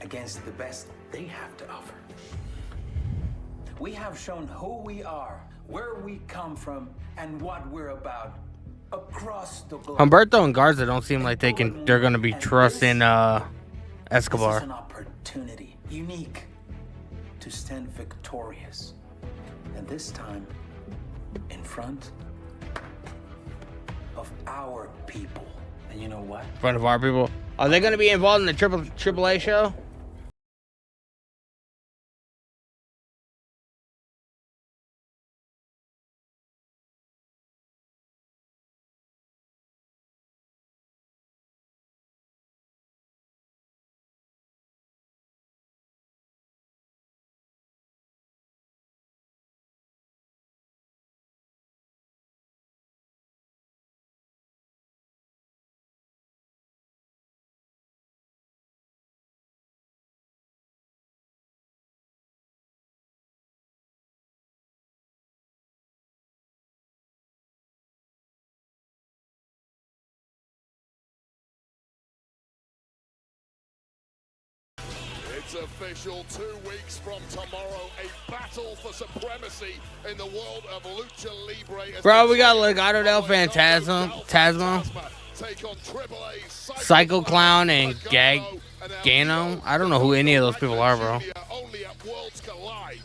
against the best they have to offer. We have shown who we are, where we come from, and what we're about across the globe. Humberto and Garza don't seem like they're gonna be trusting This Escobar. is an opportunity, unique, to stand victorious. And this time, in front of our people. And you know what? In front of our people. Are they gonna be involved in the Triple A show? It's official, 2 weeks from tomorrow, a battle for supremacy in the world of Lucha Libre. Bro, we got Legado del Fantasma, Take on Triple A's Psycho Clown, and Gano. I don't know who any of those people are, bro. only at Worlds Collide.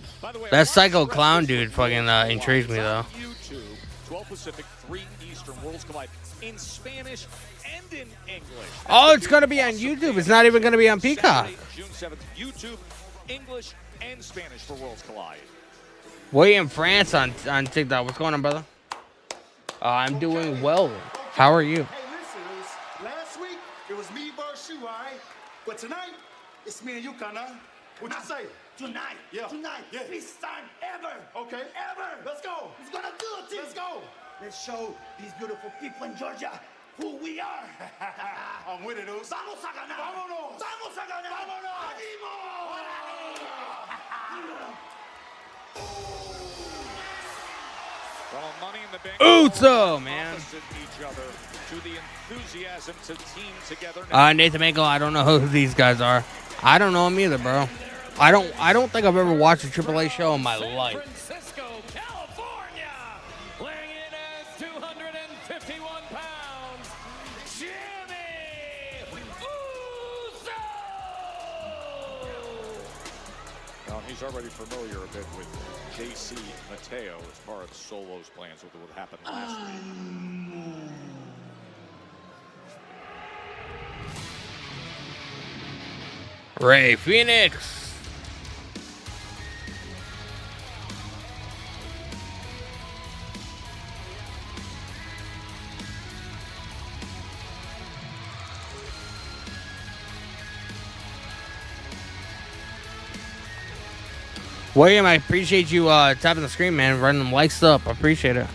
That Psycho Clown dude fucking intrigues me, though. YouTube, 12 Pacific, 3 Eastern, Worlds Collide in Spanish and in English. Oh, it's gonna be on YouTube. It's not even gonna be on Peacock. Saturday, June 7th, YouTube, English, and Spanish for Worlds Collide. William France on TikTok. What's going on, brother? I'm doing well. How are you? Hey, listen, last week it was me versus you, all right? But tonight, it's me and you, Kana. What you say? Tonight, Yeah. tonight, Yeah. peace time ever. Okay. Ever. Let's go. Who's gonna do it, team? Let's go. Let's show these beautiful people in Georgia who we are. I'm with it, dude. Vamos a ganar. Vámonos. Vamos a ganar. Vámonos. Well, Money in the Bank. Uso, man. Opposite each other to the enthusiasm to team together. Nathan Mako. I don't know who these guys are. I don't know them either, bro. I don't think I've ever watched a Triple A show in my life. Francisco, California, weighing in at 251 pounds, Jimmy Uso. Now, he's already familiar a bit with JC Mateo as far as Solo's plans with what happened last week. Ray Phoenix. William, I appreciate you tapping the screen, man. Running them likes up. I appreciate it.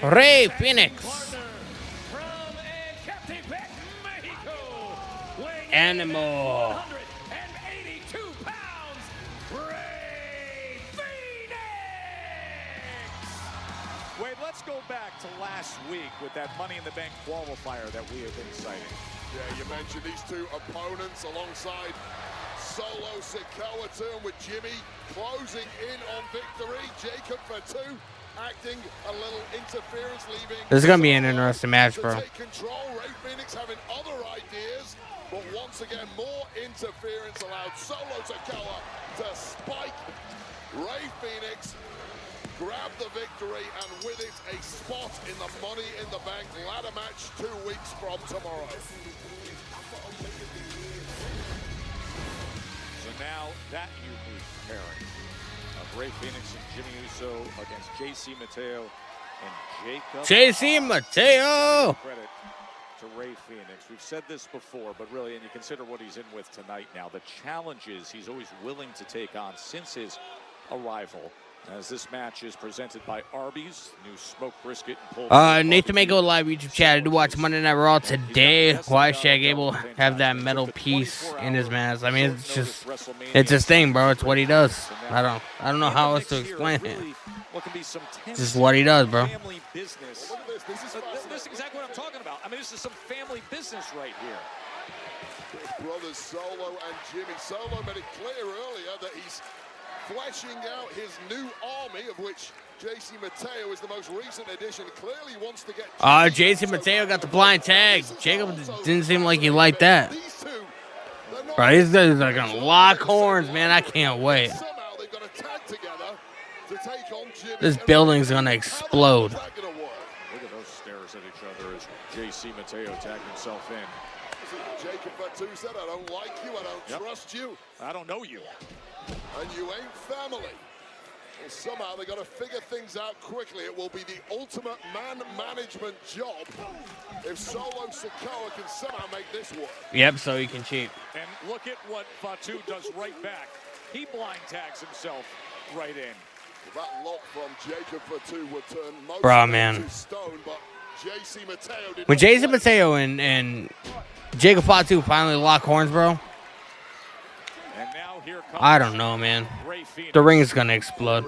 Ray Phoenix. Animal. 182 pounds, Ray Phoenix. Wade, let's go back to last week with that Money in the Bank qualifier that we have been citing. Yeah, you mentioned these two opponents alongside Solo Sikoa too, and with Jimmy closing in on victory. Jacob for 2, acting a little interference, leaving. This is gonna be an interesting match, bro. To take control, Ray Phoenix having other ideas, but once again more interference allowed Solo Sikoa to spike. Ray Phoenix grabbed the victory, and with it a spot in the Money in the Bank ladder match 2 weeks from tomorrow. So now that unique pairing of Ray Phoenix and Jimmy Uso against JC Mateo and Jacob. JC Mateo. Credit to Ray Phoenix. We've said this before, but really, and you consider what he's in with tonight now, the challenges he's always willing to take on since his arrival. As this match is presented by Arby's, new smoked brisket and pulled Nathan Mako live YouTube chat. I did watch Monday Night Raw today. Why is Shaq able to have that metal piece in his mask? I mean, it's his thing, bro. It's what he does. I don't know how else to explain it. It's just what he does, bro. Family business. This is exactly what I'm talking about. I mean, this is some family business right here. Brothers Solo and Jimmy. Solo made it clear earlier that he's fleshing out his new army, of which JC Mateo is the most recent addition. Clearly wants to get... JC Mateo got the blind tag. Jacob didn't seem like he liked that. Bro, these guys are going to lock horns, man. I can't wait. This building's going to explode. Look at those stares at each other as JC Mateo tagged himself in. Jacob Fatu said, I don't like you, I don't trust you. I don't know you. And you ain't family. Well, somehow they got to figure things out quickly. It will be the ultimate man management job if Solo Sikoa can somehow make this work. Yep, so he can cheat. And look at what Fatu does right back. He blind tags himself right in. Well, that lock from Jacob Fatu would turn most man. to stone, but JC Mateo did When not JC play. Mateo and Jacob Fatu finally lock horns, bro, And now here comes I don't know, man. Ray Phoenix. The ring is going to explode.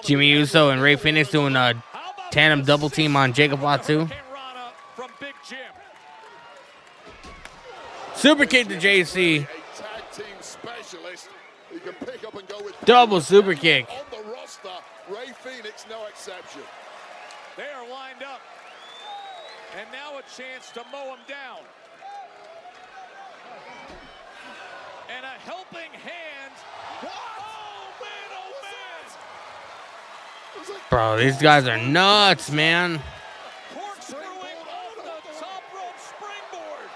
Jimmy Uso and Ray Phoenix doing a tandem double team on Jacob Fatu. From Big Jim. Super kick to JC. A tag team specialist who can pick up and go with Double super kick. on the roster. Ray Phoenix, no exception. They are lined up. And now a chance to mow him down. And a helping hand. Oh, man, oh, man. Bro, these guys are nuts, man. Corkscrewing off the top rope springboard.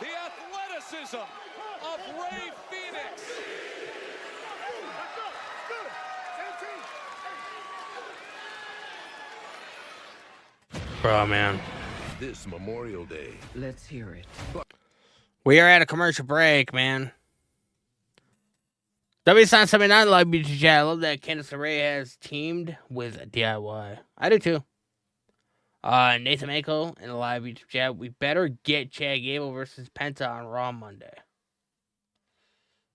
The athleticism of Ray Phoenix. Bro, man. This Memorial Day. Let's hear it. We are at a commercial break, man. W79 Live BG Chat. I love that Candice LeRae has teamed with DIY. I do too. Nathan Mako in the live YouTube chat. We better get Chad Gable versus Penta on Raw Monday.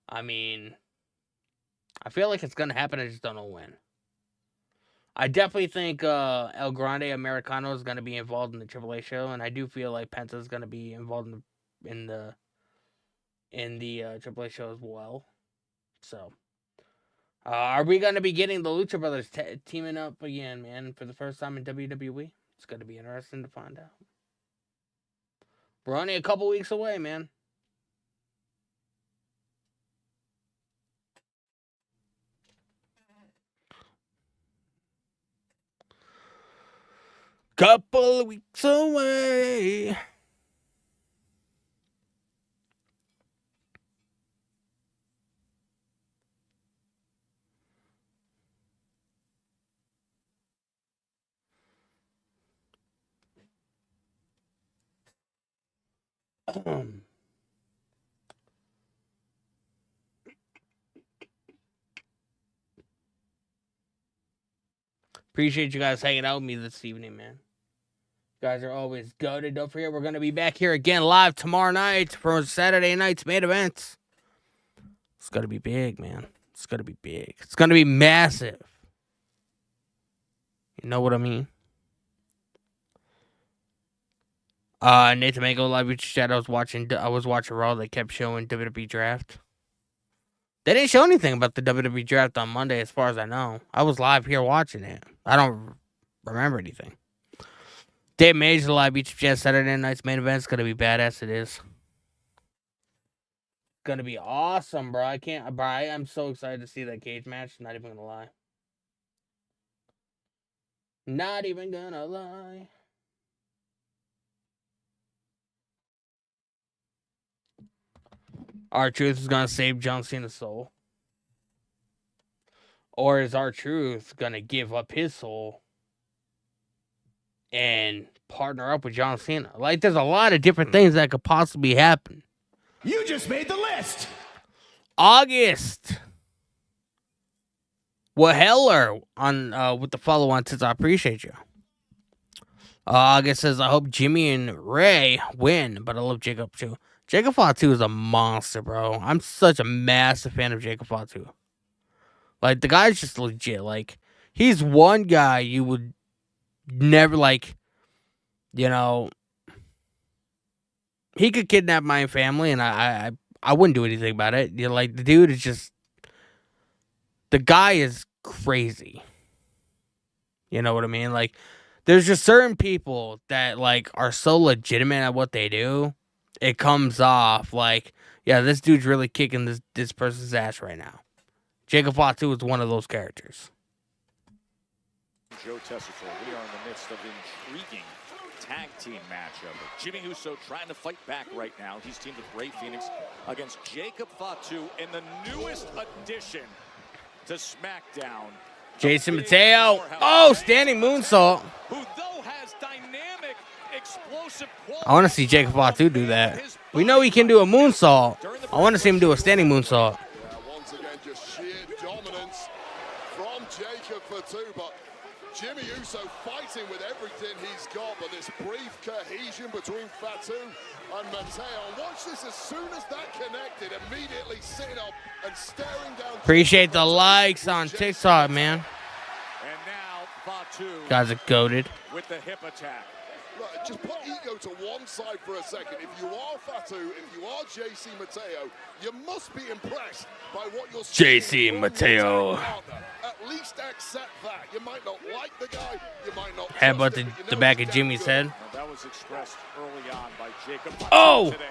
I mean, I feel like it's going to happen. I just don't know when. I definitely think El Grande Americano is going to be involved in the AAA show, and I do feel like Penta is going to be involved in the AAA show as well. So, are we going to be getting the Lucha Brothers teaming up again, man, for the first time in WWE? It's going to be interesting to find out. We're only a couple weeks away, man. Couple of weeks away. Appreciate you guys hanging out with me this evening, man. You guys are always goated. Don't forget, we're going to be back here again live tomorrow night for Saturday night's main events. It's going to be big, man. It's going to be big. It's going to be massive. You know what I mean? Nathan Mango live YouTube chat. I was watching Raw. They kept showing WWE Draft. They didn't show anything about the WWE Draft on Monday, as far as I know. I was live here watching it. I don't remember anything. Dave Major live YouTube chat. Saturday night's main event is gonna be badass. It is gonna be awesome, bro. I'm so excited to see that cage match. Not even gonna lie. Not even gonna lie. R-Truth is going to save John Cena's soul? Or is R-Truth going to give up his soul and partner up with John Cena? Like, there's a lot of different things that could possibly happen. You just made the list. August. Well, Heller on with the follow-on says, I appreciate you. August says, I hope Jimmy and Ray win, but I love Jacob too. Jacob Fatu is a monster, bro. I'm such a massive fan of Jacob Fatu. Like, the guy's just legit. Like, he's one guy you would never, like, you know, he could kidnap my family, and I wouldn't do anything about it. You know, like, the dude is just, the guy is crazy. You know what I mean? Like, there's just certain people that, like, are so legitimate at what they do, it comes off like, yeah, this dude's really kicking this person's ass right now. Jacob Fatu is one of those characters. Joe Tessitore, we are in the midst of an intriguing tag team matchup. Jimmy Uso trying to fight back right now. He's teamed with Ray Phoenix against Jacob Fatu in the newest addition to SmackDown. Jason Mateo. Oh, standing moonsault. Who though has dynamic, explosive quality. I want to see Jacob Fatu do that. We know he can do a moonsault. I want to see him do a standing moonsault. Once again, just sheer dominance from Jacob Fatu, but Jimmy Uso fighting with everything he's got, but this brief cohesion between Fatu and Mateo. And watch this, as soon as that connected, immediately sitting up and staring down. Appreciate the likes on TikTok, man. And now Fatu. Guys are goated. With the hip attack. Look, just put ego to one side for a second. If you are Fatu, if you are JC Mateo, you must be impressed by what you're seeing. JC Mateo. At least accept that. You might not like the guy. You might not. How about the back of Jimmy's head? Well, that was expressed early on by Jacob Oh! Today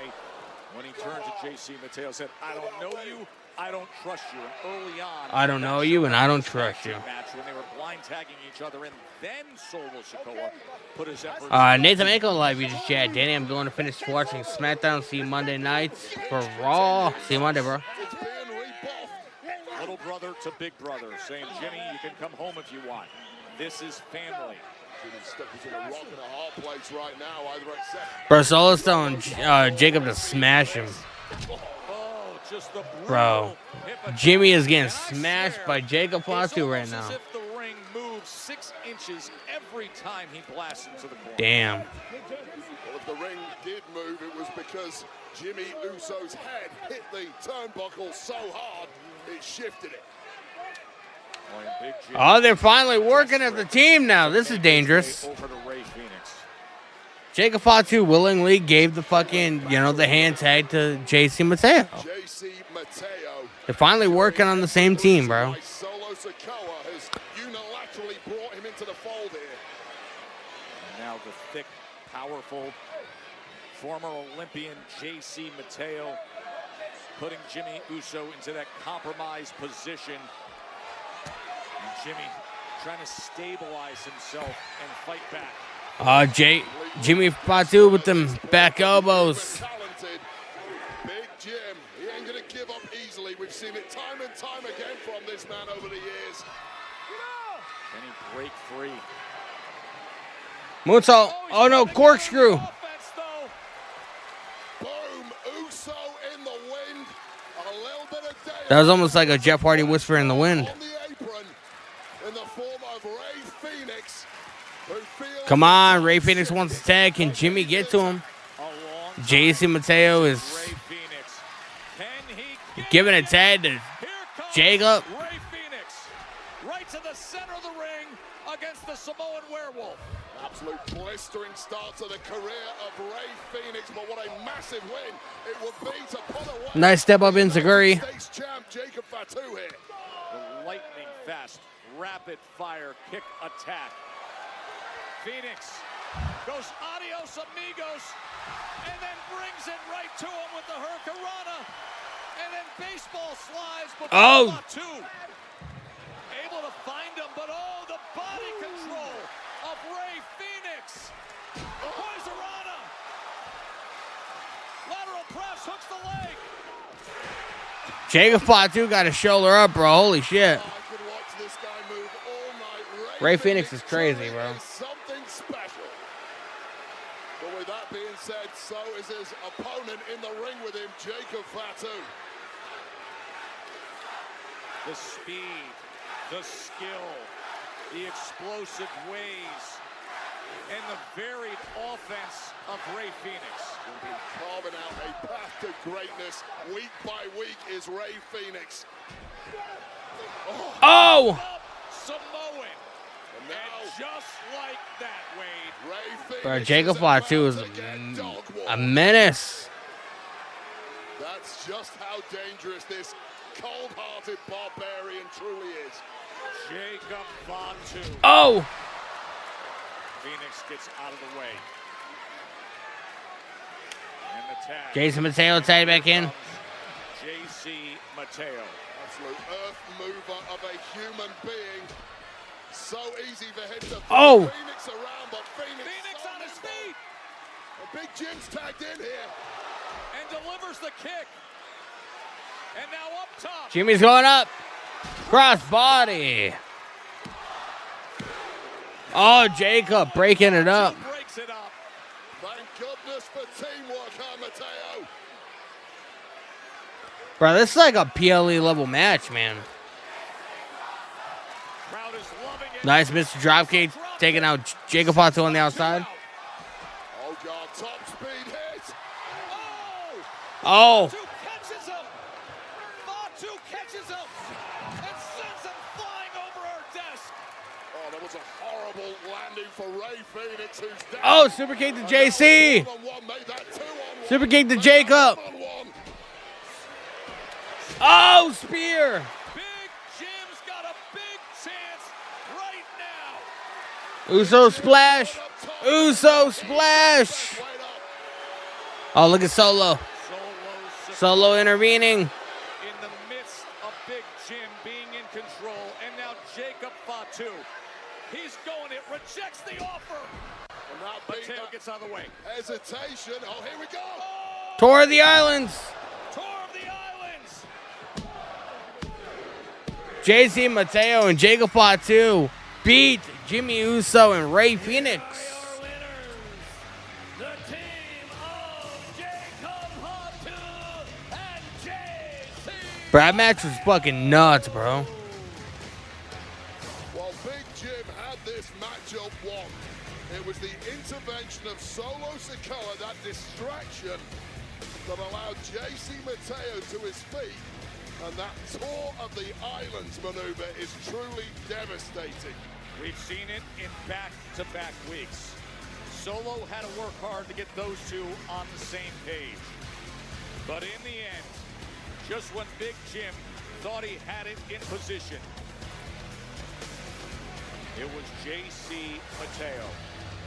when he turned to JC Mateo, said, I don't know you, I don't trust you. And early on, I don't know you and I don't trust you. match when they were blind tagging each other, and then Solo Sikoa put his efforts. Nathan Mako live, you just chat. Danny, I'm going to finish watching SmackDown. See you Monday nights for Raw. See you Monday, bro. Little brother to big brother, saying, Jimmy, you can come home if you want. This is family. Jimmy's stuck between a rock and a hard place right now. Either accept. Bro, Solo's telling Jacob to smash him. Oh, just the Bro, Jimmy is getting smashed by Jacob Fatu right now. as if the ring moves 6 inches every time he blasts into the corner. Damn. Well, if the ring did move, it was because Jimmy Uso's head hit the turnbuckle so hard, it shifted it. Oh, they're finally working as a team now. This is dangerous. Over to Ray Phoenix. Jacob Fatu willingly gave the fucking, the hand tag to JC Mateo. JC Mateo. They're finally working on the same team, bro. Solo Sikoa has unilaterally brought him into the fold here. And now the thick, powerful, former Olympian JC Mateo putting Jimmy Uso into that compromised position. And Jimmy trying to stabilize himself and fight back. Jimmy Fatu with them back elbows. Talented Big Jim. He ain't gonna give up easily. We've seen it time and time again from this man over the years. Can he break free? Moonsault. Oh no, corkscrew. Boom. Uso in the wind. A little bit of day That was almost like a Jeff Hardy whisper in the wind. on the apron in the form of Ray Phoenix. Who feels Come on, Ray Phoenix wants to tag. Can Jimmy get to him? JC Mateo is giving a tag to Jacob. Ray Phoenix right to the center of the ring against the Samoan Werewolf. Absolute blistering start to the career of Ray Phoenix, but what a massive win it would be to put away Nice step up in Zaguri. States champ Jacob Fatu here. The lightning fast, rapid fire kick attack. Phoenix goes adios amigos and then brings it right to him with the Hurricanrana. And then baseball slides before Fatu. Able to find him, but the body control of Ray Phoenix. Hurricanrana. Lateral press hooks the leg. Jacob Fatu got his shoulder up, bro. Holy shit. Ray Phoenix is crazy, bro. Something special. But with that being said, so is his opponent in the ring with him, Jacob Fatu. The speed, the skill, the explosive ways, and the varied offense of Ray Phoenix. Will be carving out a path to greatness. Week by week is Ray Phoenix. Oh! Samoan. And just like that, Wade. Ray Phoenix, Bro, Jacob Fatu is a menace. That's just how dangerous this cold-hearted barbarian truly is. Jacob Fatu. Oh! Phoenix gets out of the way. And the tag. Jason Mateo tied back in. JC Mateo. Absolute earth mover of a human being. So easy for him to Oh! Phoenix around, but Phoenix on his feet. Big Jim's tagged in here. And delivers the kick. And now up top. Jimmy's going up. Cross body. Oh, Jacob breaking it up. Breaks it up. Thank goodness for teamwork, Mateo. Bro, this is like a PLE level match, man. Crowd is loving it. Nice Mr. Dropkick taking out Jacob Fatu on the outside. Oh, God, top speed hit. Oh. Fatu catches him. Fatu catches him and sends him flying over our desk. Oh, that was a horrible landing for Ray Phoenix, who's down. Oh, super kick to JC. Super kick to Jacob. Oh, spear. Big Jim's got a big chance right now. Uso splash. Uso splash. Oh, look at Solo. Solo intervening. In the midst of Big Jim being in control, and now Jacob Fatu. He's going it, rejects the offer. Mateo gets out of the way. Hesitation. Oh, here we go. Tour of the Islands. Tour of the Islands. JC Mateo and Jacob Fatu beat Jimmy Uso and Ray Phoenix. Bro, that match was fucking nuts, bro. While Big Jim had this matchup won, it was the intervention of Solo Sikoa, that distraction, that allowed JC Mateo to his feet. And that Tour of the Islands maneuver is truly devastating. We've seen it in back-to-back weeks. Solo had to work hard to get those two on the same page. But in the end, just when Big Jim thought he had it in position, it was JC Mateo.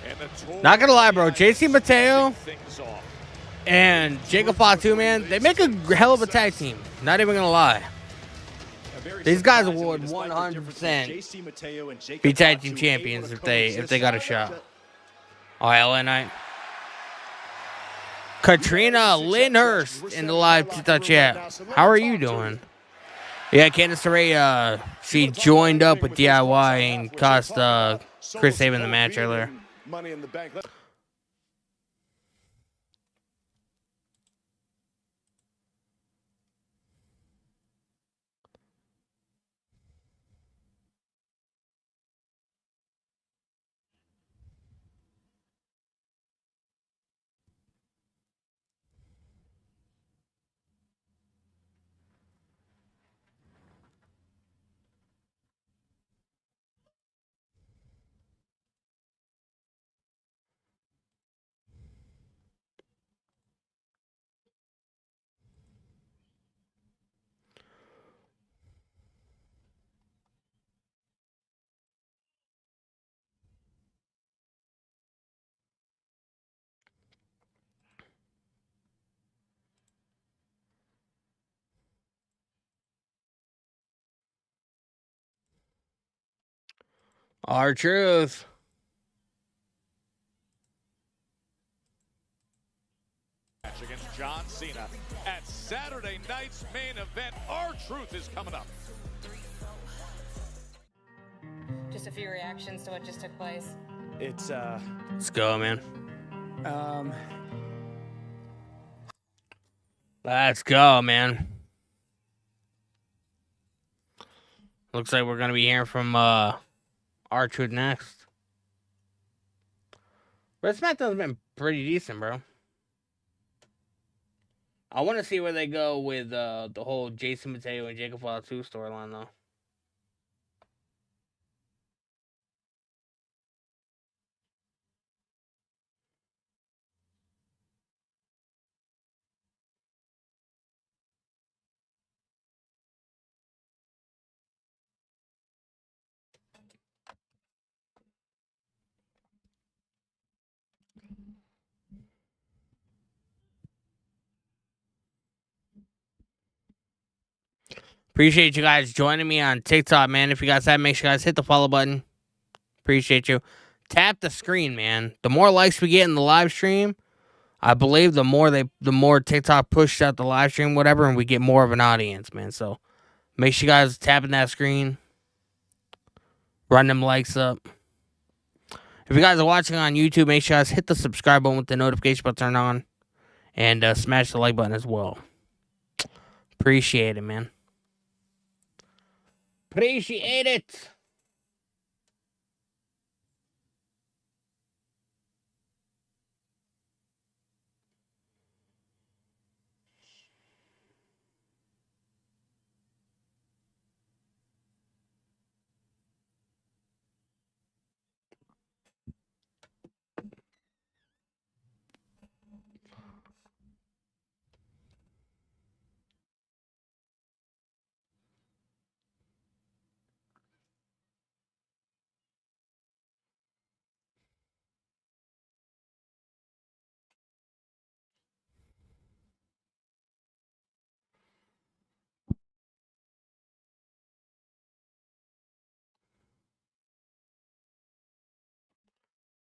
And the Tour Not gonna lie, bro. JC Mateo things off. and Jacob Fatu, man, they make a hell of a tag team. Not even gonna lie. These guys would 100% be tag team champions if they got a shot. Oh, LA Knight. Katrina Lyndhurst in the live chat. How are you doing? Yeah, Candice LeRae, she joined up with DIY and cost Chris Sabin the match earlier. Money in the bank. Our truth. against John Cena at Saturday night's main event. R-Truth is coming up. Just a few reactions to what just took place. It's Let's go, man. Let's go, man. Looks like we're gonna be hearing from R-Truth next. But SmackDown's been pretty decent, bro. I want to see where they go with the whole Jason Mateo and Jacob Fatu storyline, though. Appreciate you guys joining me on TikTok, man. If you guys have, make sure you guys hit the follow button. Appreciate you. Tap the screen, man. The more likes we get in the live stream, I believe the more TikTok pushes out the live stream, whatever, and we get more of an audience, man. So make sure you guys tapping that screen. Run them likes up. If you guys are watching on YouTube, make sure you guys hit the subscribe button with the notification button turned on. And smash the like button as well. Appreciate it, man. Appreciate it.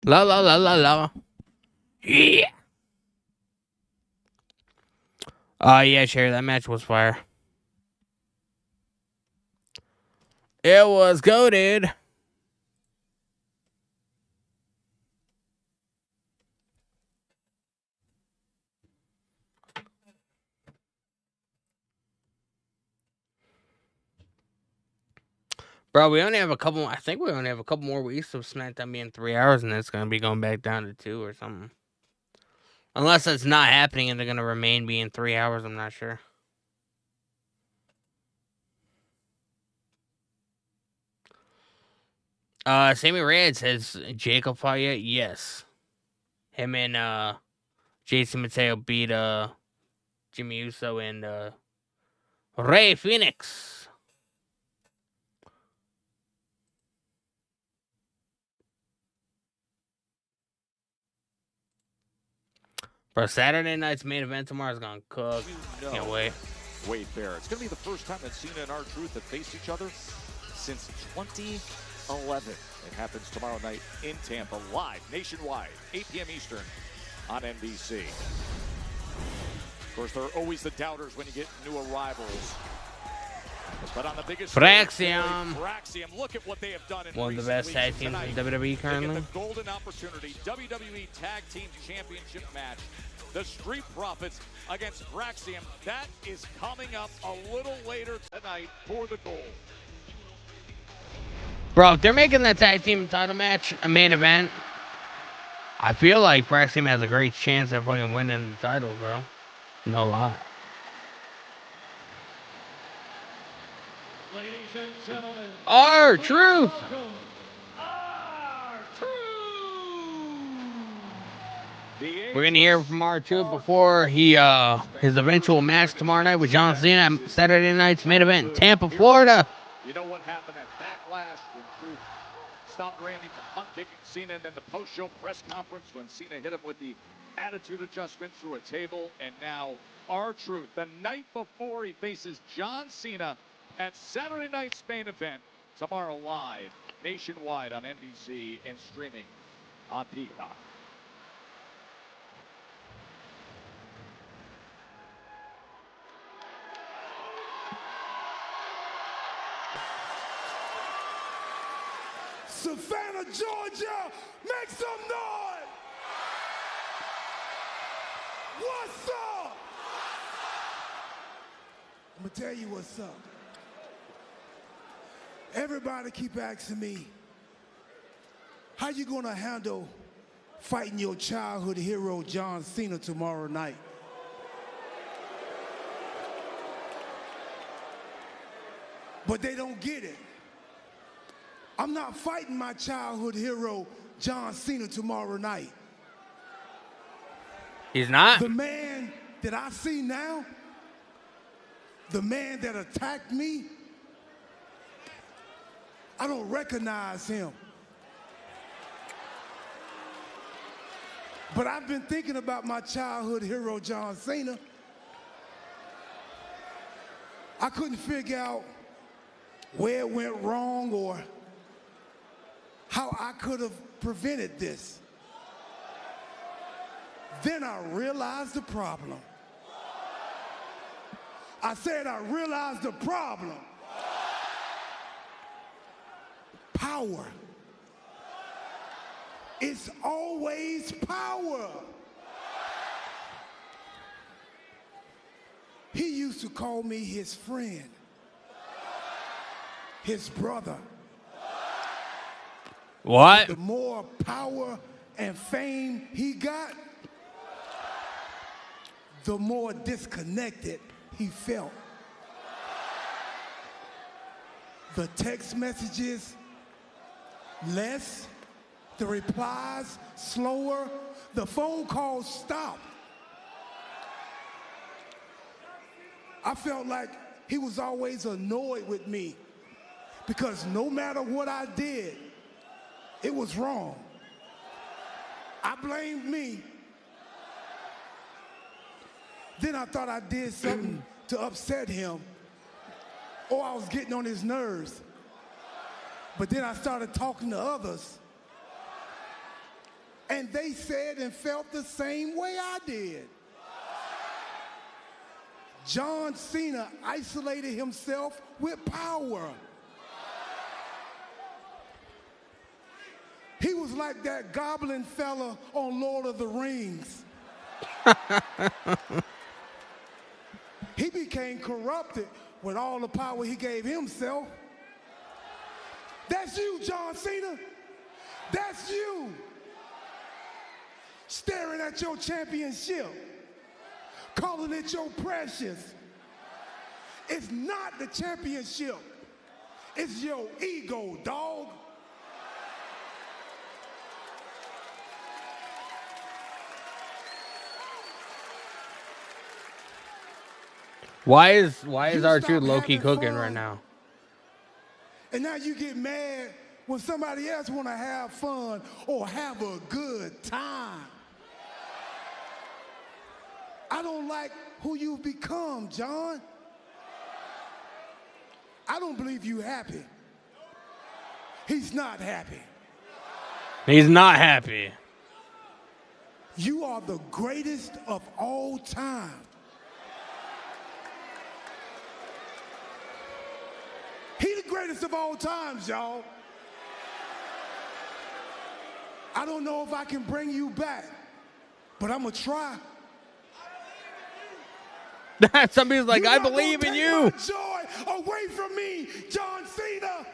La la la la la. Yeah. Yeah, Sherry, that match was fire. It was goated. Bro, we only have a couple. I think we only have a couple more weeks of SmackDown being 3 hours, and it's gonna be going back down to 2 or something. Unless it's not happening and they're gonna remain being 3 hours, I'm not sure. Sammy Reyes says Jacob fought yet? Yes. Him and Jason Mateo beat Jimmy Uso and Rey Fenix. Bro, Saturday night's main event tomorrow is gonna cook. Can't wait. Wade Barrett. It's going to be the first time that Cena and R-Truth have faced each other since 2011. It happens tomorrow night in Tampa, live, nationwide, 8 p.m. Eastern on NBC. Of course, there are always the doubters when you get new arrivals. But on the biggest Fraxium. Look at what they have done in one of the best tag teams in WWE currently. The golden opportunity WWE Tag Team Championship match. The Street Profits against Fraxium. That is coming up a little later tonight for the gold. Bro, if they're making that tag team title match a main event, I feel like Fraxium has a great chance of fucking winning the title, bro. No lie. Ladies and gentlemen, R-Truth. We're gonna hear from R-Truth before his eventual match tomorrow night with John Cena at Saturday night's main event in Tampa, Florida. You know what happened at Backlash when Truth stopped Randy from punt kicking Cena, and then the post-show press conference when Cena hit him with the attitude adjustment through a table, and now R-Truth, the night before he faces John Cena at Saturday night's main event tomorrow live nationwide on NBC and streaming on Peacock. Savannah, Georgia, make some noise! What's up? I'm gonna tell you what's up. Everybody keep asking me, how you gonna handle fighting your childhood hero John Cena tomorrow night? But they don't get it. I'm not fighting my childhood hero John Cena tomorrow night. He's not? The man that I see now, the man that attacked me, I don't recognize him. But I've been thinking about my childhood hero, John Cena. I couldn't figure out where it went wrong or how I could have prevented this. Then I realized the problem. I said I realized the problem. Power. It's always power. He used to call me his friend, his brother. What? The more power and fame he got, the more disconnected he felt. The text messages, less. The replies, slower. The phone calls stopped. I felt like he was always annoyed with me because no matter what I did, it was wrong. I blamed me. Then I thought I did something to upset him, or I was getting on his nerves. But then I started talking to others, and they said and felt the same way I did. John Cena isolated himself with power. He was like that goblin fella on Lord of the Rings. He became corrupted with all the power he gave himself. That's you, John Cena. That's you. Staring at your championship, calling it your precious. It's not the championship. It's your ego, dog. Why is R-Truth low-key cooking right now? And now you get mad when somebody else want to have fun or have a good time. I don't like who you've become, John. I don't believe you happy. He's not happy. He's not happy. You are the greatest of all time. He's the greatest of all times, y'all. I don't know if I can bring you back, but I'm gonna try. Somebody's like, I believe in you. My joy away from me, John Cena.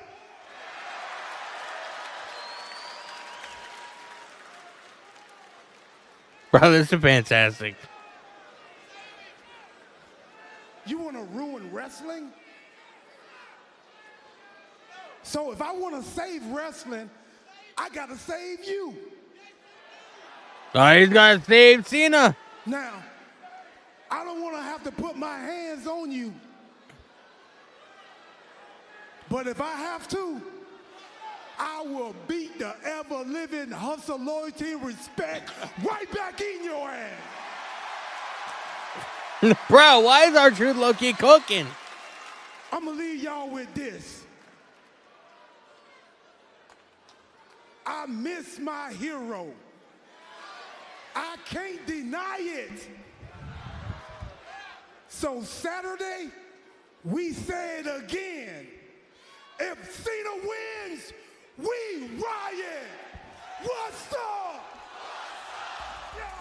Bro, this is fantastic. You want to ruin wrestling? So if I want to save wrestling, I got to save you. He's got to save Cena. Now, I don't want to have to put my hands on you. But if I have to, I will beat the ever-living hustle, loyalty, and respect right back in your ass. Bro, why is R-Truth low-key cooking? I'm going to leave y'all with this. I miss my hero. I can't deny it. So Saturday, we say it again. If Cena wins, We riot. What's up?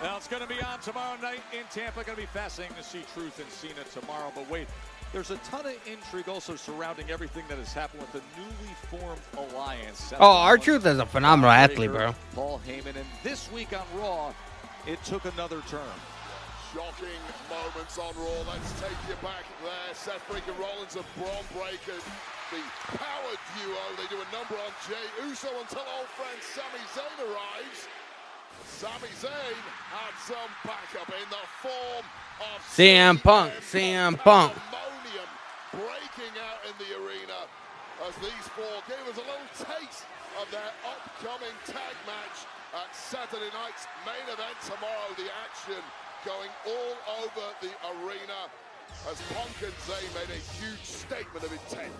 Now it's going to be on tomorrow night in Tampa. Going to be fascinating to see Truth and Cena tomorrow. But wait, there's a ton of intrigue also surrounding everything that has happened with the newly formed alliance. Oh, R-Truth is a phenomenal athlete, bro. Paul Heyman, and this week on Raw, it took another turn. Shocking moments on Raw. Let's take you back there. Seth freaking Rollins and Braun Breaker, the power duo. They do a number on Jey Uso until old friend Sami Zayn arrives. Sami Zayn had some backup in the form of CM Punk. pandemonium breaking out in the arena as these four gave us a little taste of their upcoming tag match at Saturday night's main event tomorrow. The action going all over the arena as Punk and Zayn made a huge statement of intent.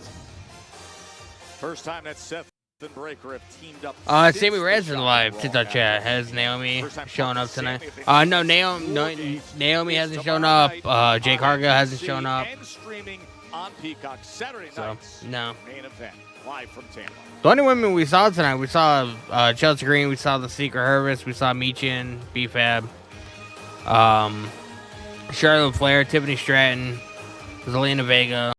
First time that Seth and Breaker have teamed up. Sammy Reds in live TikTok chat. Has Naomi shown up tonight? No, Naomi hasn't shown up. Jake Harga hasn't shown up. And streaming on Peacock Saturday nights. No. Main event live from Tampa. The only women we saw tonight, we saw Chelsea Green, we saw the Secret Service, we saw Michin, B-Fab, Charlotte Flair, Tiffany Stratton, Zelina Vega.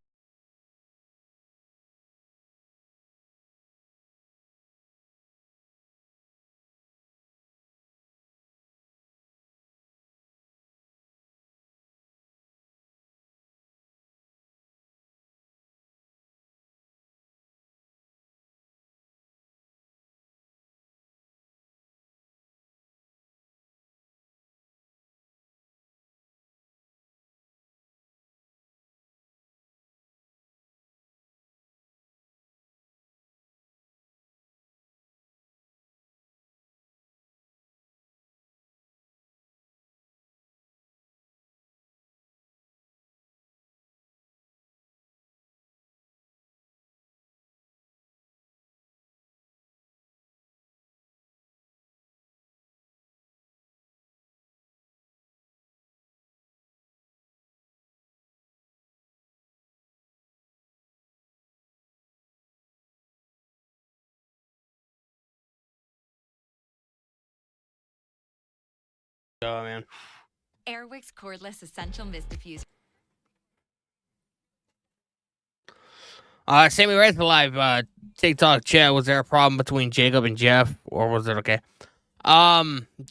Oh, man. Airwick's cordless essential mist diffuser. Sammy Reds live TikTok chat. Was there a problem between Jacob and Jeff, or was it okay?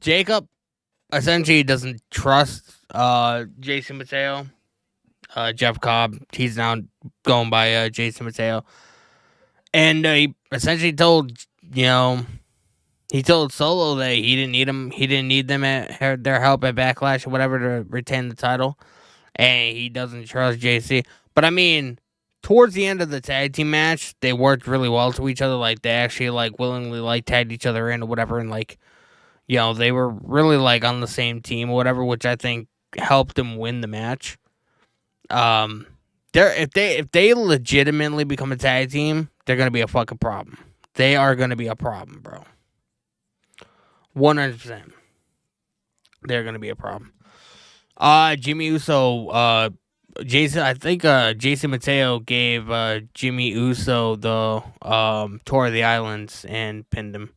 Jacob essentially doesn't trust Jason Mateo. Jeff Cobb, he's now going by Jason Mateo, and he essentially told he told Solo that he didn't need him. He didn't need them at their help at Backlash or whatever to retain the title, and he doesn't trust JC. But I mean, towards the end of the tag team match, they worked really well to each other. Like, they actually willingly tagged each other in or whatever, and they were really on the same team or whatever, which I think helped them win the match. If they legitimately become a tag team, they're gonna be a fucking problem. They are gonna be a problem, bro. 100%. They're gonna be a problem. Jimmy Uso, Jason. I think Jason Mateo gave Jimmy Uso the tour of the islands and pinned him.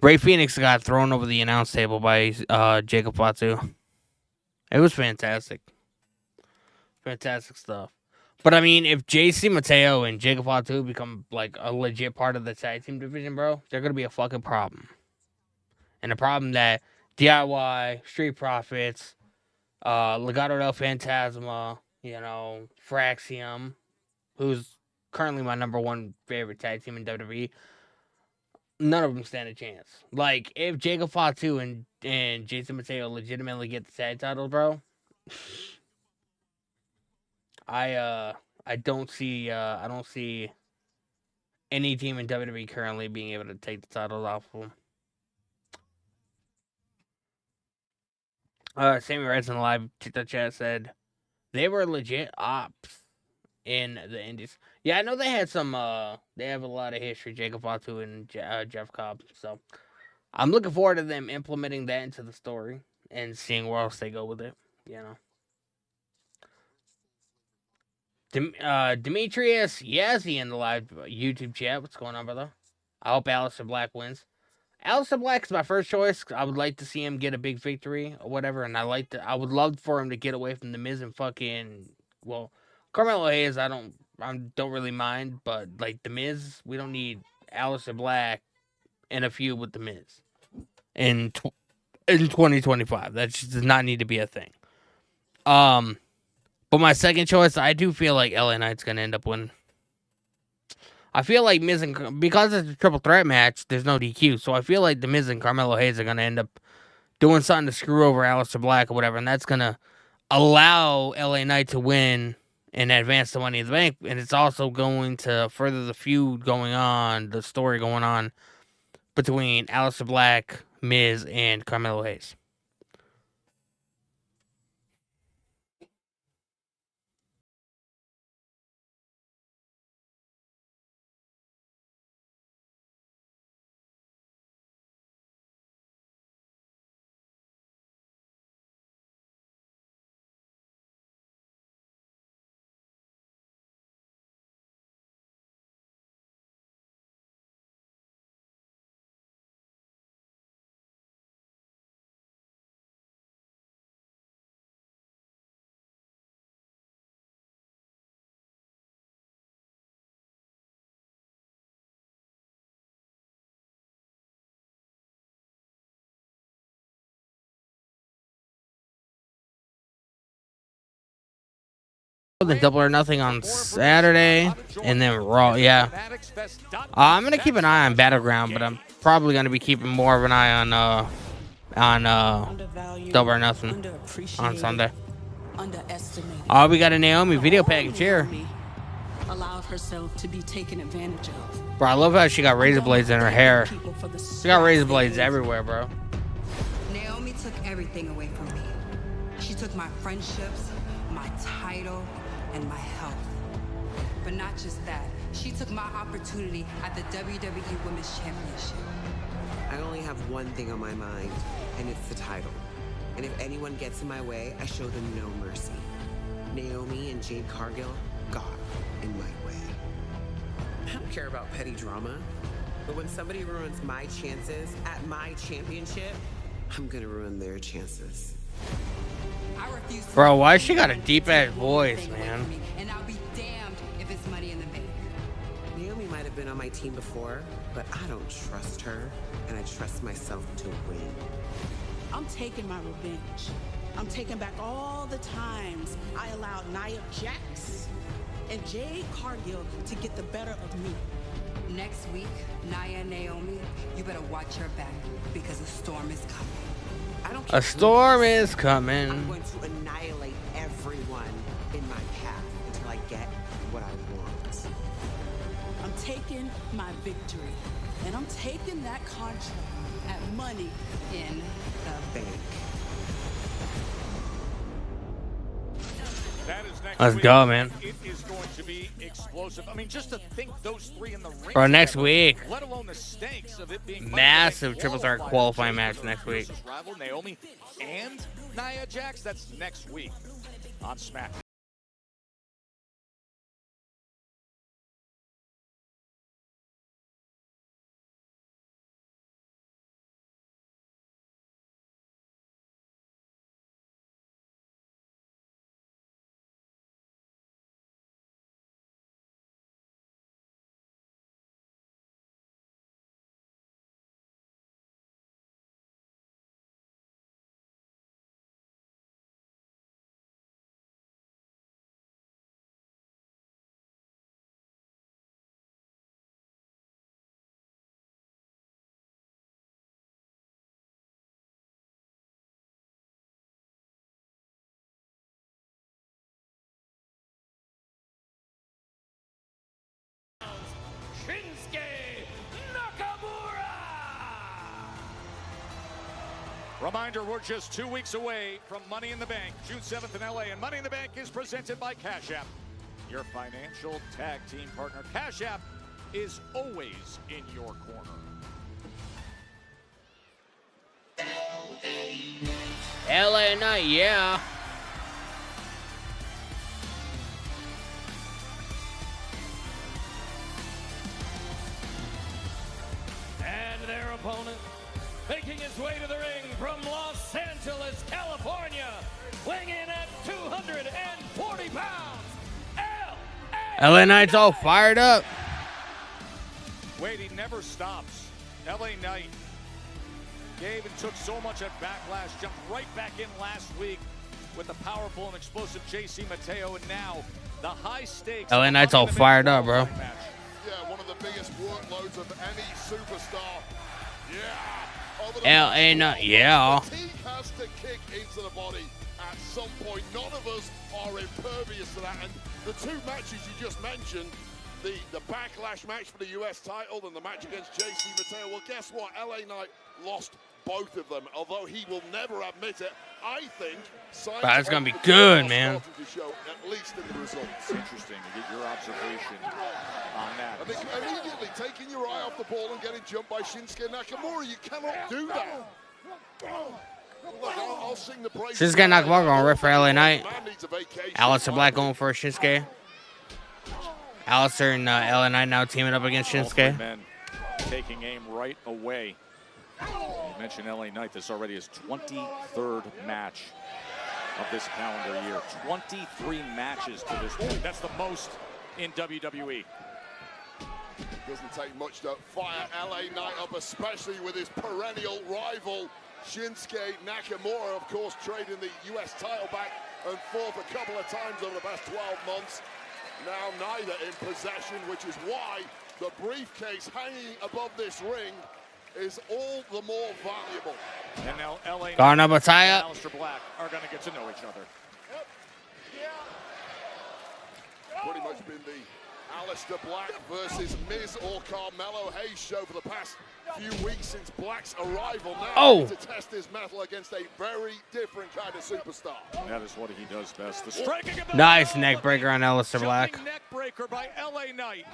Ray Phoenix got thrown over the announce table by Jacob Fatu. It was fantastic. Fantastic stuff. But I mean, if JC Mateo and Jacob Fatu become a legit part of the tag team division, bro, they're gonna be a fucking problem. And a problem that DIY, Street Profits, Legado del Fantasma, Fraxium, who's currently my number one favorite tag team in WWE, none of them stand a chance. If Jacob Fatu and Jason Mateo legitimately get the tag titles, bro, I don't see any team in WWE currently being able to take the titles off of them. Sammy Reds in the live TikTok chat said they were legit ops in the Indies. Yeah, I know they had some. They have a lot of history, Jacob Fatu and Jeff Cobb. So I'm looking forward to them implementing that into the story and seeing where else they go with it. Demetrius Yazzie in the live YouTube chat. What's going on, brother? I hope Aleister Black wins. Aleister Black is my first choice. I would like to see him get a big victory or whatever, and I would love for him to get away from the Miz and Carmelo Hayes. I don't really mind, but like the Miz, we don't need Aleister Black in a feud with the Miz in 2025. That just does not need to be a thing. But my second choice, I do feel like LA Knight's gonna end up winning. I feel like Miz and because it's a triple threat match, there's no DQ, so I feel like the Miz and Carmelo Hayes are gonna end up doing something to screw over Aleister Black or whatever, and that's gonna allow LA Knight to win and advance the Money in the Bank, and it's also going to further the feud going on, the story going on between Aleister Black, Miz, and Carmelo Hayes. Then Double or Nothing on Saturday, and then Raw. Yeah, I'm gonna keep an eye on Battleground, but I'm probably gonna be keeping more of an eye on Double or Nothing on Sunday. We got a Naomi video package here. Allowed herself to be taken advantage of. Bro, I love how she got razor blades in her hair. She got razor blades everywhere, bro. Naomi took everything away from me. She took my friendships, my title, and my health. But not just that. She took my opportunity at the WWE Women's Championship. I only have one thing on my mind, and it's the title. And if anyone gets in my way, I show them no mercy. Naomi and Jade Cargill got in my way. I don't care about petty drama, but when somebody ruins my chances at my championship, I'm gonna ruin their chances. Bro, why she got a deep ass voice, man? And I'll be damned if it's Money in the Bank. Naomi might have been on my team before, but I don't trust her, and I trust myself to win. I'm taking my revenge. I'm taking back all the times I allowed Nia Jax and Jade Cargill to get the better of me. Next week, Nia and Naomi, you better watch your back because a storm is coming. A storm is coming. I'm going to annihilate everyone in my path until I get what I want. I'm taking my victory, and I'm taking that contract at Money in the Bank. That is next Let's week. go, man. It is going to be explosive. I mean, just to think those three in the ring. Bro, next week. Let alone the stakes of it being Massive triple threat qualifying match next week. Rival Naomi and Nia Jax. That's next week on Smackdown. Reminder, we're just 2 weeks away from Money in the Bank, June 7th in LA, and Money in the Bank is presented by Cash App. Your financial tag team partner. Cash App is always in your corner. LA Knight, yeah. way to the ring from Los Angeles, California, weighing in at 240 pounds, LA Knight's all fired up. Wade, he never stops. LA Knight gave and took so much at Backlash, jumped right back in last week with the powerful and explosive JC Mateo, and now the high stakes. LA Knight's all fired up, bro. Yeah, one of the biggest workloads of any superstar. LA Knight, yeah. Fatigue has to kick into the body at some point. None of us are impervious to that. And the two matches you just mentioned, the Backlash match for the US title and the match against JC Mateo, well, guess what? LA Knight lost both of them, although he will never admit it. I think That's gonna be good, man. to show, at least in the results. Interesting to get your observation on that. I think immediately taking your eye off the ball and getting jumped by Shinsuke Nakamura, you cannot do that. Look, I'll sing the praise. Shinsuke Nakamura going rip for LA Knight. Aleister Black going for Shinsuke. Aleister and LA Knight now teaming up against Shinsuke. Men taking aim right away. You mentioned LA Knight. This already is 23rd match of this calendar year. 23 matches to this point. That's the most in WWE. Doesn't take much to fire LA Knight up, especially with his perennial rival Shinsuke Nakamura, of course, trading the US title back and forth a couple of times over the past 12 months. Now neither in possession, which is why the briefcase hanging above this ring is all the more valuable. And now LA Garner Knight Bataya. and Aleister Black are going to get to know each other. Pretty much been the Aleister Black versus Miz or Carmelo Hayes show for the past few weeks since Black's arrival. Now to test his mettle against a very different kind of superstar. That is what he does best. The striking ability. Nice neck breaker on Aleister Black. Jumping neck breaker by LA Knight.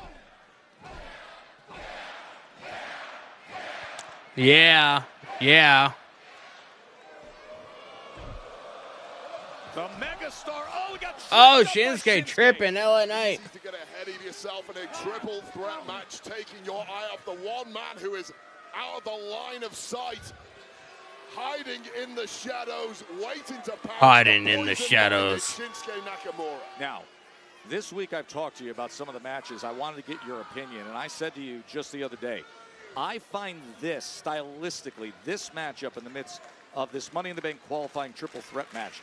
Yeah, yeah. The megastar. Oh, we got Shinsuke tripping LA Knight. To get ahead of yourself in a triple threat match, taking your eye off the one man who is out of the line of sight, hiding in the shadows, waiting to pounce. Hiding in the shadows. Shinsuke Nakamura. Now, this week I've talked to you about some of the matches. I wanted to get your opinion, and I said to you just the other day, I find this, stylistically, this matchup in the midst of this Money in the Bank qualifying triple threat match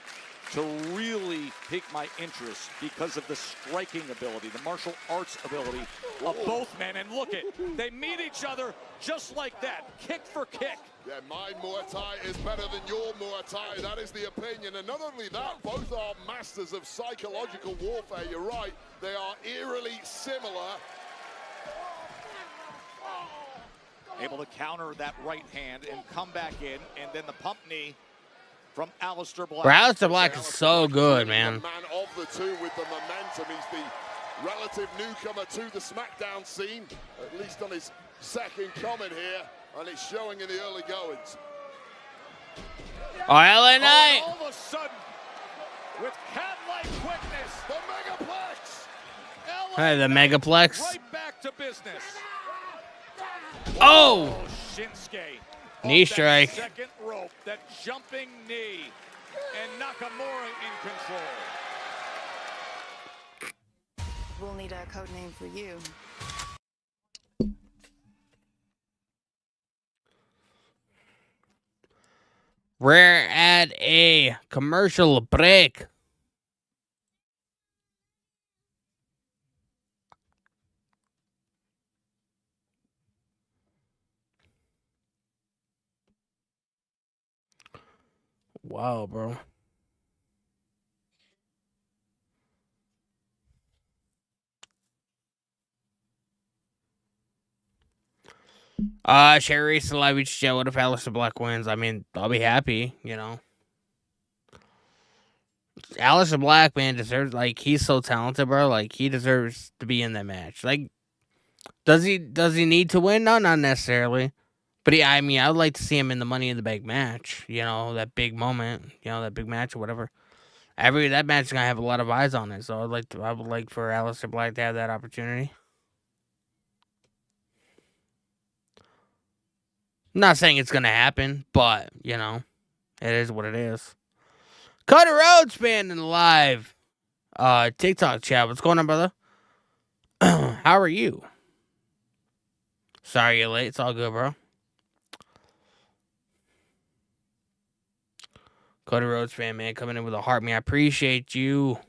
to really pique my interest because of the striking ability, the martial arts ability of both men. And look it, they meet each other just like that, kick for kick. Yeah, my Muay Thai is better than your Muay Thai. That is the opinion. And not only that, both are masters of psychological warfare. You're right, they are eerily similar. Able to counter that right hand and come back in, and then the pump knee from Aleister Black. Aleister Black is so good, man. Man of the two with the momentum. He's the relative newcomer to the Smackdown scene, at least on his second coming here, and it's showing in the early goings. Oh, LA Knight. All of a sudden, with cat-like quickness, the Megaplex. Hey, the Megaplex. Right back to business. Oh! Shinsuke. Knee strike. Second rope, that jumping knee, and Nakamura in control. We'll need a code name for you. We're at a commercial break. Wow, bro. Sherry Celebrity Show. What if Aleister Black wins? I mean, I'll be happy, you know. Aleister Black, man, deserves, like, he's so talented, bro. Like, he deserves to be in that match. Like, does he need to win? No, not necessarily. But I mean, I would like to see him in the Money in the Bank match. You know, that big moment. You know, that big match or whatever. That match is gonna have a lot of eyes on it. So I would like for Aleister Black to have that opportunity. I'm not saying it's going to happen, but, you know, it is what it is. Cody Rhodes fan in the live TikTok chat. What's going on, brother? How are you? Sorry you're late. It's all good, bro. Cody Rhodes fan, man, coming in with a heart, man. I appreciate you.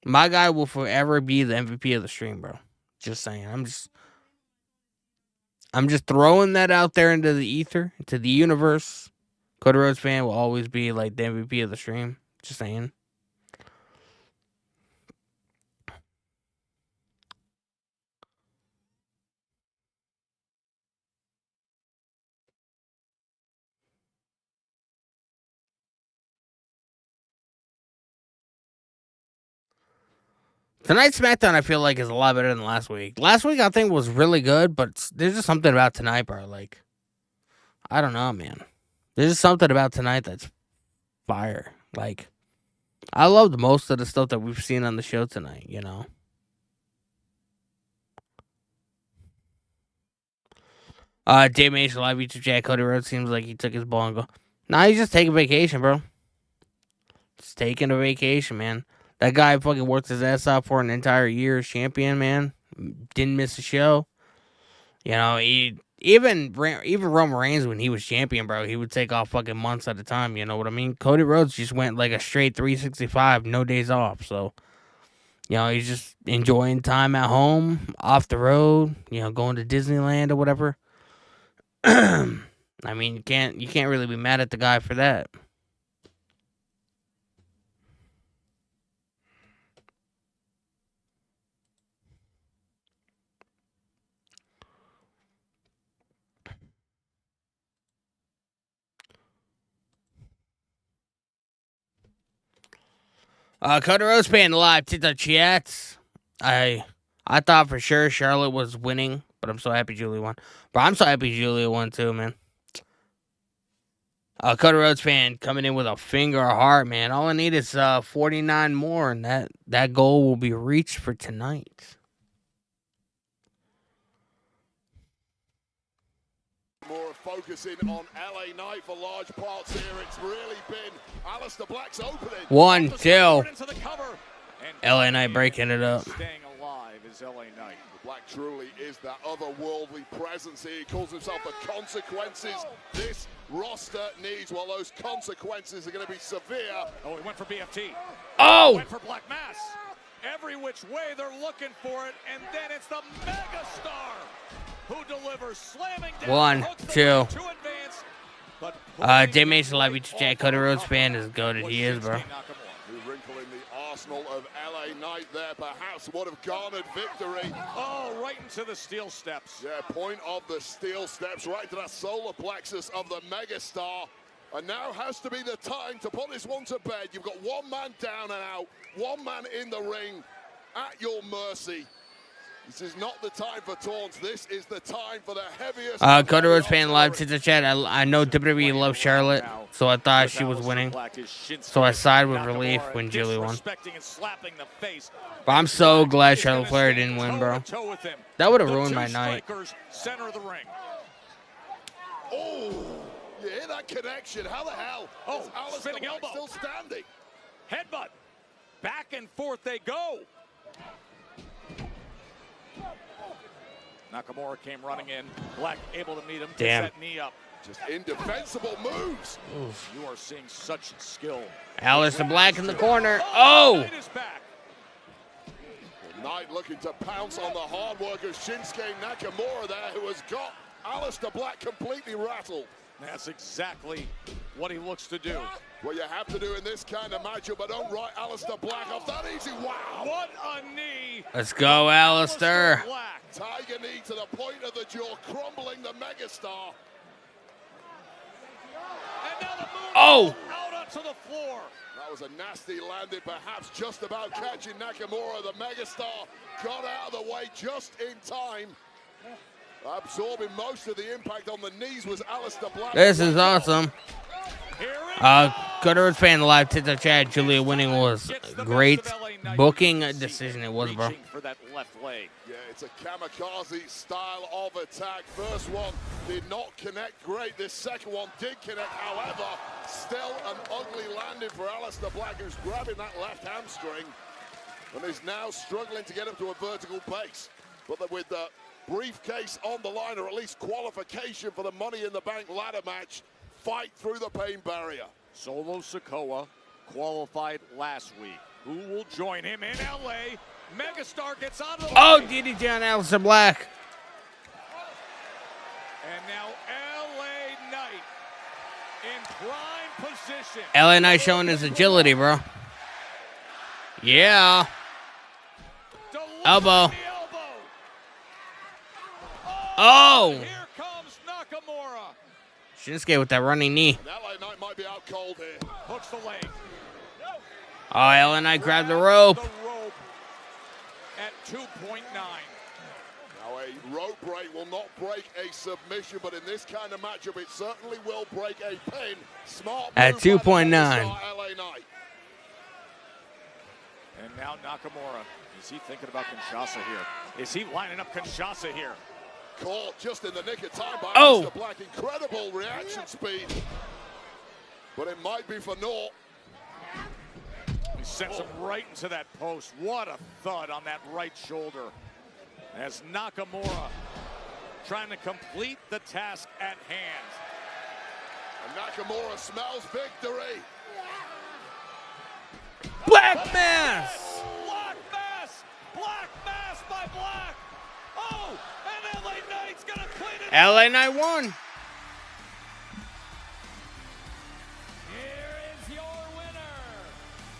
My guy will forever be the MVP of the stream, bro. Just saying. I'm just throwing that out there into the ether, into the universe. Cody Rhodes fan will always be like the MVP of the stream. Just saying. Tonight's SmackDown, I feel like, is a lot better than last week. Last week, I think, was really good, but there's just something about tonight, bro. Like, I don't know, man. There's just something about tonight that's fire. Like, I loved most of the stuff that we've seen on the show tonight, you know? Dave Mason live YouTube chat. Cody Rhodes seems like he took his ball and go. Nah, he's just taking vacation, bro. Just taking a vacation, man. That guy fucking worked his ass off for an entire year as champion, man. Didn't miss a show. You know, even Roman Reigns, when he was champion, bro, he would take off fucking months at a time. You know what I mean? Cody Rhodes just went like a straight 365, no days off. So, you know, he's just enjoying time at home, off the road, you know, going to Disneyland or whatever. I mean, you can't really be mad at the guy for that. Cody Rhodes fan live TikTok chats. I thought for sure Charlotte was winning, but I'm so happy Julia won. Bro, I'm so happy Julia won too, man. Cody Rhodes fan coming in with a finger of heart, man. All I need is 49 more, and that goal will be reached for tonight. More focusing on LA Knight for large parts here. It's really been Aleister Black's opening. 1, 2. LA Knight breaking it up. Staying alive is LA Knight. Black truly is that otherworldly presence here. He calls himself the consequences this roster needs. Well, those consequences are going to be severe. Oh, he went for BFT. Oh! Went for Black Mass. Every which way they're looking for it, and then it's the megastar who delivers, slamming down. 1, 2. Dave Mason live YouTube chat. Cody Rhodes fan is goated. He is, bro. New wrinkle in the arsenal of LA Knight there, perhaps would have garnered victory. Oh, right into the steel steps. Yeah, point of the steel steps, right to that solar plexus of the megastar. And now has to be the time to put this one to bed. You've got one man down and out, one man in the ring at your mercy. This is not the time for taunts. This is the time for the heaviest. Cody Rhodes fan live to the chat. I know WWE loves Charlotte, so I thought she was winning. So I side with relief when Julie won. But I'm so glad Charlotte Flair didn't win, bro. That would have ruined my night. Center of the ring. Oh, you hear that connection? How the hell? Oh, is Aleister spinning Black elbow. still standing? Headbutt. Back and forth they go. Nakamura came running in. Black able to meet him. Damn. Gets that knee up. Just indefensible moves. Oof. You are seeing such skill. Aleister Black in the corner. Oh! Knight is back. Knight looking to pounce on the hard work of Shinsuke Nakamura there, who has got Aleister Black completely rattled. That's exactly what he looks to do. What you have to do in this kind of matchup, but don't write Aleister Black off that easy. Wow! What a knee! Let's go, Aleister. Tiger knee to the point of the jaw, crumbling the megastar. And now the move Oh! out onto the floor. That was a nasty landing, perhaps just about catching Nakamura. The megastar got out of the way just in time. Absorbing most of the impact on the knees was Aleister Black. This is awesome. Cody Rhodes fan live TikTok chat. Julia winning was great. booking decision it was, bro. Reaching for that left leg. Yeah, it's a kamikaze style of attack. First one did not connect great. This second one did connect. However, still an ugly landing for Aleister Black, who's grabbing that left hamstring and is now struggling to get up to a vertical base. But with the briefcase on the line, or at least qualification for the Money in the Bank ladder match, fight through the pain barrier. Solo Sikoa qualified last week. Who will join him in LA? Megastar gets out of the Oh, way. DDT on Aleister Black. And now LA Knight in prime position. LA Knight showing his agility, bro. Yeah. Elbow. Oh. Here comes Nakamura. Shinsuke with that running knee. LA Knight might be out cold here. Hooks the leg. Oh, LA Knight grabbed the rope. At 2.9. Now a rope break will not break a submission, but in this kind of matchup, it certainly will break a pin. Smart At move by the 2.9. Megastar LA Knight. And now Nakamura. Is he thinking about Kinshasa here? Is he lining up Kinshasa here? Caught just in the nick of time by Oh. Mr. Black. Incredible reaction speed. But it might be for naught. He sends him right into that post. What a thud on that right shoulder. As Nakamura trying to complete the task at hand. And Nakamura smells victory. Black Mass. Black Mass. Black Mass by Black. Oh, and LA Knight's gonna clean it. LA Knight won. Here is your winner,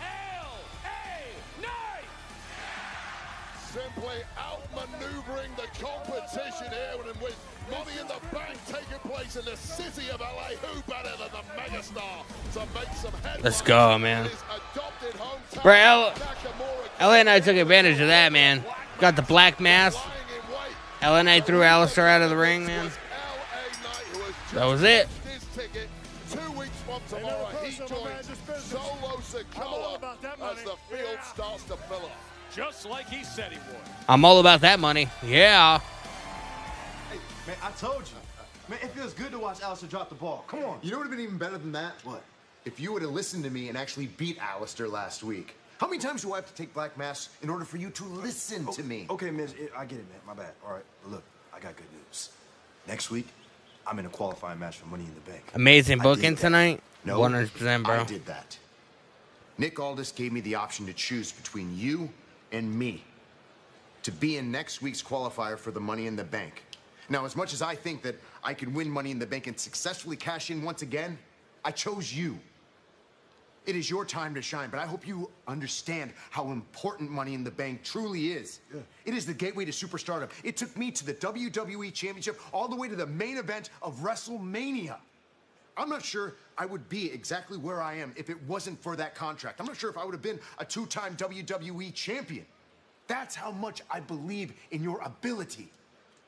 LA Knight. Simply outmaneuvering the competition here, and with Money in the Bank taking place in the city of LA, who better than the Megastar to make some headlines? Let's go, man. His adopted hometown, Bro, Nakamura LA Knight took advantage of that, man. Got the Black Mass. LA Knight threw Aleister out of the ring, man. That was it. his ticket 2 weeks from tomorrow. He joins Solo Sikoa as the field starts to fill up. Just like he said he would. I'm all about that money. Yeah. Hey, man, I told you. Man, it feels good to watch Aleister drop the ball. Come on. You know what would have been even better than that? What? If you would have listened to me and actually beat Aleister last week. How many times do I have to take Black Mass in order for you to listen to me? Okay, Miz, I get it, man. My bad. All right, but look, I got good news. Next week, I'm in a qualifying match for Money in the Bank. Amazing I booking did that. tonight. No, 100%, bro. I did that. Nick Aldis gave me the option to choose between you and me to be in next week's qualifier for the Money in the Bank. Now, as much as I think that I can win Money in the Bank and successfully cash in once again, I chose you. It is your time to shine, but I hope you understand how important Money in the Bank truly is. Yeah. It is the gateway to superstardom. It took me to the WWE Championship all the way to the main event of WrestleMania. I'm not sure I would be exactly where I am if it wasn't for that contract. I'm not sure if I would have been a two-time WWE champion. That's how much I believe in your ability.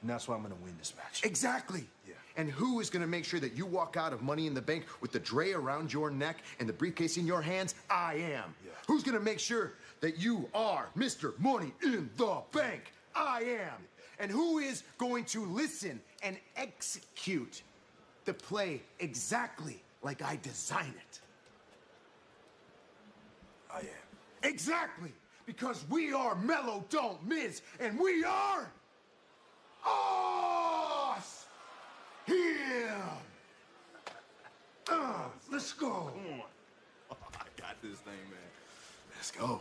And that's why I'm going to win this match. Exactly. Yeah. And who is going to make sure that you walk out of Money in the Bank with the tray around your neck and the briefcase in your hands? I am. Yeah. Who's going to make sure that you are Mr. Money in the Bank? I am. And who is going to listen and execute the play exactly like I design it? I am. Exactly. Because we are Mellow Don't Miss, and we are us. Him. Let's go. Come on. I got this thing, man. Let's go.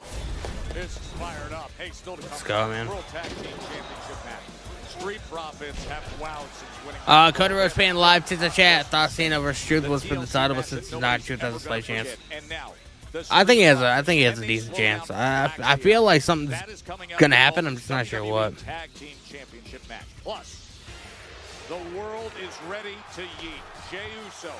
This is fired up. Hey, still to come. Let's go, man. World Tag Team Championship match. Street Profits have wowed since winning. Cody Rhodes paying live to the chat. Thought Cena versus Truth was for the title, but since it's not, Truth has a slight chance. And now, I think he has a decent chance. I feel like something's gonna happen. I'm just not sure what. Tag Team Championship match. Plus, the world is ready to yeet. Jey Uso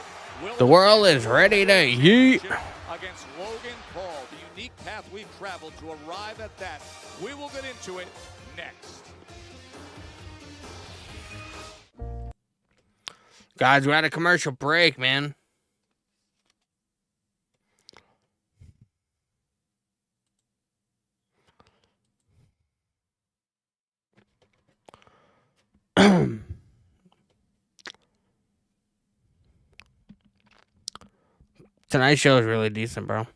will The world is ready to yeet. against Logan Paul. The unique path we've traveled to arrive at that. We will get into it next. Guys, we're at a commercial break, man. Tonight's show is really decent, bro.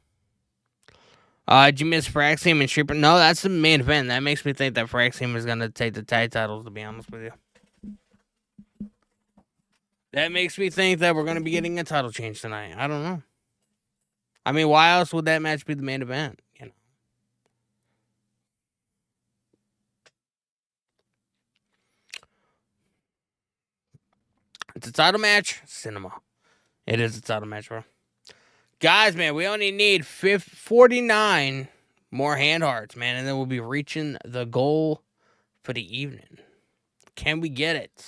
Did you miss Fraxium and Stripper? No, that's the main event. That makes me think that Fraxium is going to take the tag titles, to be honest with you. That makes me think that we're going to be getting a title change tonight. I don't know. I mean, why else would that match be the main event? You know. It's a title match. Cinema. It is a title match, bro. Guys, man, we only need 49 more hand hearts, man, and then we'll be reaching the goal for the evening. Can we get it?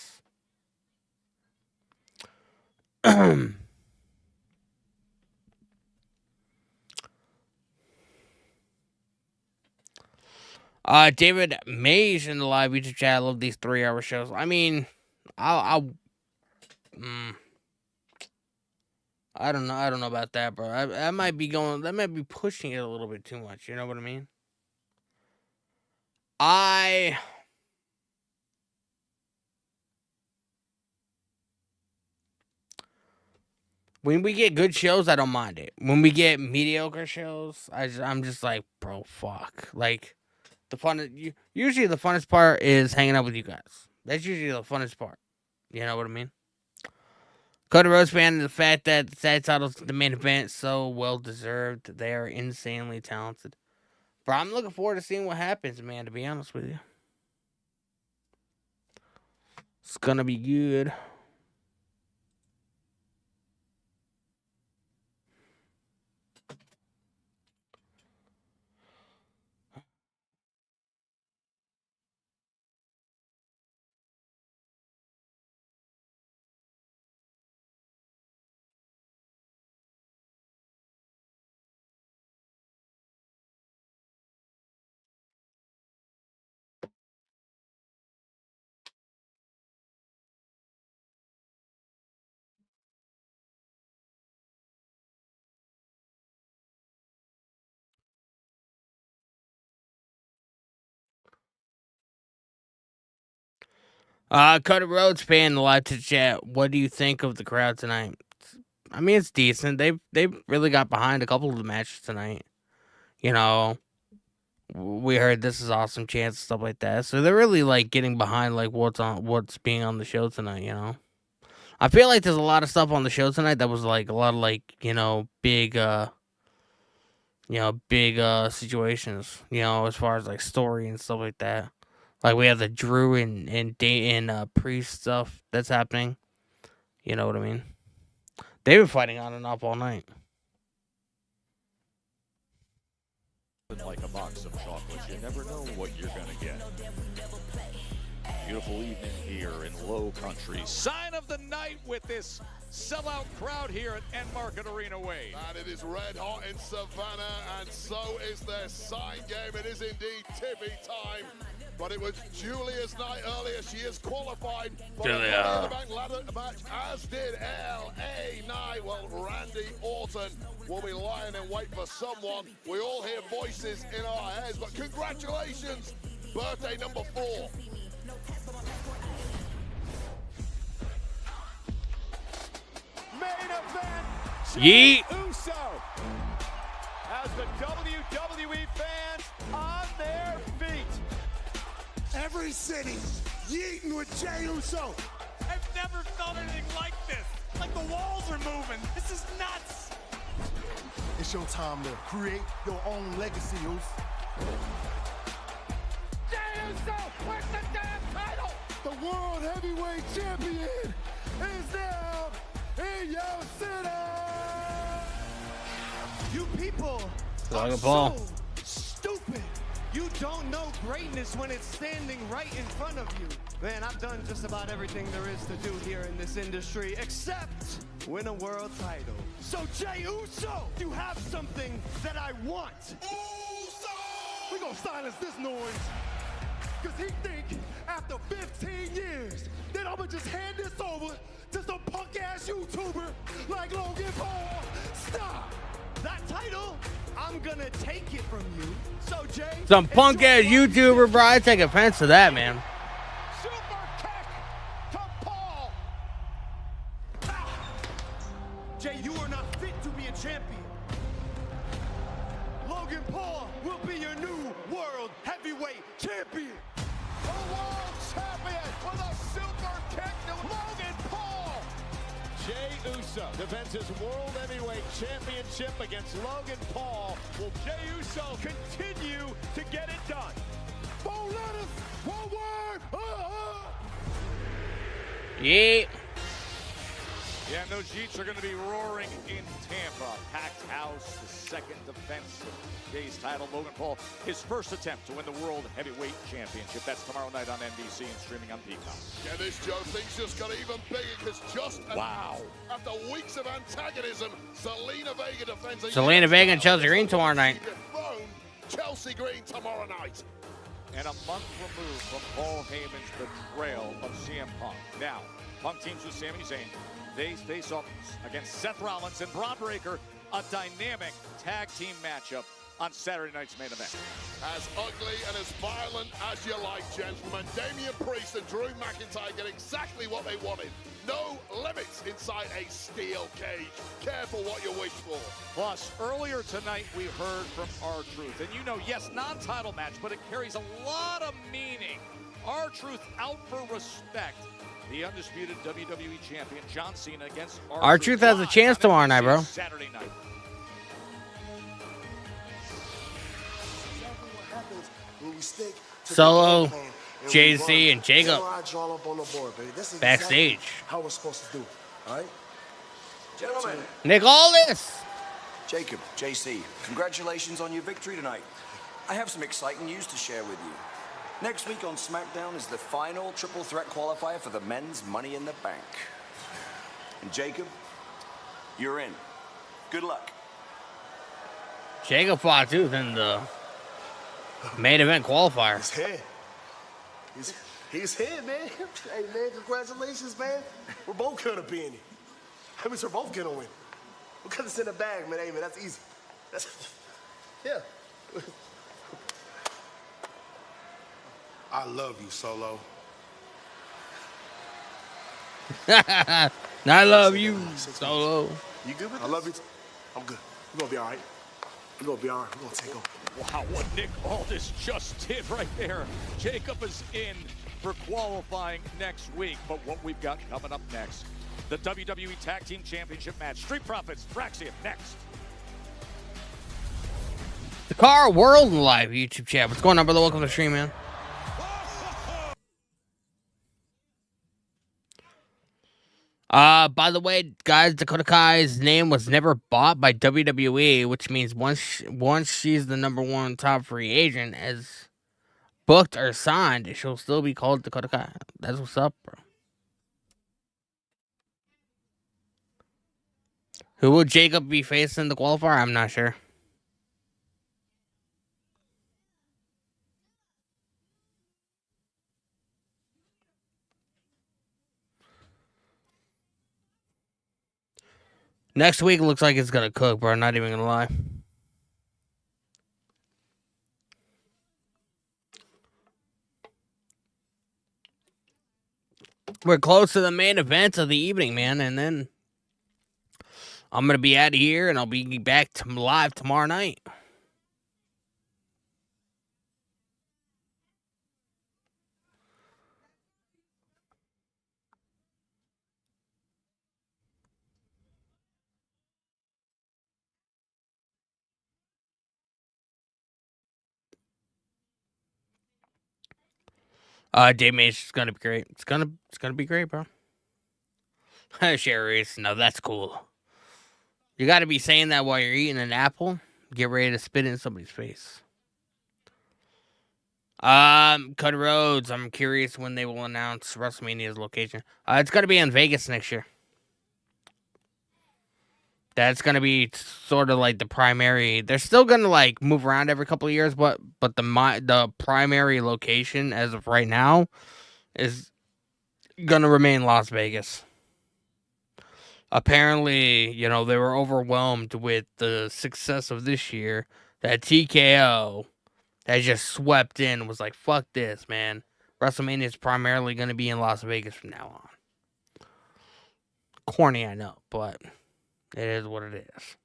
David Mays in the live YouTube chat. I love these 3-hour shows. I mean, I don't know. I don't know about that, bro. That might be pushing it a little bit too much. You know what I mean? When we get good shows, I don't mind it. When we get mediocre shows, I'm just like, bro, fuck. Like, usually the funnest part is hanging out with you guys. That's usually the funnest part. You know what I mean? Cody Rhodes fan, the fact that the tag title's the main event, so well deserved. They are insanely talented. Bro, I'm looking forward to seeing what happens, man, to be honest with you. It's gonna be good. Cody Rhodes fan, the live to chat. What do you think of the crowd tonight? I mean, it's decent. They've really got behind a couple of the matches tonight. You know, we heard this is awesome chance and stuff like that. So they're really like getting behind like what's being on the show tonight. You know, I feel like there's a lot of stuff on the show tonight that was like a lot of like big situations. You know, as far as like story and stuff like that. Like, we have the Drew and Priest stuff that's happening. You know what I mean? They've been fighting on and off all night. Like a box of chocolates, you never know what you're going to get. Beautiful evening here in Low Country. Sign of the night with this sellout crowd here at End Market Arena Wade. And it is red hot in Savannah, and so is their sign game. It is indeed tippy time. But it was Julia's night earlier. She is qualified for the Money in the Bank ladder match, as did L.A. Knight. Well, Randy Orton will be lying in wait for someone. We all hear voices in our heads, but congratulations, birthday number 4. Main event, Yeet. Uso has the WWE fans on their feet. Every city, yeeting with Jey Uso. I've never felt anything like this. Like the walls are moving. This is nuts. It's your time to create your own legacy, Uso. Jey Uso wins the damn title. The World Heavyweight Champion is now in your city. You people Like are a ball. so stupid. You don't know greatness when it's standing right in front of you. Man, I've done just about everything there is to do here in this industry, except win a world title. So, Jey Uso, you have something that I want. Uso! We're gonna silence this noise. Cause he think after 15 years that I'ma just hand this over to some punk-ass YouTuber like Logan Paul. Stop! That title, I'm gonna take it from you. So, Jay, Some punk ass YouTuber, bro. I take offense to that, man. super kick say you are not fit to be a champion. Logan Paul will be your new world heavyweight champion. The world champion with a super kick to Logan Paul. Jey Uso defends his World Heavyweight Championship against Logan Paul. Will Jey Uso continue to get it done? Four letters, one word. Yeah. Yeah, and those Yeets are going to be roaring in Tampa. Packed house, the second defense of Jay's title. Logan Paul, his first attempt to win the World Heavyweight Championship. That's tomorrow night on NBC and streaming on Peacock. Get this, Joe. Things just got even bigger because after weeks of antagonism, Zelina Vega defends Zelina Vega and Chelsea Green tomorrow night. Chelsea Green tomorrow night. And a month removed from Paul Heyman's betrayal of CM Punk. Now, Punk teams with Sami Zayn. They face off against Seth Rollins and Braun Breaker, a dynamic tag team matchup on Saturday night's main event. As ugly and as violent as you like, gentlemen. Damian Priest and Drew McIntyre get exactly what they wanted. No limits inside a steel cage. Careful what you wish for. Plus, earlier tonight we heard from R-Truth. And you know, yes, non-title match, but it carries a lot of meaning. R-Truth out for respect. The undisputed WWE champion John Cena against R-Truth has a chance tomorrow night, bro. Saturday night. Solo, JC, and Jacob backstage. How we're supposed to do, all right? Gentlemen. Nick Aldis. Jacob, JC, congratulations on your victory tonight. I have some exciting news to share with you. Next week on Smackdown is the final triple threat qualifier for the men's Money in the Bank. And Jacob, you're in. Good luck. Jacob fought too in the main event qualifier. He's here. He's here, man. Hey, man, congratulations, man. We're both gonna be in it. That means we're both gonna win. Because it's in the bag, man. Hey, man, that's easy. Yeah. I love you, Solo. I love you, Solo. You good with this? I love you. I'm good. We're gonna be all right. We're gonna be all right. We're gonna take over. Wow, what Nick Aldis just did right there. Jacob is in for qualifying next week. But what we've got coming up next, the WWE Tag Team Championship match. Street Profits, Fraxium, next. The Car World Live YouTube chat. What's going on, brother? Welcome to the stream, man. By the way, guys, Dakota Kai's name was never bought by WWE, which means once she's the #1 top free agent, as booked or signed, she'll still be called Dakota Kai. That's what's up, bro. Who will Jacob be facing in the qualifier? I'm not sure. Next week looks like it's gonna cook, bro. Not even gonna lie. We're close to the main event of the evening, man, and then I'm gonna be out of here, and I'll be back live tomorrow night. Dave Mace is gonna be great. It's gonna be great, bro. Sherry's, no, that's cool. You gotta be saying that while you're eating an apple. Get ready to spit in somebody's face. Cody Rhodes, I'm curious when they will announce WrestleMania's location. It's gonna be in Vegas next year. That's gonna be sort of like the primary. They're still gonna like move around every couple of years, but the primary location as of right now is gonna remain Las Vegas. Apparently, you know, they were overwhelmed with the success of this year. That TKO that just swept in was like, fuck this, man. WrestleMania is primarily gonna be in Las Vegas from now on. Corny, I know, but It is what it is.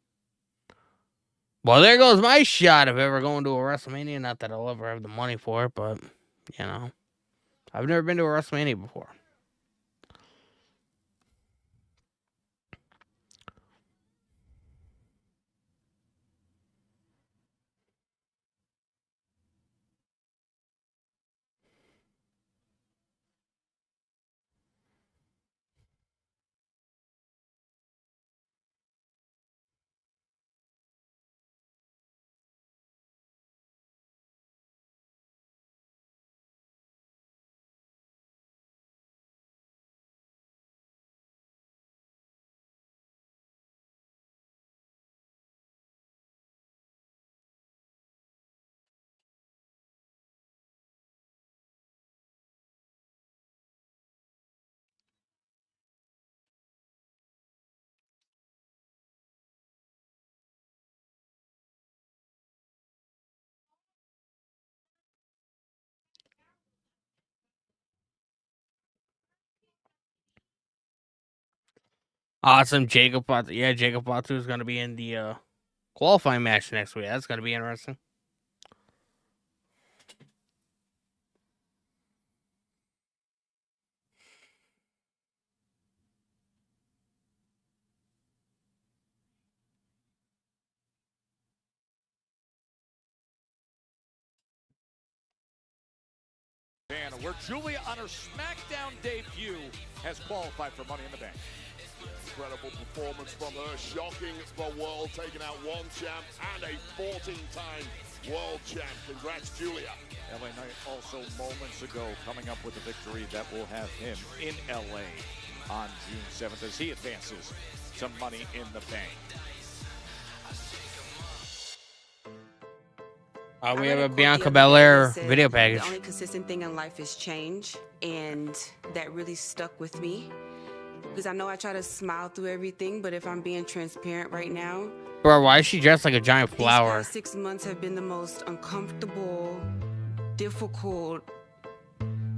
Well, there goes my shot of ever going to a WrestleMania. Not that I'll ever have the money for it, but, you know. I've never been to a WrestleMania before. Awesome. Jacob Fatu. Yeah, Jacob Fatu is going to be in the qualifying match next week. That's going to be interesting. Where Julia on her Smackdown debut has qualified for Money in the Bank. Incredible performance from her, shocking for world, taking out one champ and a 14-time world champ. Congrats, Julia. LA Knight also moments ago coming up with a victory that will have him in LA on June 7th as he advances to Money in the Bank. We have a Bianca Belair video package. The only consistent thing in life is change, and that really stuck with me. Because I know I try to smile through everything, but if I'm being transparent right now, Bro, why is she dressed like a giant flower? these past 6 months have been the most uncomfortable, difficult,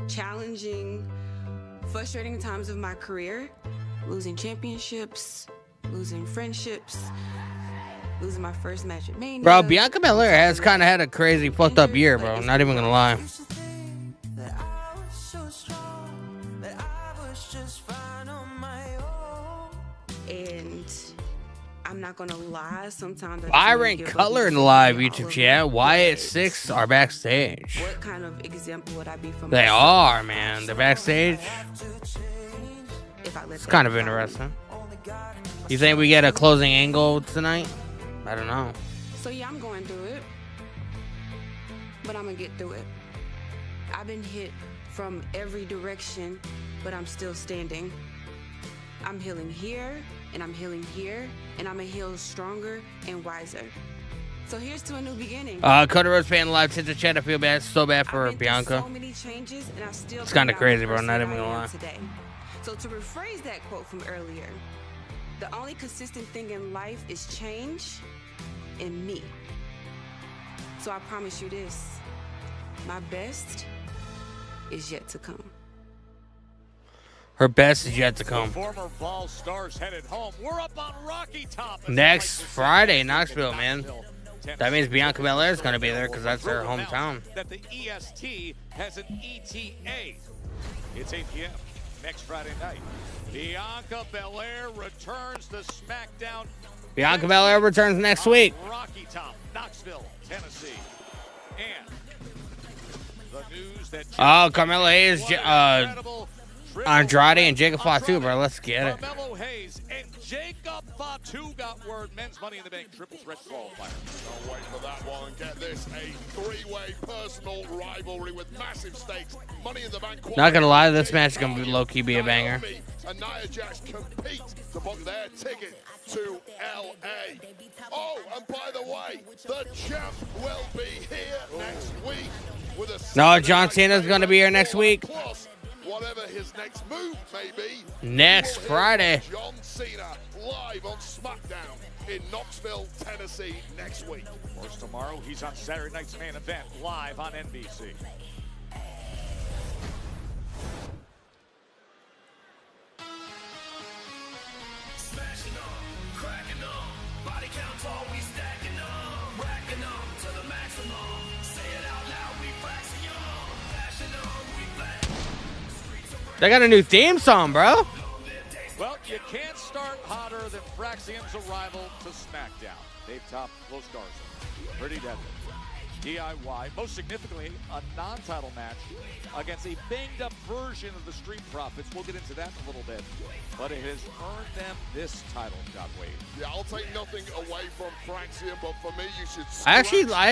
challenging, frustrating times of my career. Losing championships, losing friendships, losing my first match at Mania. Bro, Bianca Belair has kind of had a crazy fucked up year, bro. Not even gonna lie. And I'm not gonna lie, sometimes I Byron Cutler in the live YouTube chat. Wyatt 6 are backstage. What kind of example would I be from? They are, man. They're backstage. If I let It's kind of interesting. You think we get a closing angle tonight? I don't know. So yeah, I'm going through it, but I'm gonna get through it. I've been hit from every direction, but I'm still standing. I'm healing here, and I'm healing here, and I'm gonna heal stronger and wiser. So here's to a new beginning. Cody Rhodes fan live to the chat. I feel bad, so bad for Bianca. So many changes, and I still It's kind of crazy, bro. Not even gonna lie. Today. So to rephrase that quote from earlier, the only consistent thing in life is change and me. So I promise you this, my best is yet to come. Her best is yet to come. Former Ball stars headed home. We're up on Rocky Top. Next Friday, Knoxville, man. That means Bianca Belair is going to be there because that's her hometown. That the EST has an ETA. It's 8 p.m. next Friday night. Bianca Belair returns to Smackdown. Bianca Belair returns next week. Rocky Top, Knoxville, Tennessee. And the news that Carmelo Hayes, Andrade, and Jacob Fatu, bro. Let's get it. Carmelo Hayes and Jacob Fatu got word. Men's Money in the Bank triple threat qualifier. Can't wait for that one. Get this, a three-way personal rivalry with massive stakes. Money in the Bank. Not gonna lie, this match is gonna be low-key be a banger. And Nia Jax compete to book their ticket to LA. Oh, and by the way, the champ will be here next week with a No, John Cena's gonna be here next week. Plus, whatever his next move may be. Next Friday. John Cena live on SmackDown in Knoxville, Tennessee next week. Of course, tomorrow he's on Saturday night's main event live on NBC. Smashing on, crack They got a new theme song, bro. Well, you can't start hotter than Fraxium's arrival to SmackDown. They've topped Los Garza. Pretty deadly. DIY, most significantly, a non-title match against a banged-up version of the Street Profits. We'll get into that in a little bit. But it has earned them this title, John Wade. Yeah, I'll take nothing away from Fraxium, but for me, you should. I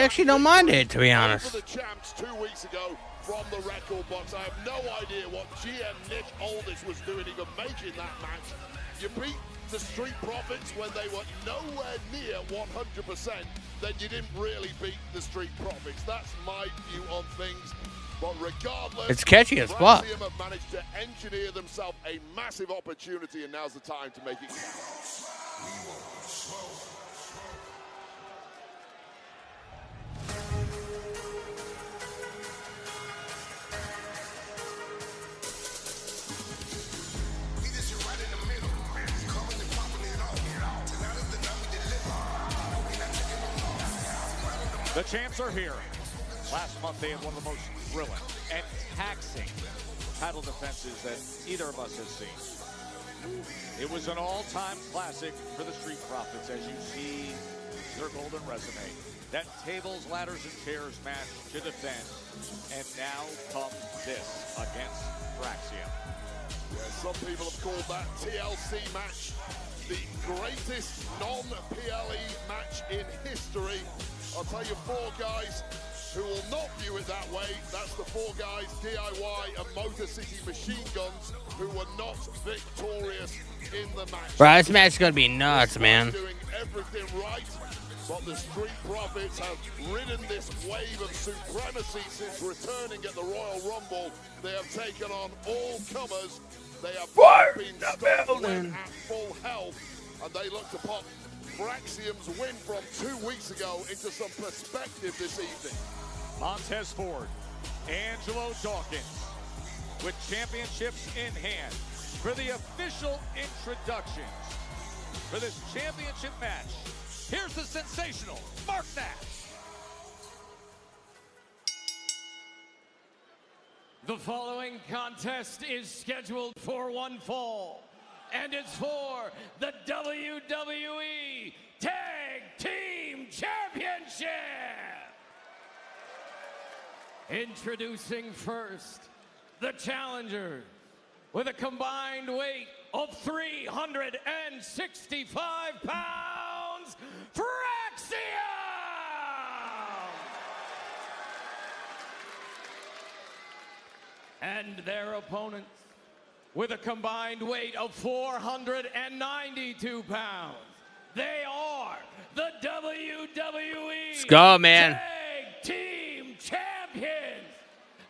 actually don't mind it, to be honest. For the champs 2 weeks ago from the record box, I have no idea what GM Nick Aldis was doing even making that match. You beat the Street Profits when they were nowhere near 100%, then you didn't really beat the Street Profits. That's my view on things. But regardless, it's catchy as fuck. Fraxium have managed to engineer themselves a massive opportunity, and now's the time to make it count. The champs are here. Last month, they had one of the most thrilling and taxing title defenses that either of us has seen. It was an all-time classic for the Street Profits, as you see their golden resume. That tables, ladders, and chairs match to defend. And now comes this against Fraxium. Yeah, some people have called that TLC match the greatest non-PLE match in history. I'll tell you 4 guys who will not view it that way. That's the 4 guys, DIY and Motor City Machine Guns, who were not victorious in the match. Bro, this match is going to be nuts, man. Doing everything right, but the Street Profits have ridden this wave of supremacy since returning at the Royal Rumble. They have taken on all comers. They have been stopped at full health, and they look to pop Fraxium's win from 2 weeks ago into some perspective this evening. Montez Ford, Angelo Dawkins, with championships in hand for the official introductions for this championship match. Here's the sensational Mark Nash. The following contest is scheduled for one fall, and it's for the WWE Tag Team Championship. Introducing first, the challengers with a combined weight of 365 pounds, Fraxium! And their opponents with a combined weight of 492 pounds. They are the WWE Let's go, man. Tag Team Champions,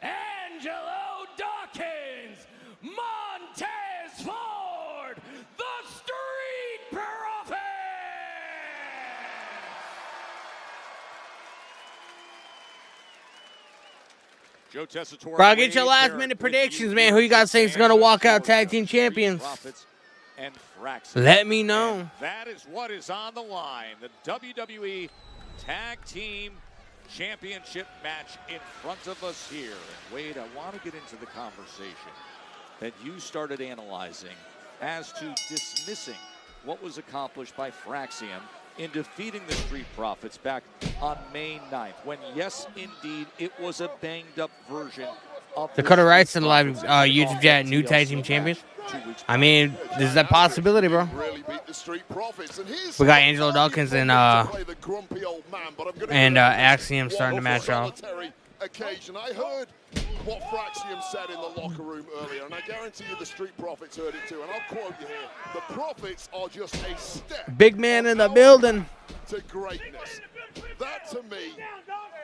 Angelo Dawkins, Montez Ford, the Street Profits. Joe Tessitore. Bro, get your last minute predictions, man. Who you guys think is going to walk out tag team champions? And Fraxium. Let me know. And that is what is on the line. The WWE Tag Team Championship match in front of us here. And Wade, I want to get into the conversation that you started analyzing as to dismissing what was accomplished by Fraxium in defeating the Street Profits back on May 9th, when, yes, indeed, it was a banged-up version of Dakota Wright's in the live YouTube chat, new tag team champions. I mean, there's that possibility, bro. We got Angelo Dawkins and Axiom starting to match off. Occasion. I heard what Fraxium said in the locker room earlier, and I guarantee you the Street Profits heard it too, and I'll quote you here. The Profits are just a step. Big man in the building. To greatness. That to me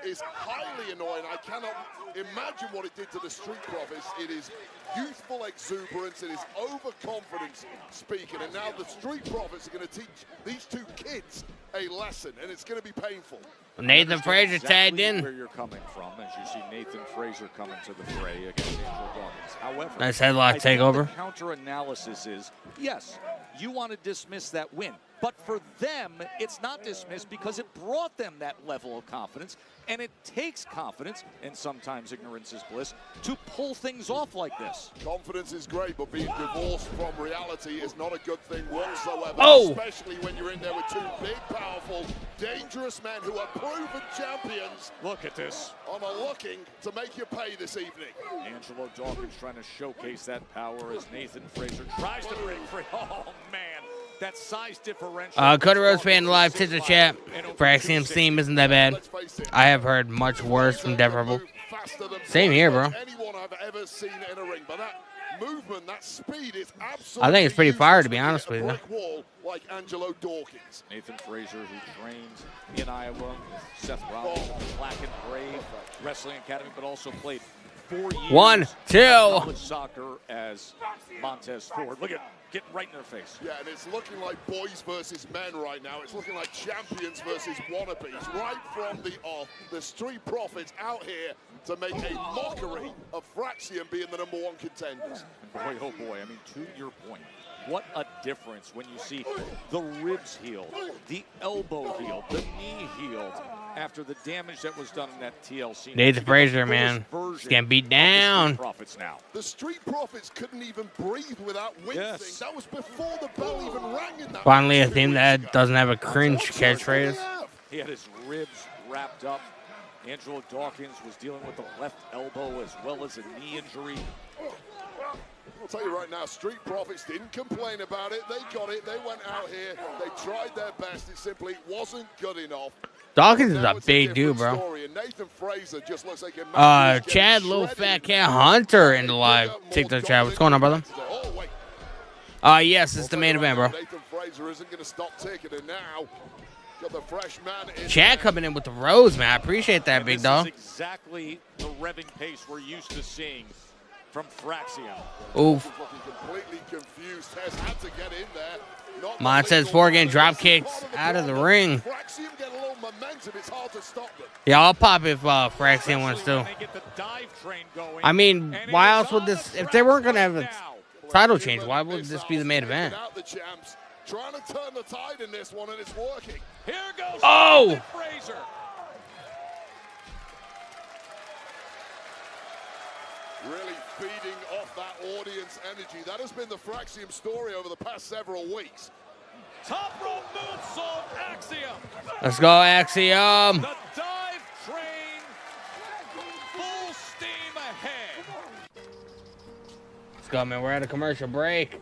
is highly annoying. I cannot imagine what it did to the Street Profits. It is youthful exuberance, it is overconfidence speaking, and now the Street Profits are going to teach these 2 kids a lesson, and it's going to be painful. Nathan Frazier tagged in. Where you're coming from, as you see Nathan Frazier coming to the fray against Angelo Dawkins. However, nice headlock takeover. The counter analysis is, yes, you want to dismiss that win. But for them, it's not dismissed because it brought them that level of confidence, and it takes confidence, and sometimes ignorance is bliss, to pull things off like this. Confidence is great, but being divorced from reality is not a good thing whatsoever, especially when you're in there with two big, powerful, dangerous men who are proven champions. Look at this. And are looking to make you pay this evening. Angelo Dawkins trying to showcase that power as Nathan Frazier tries to break free. Oh, man. That size differential. Cody Rose fan live tits the chat. Fraxium's theme isn't that bad. I have heard much worse from Deverable. Same here, bro. Anyone I've ever seen in a ring, but that movement, that speed is absolutely. I think it's pretty fire, to be honest with you. Wall like Angelo Dawkins. Nathan Frazier, who trained in Iowa. Seth Rollins, Black and Brave Wrestling Academy, but also played 4 years. 1, 2. College soccer as Montez Ford. Look at getting right in their face. Yeah, and it's looking like boys versus men right now. It's looking like champions versus wannabes. Right from the off, the Street Profits out here to make a mockery of Fraxium being the #1 contenders. And boy, oh boy, I mean, to your point, what a difference when you see the ribs healed, the elbow healed, the knee healed after the damage that was done in that TLC. Nathan Frazier, man, he's getting beat down. The Street Profits couldn't even breathe without wincing. Yes. That was before the bell even rang in that. Finally, a theme that doesn't have a cringe catchphrase. He had his ribs wrapped up. Angelo Dawkins was dealing with the left elbow as well as a knee injury. I'll tell you right now, Street Profits didn't complain about it. They got it. They went out here. They tried their best. It simply wasn't good enough. Dawkins is a big dude, bro. Nathan Frazier just looks like a Chad, little fat cat Hunter in the live TikTok chat. What's going on, brother? Yes, it's the main event, bro. Nathan Frazier isn't going to stop taking it now. Got the fresh man in. Chad coming in with the rose, man. I appreciate that, big dog. This is exactly the revving pace we're used to seeing from Fraxium. Oof. Completely confused. Tess had to get in there. Montez Ford getting drop kicks out of the ring. Fraxium get a little momentum. It's hard to stop them. Yeah, I'll pop if Fraxium wants to. I mean, why else would this? If they weren't gonna have a title change, why would this be the main event? Trying to turn the tide in this one, and it's working. Here goes oh! Frazier. Really feeding off that audience energy. That has been the Fraxium story over the past several weeks. Top rope moonsault, Axiom. Let's go, Axiom. The dive train, full steam ahead. Let's go, man. We're at a commercial break.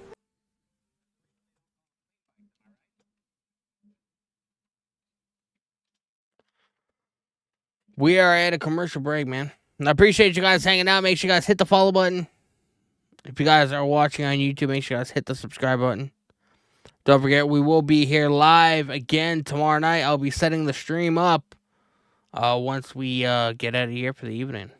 We are at a commercial break, man. I appreciate you guys hanging out. Make sure you guys hit the follow button. If you guys are watching on YouTube, make sure you guys hit the subscribe button. Don't forget, we will be here live again tomorrow night. I'll be setting the stream up once we get out of here for the evening.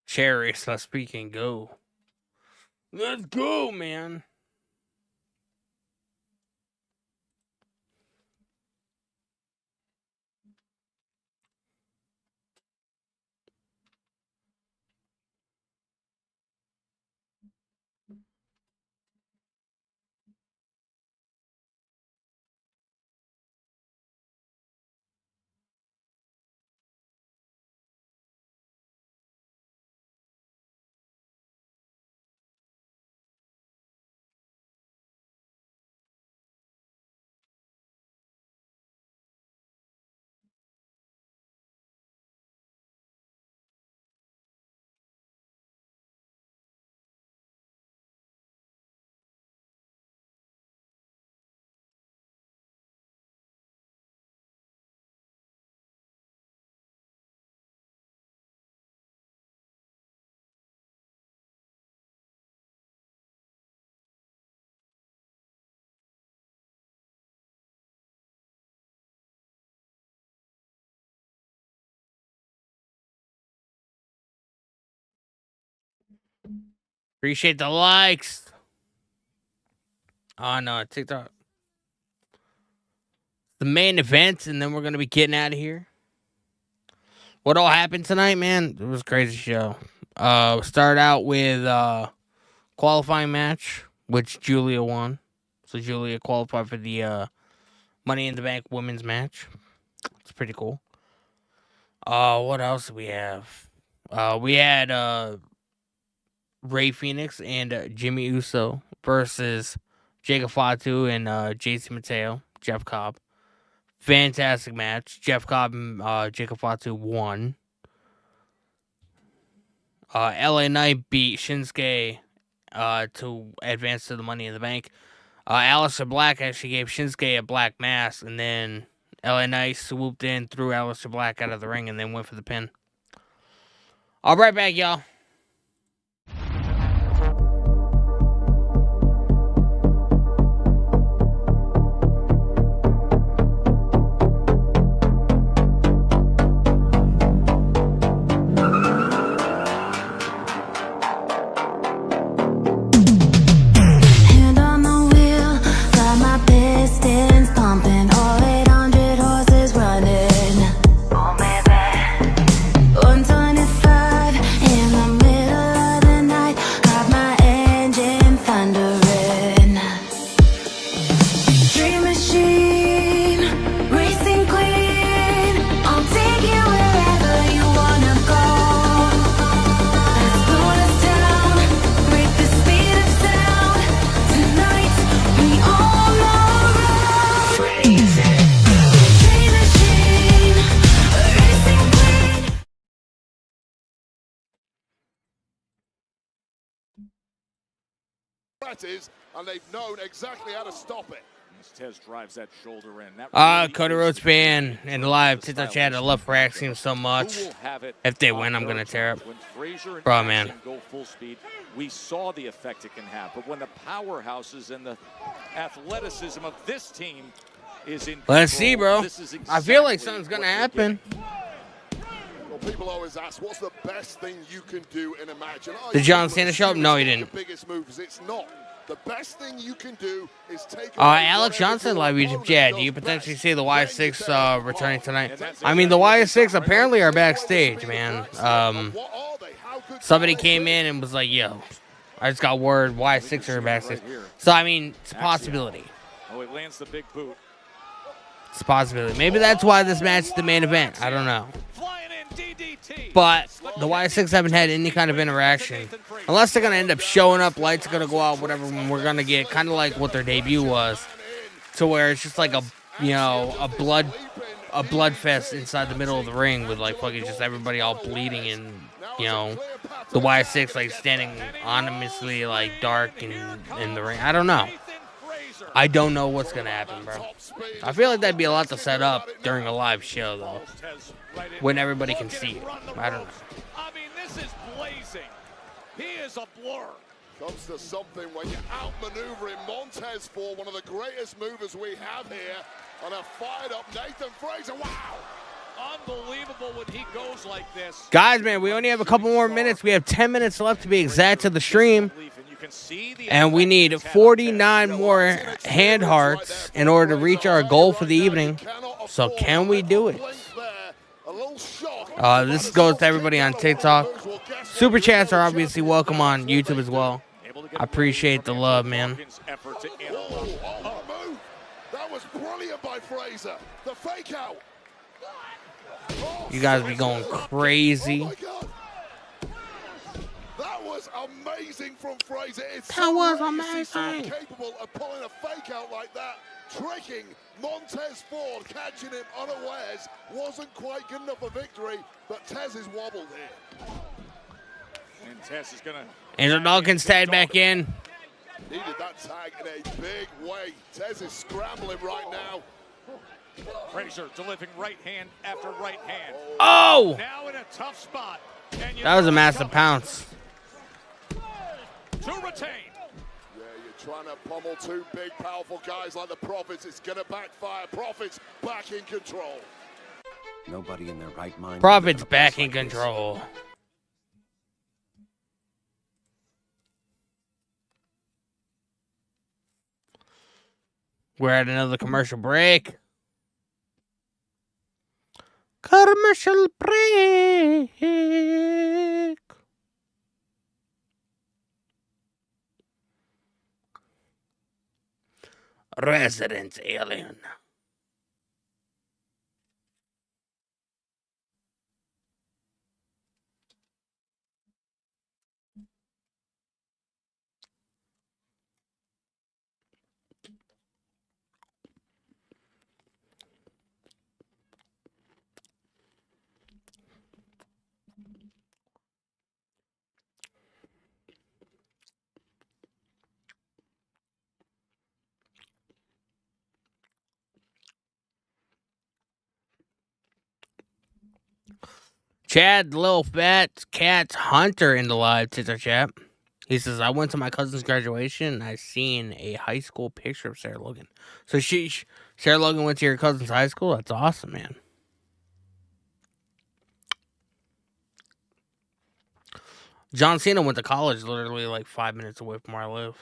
Cherries, let's speak and go. Let's go, man. Appreciate the likes. On TikTok. The main event, and then we're going to be getting out of here. What all happened tonight, man? It was a crazy show. Started out with qualifying match, which Julia won. So Julia qualified for the Money in the Bank women's match. It's pretty cool. What else do we have? We had Rey Fenix and Jimmy Uso versus Jacob Fatu and JC Mateo, Jeff Cobb. Fantastic match. Jeff Cobb and Jacob Fatu won. LA Knight beat Shinsuke to advance to the Money in the Bank. Aleister Black actually gave Shinsuke a black mask, and then LA Knight swooped in, threw Aleister Black out of the ring, and then went for the pin. I'll be right back, y'all. And they've known exactly how to stop it. Tez drives that shoulder in. Cody Rhodes fan and live TikTok chat. I love Fraxium so much. If they win, I'm gonna tear up. When Frazier and Bro, man. go full speed, we saw the effect it can have. But when the powerhouses and the athleticism of this team is in Let's control, see, bro. this is I feel like exactly something's gonna what we're happen. Well, people always ask, what's the best thing you can do in a match? And Did John Cena show up? No, he didn't. The biggest moves. It's not. The best thing you can do is take. Alex Johnson live YouTube chat. Do you potentially see the Y6 returning tonight? I mean, the Y6 apparently are backstage, man. Somebody came in and was like, "Yo, I just got word Y6 are backstage." So I mean, it's a possibility. Oh, it lands the big boot. It's a possibility. Maybe that's why this match is the main event. I don't know. But the Y6 haven't had any kind of interaction. Unless they're going to end up showing up, lights are going to go out, whatever, and we're going to get kind of like what their debut was. To where it's just like a blood fest inside the middle of the ring with like fucking just everybody all bleeding and, the Y6 like standing anonymously like dark in the ring. I don't know. I don't know what's going to happen, bro. I feel like that'd be a lot to set up during a live show, though. When everybody can see it. I don't know. I mean, this is blazing. He is a blur. Comes to something when you're outmaneuvering Montez for one of the greatest movers we have here. On a fired-up Nathan Frazer. Wow! Unbelievable when he goes like this. Guys, man, we only have a couple more minutes. We have 10 minutes left to be exact to the stream. And we need 49 more hand hearts in order to reach our goal for the evening. So can we do it? This goes to everybody on TikTok. Super chats are obviously welcome on YouTube as well. I appreciate the love, man. That was brilliant by Frazer. The fake out. You guys be going crazy. That was amazing from Frazer. That was amazing. Capable of pulling a fake out like that, tricking Montez Ford, catching him unawares. Wasn't quite good enough for victory, but Tez is wobbled here. And Tez is gonna. Angel Dawkins tagged back in. Needed that tag in a big way. Tez is scrambling right now. Frazer delivering right hand after right hand. Oh! Now in a tough spot. That was a massive pounce. To retain. Yeah, you're trying to pummel two big, powerful guys like the Profits. It's going to backfire. Profits back in control. Nobody in their right mind. Profits back in control. We're at another commercial break. Commercial break. Resident Alien. Chad, Lil Fat Cat's Hunter in the live Twitter chat. He says, I went to my cousin's graduation and I seen a high school picture of Sarah Logan. So Sarah Logan went to your cousin's high school? That's awesome, man. John Cena went to college literally like 5 minutes away from where I live.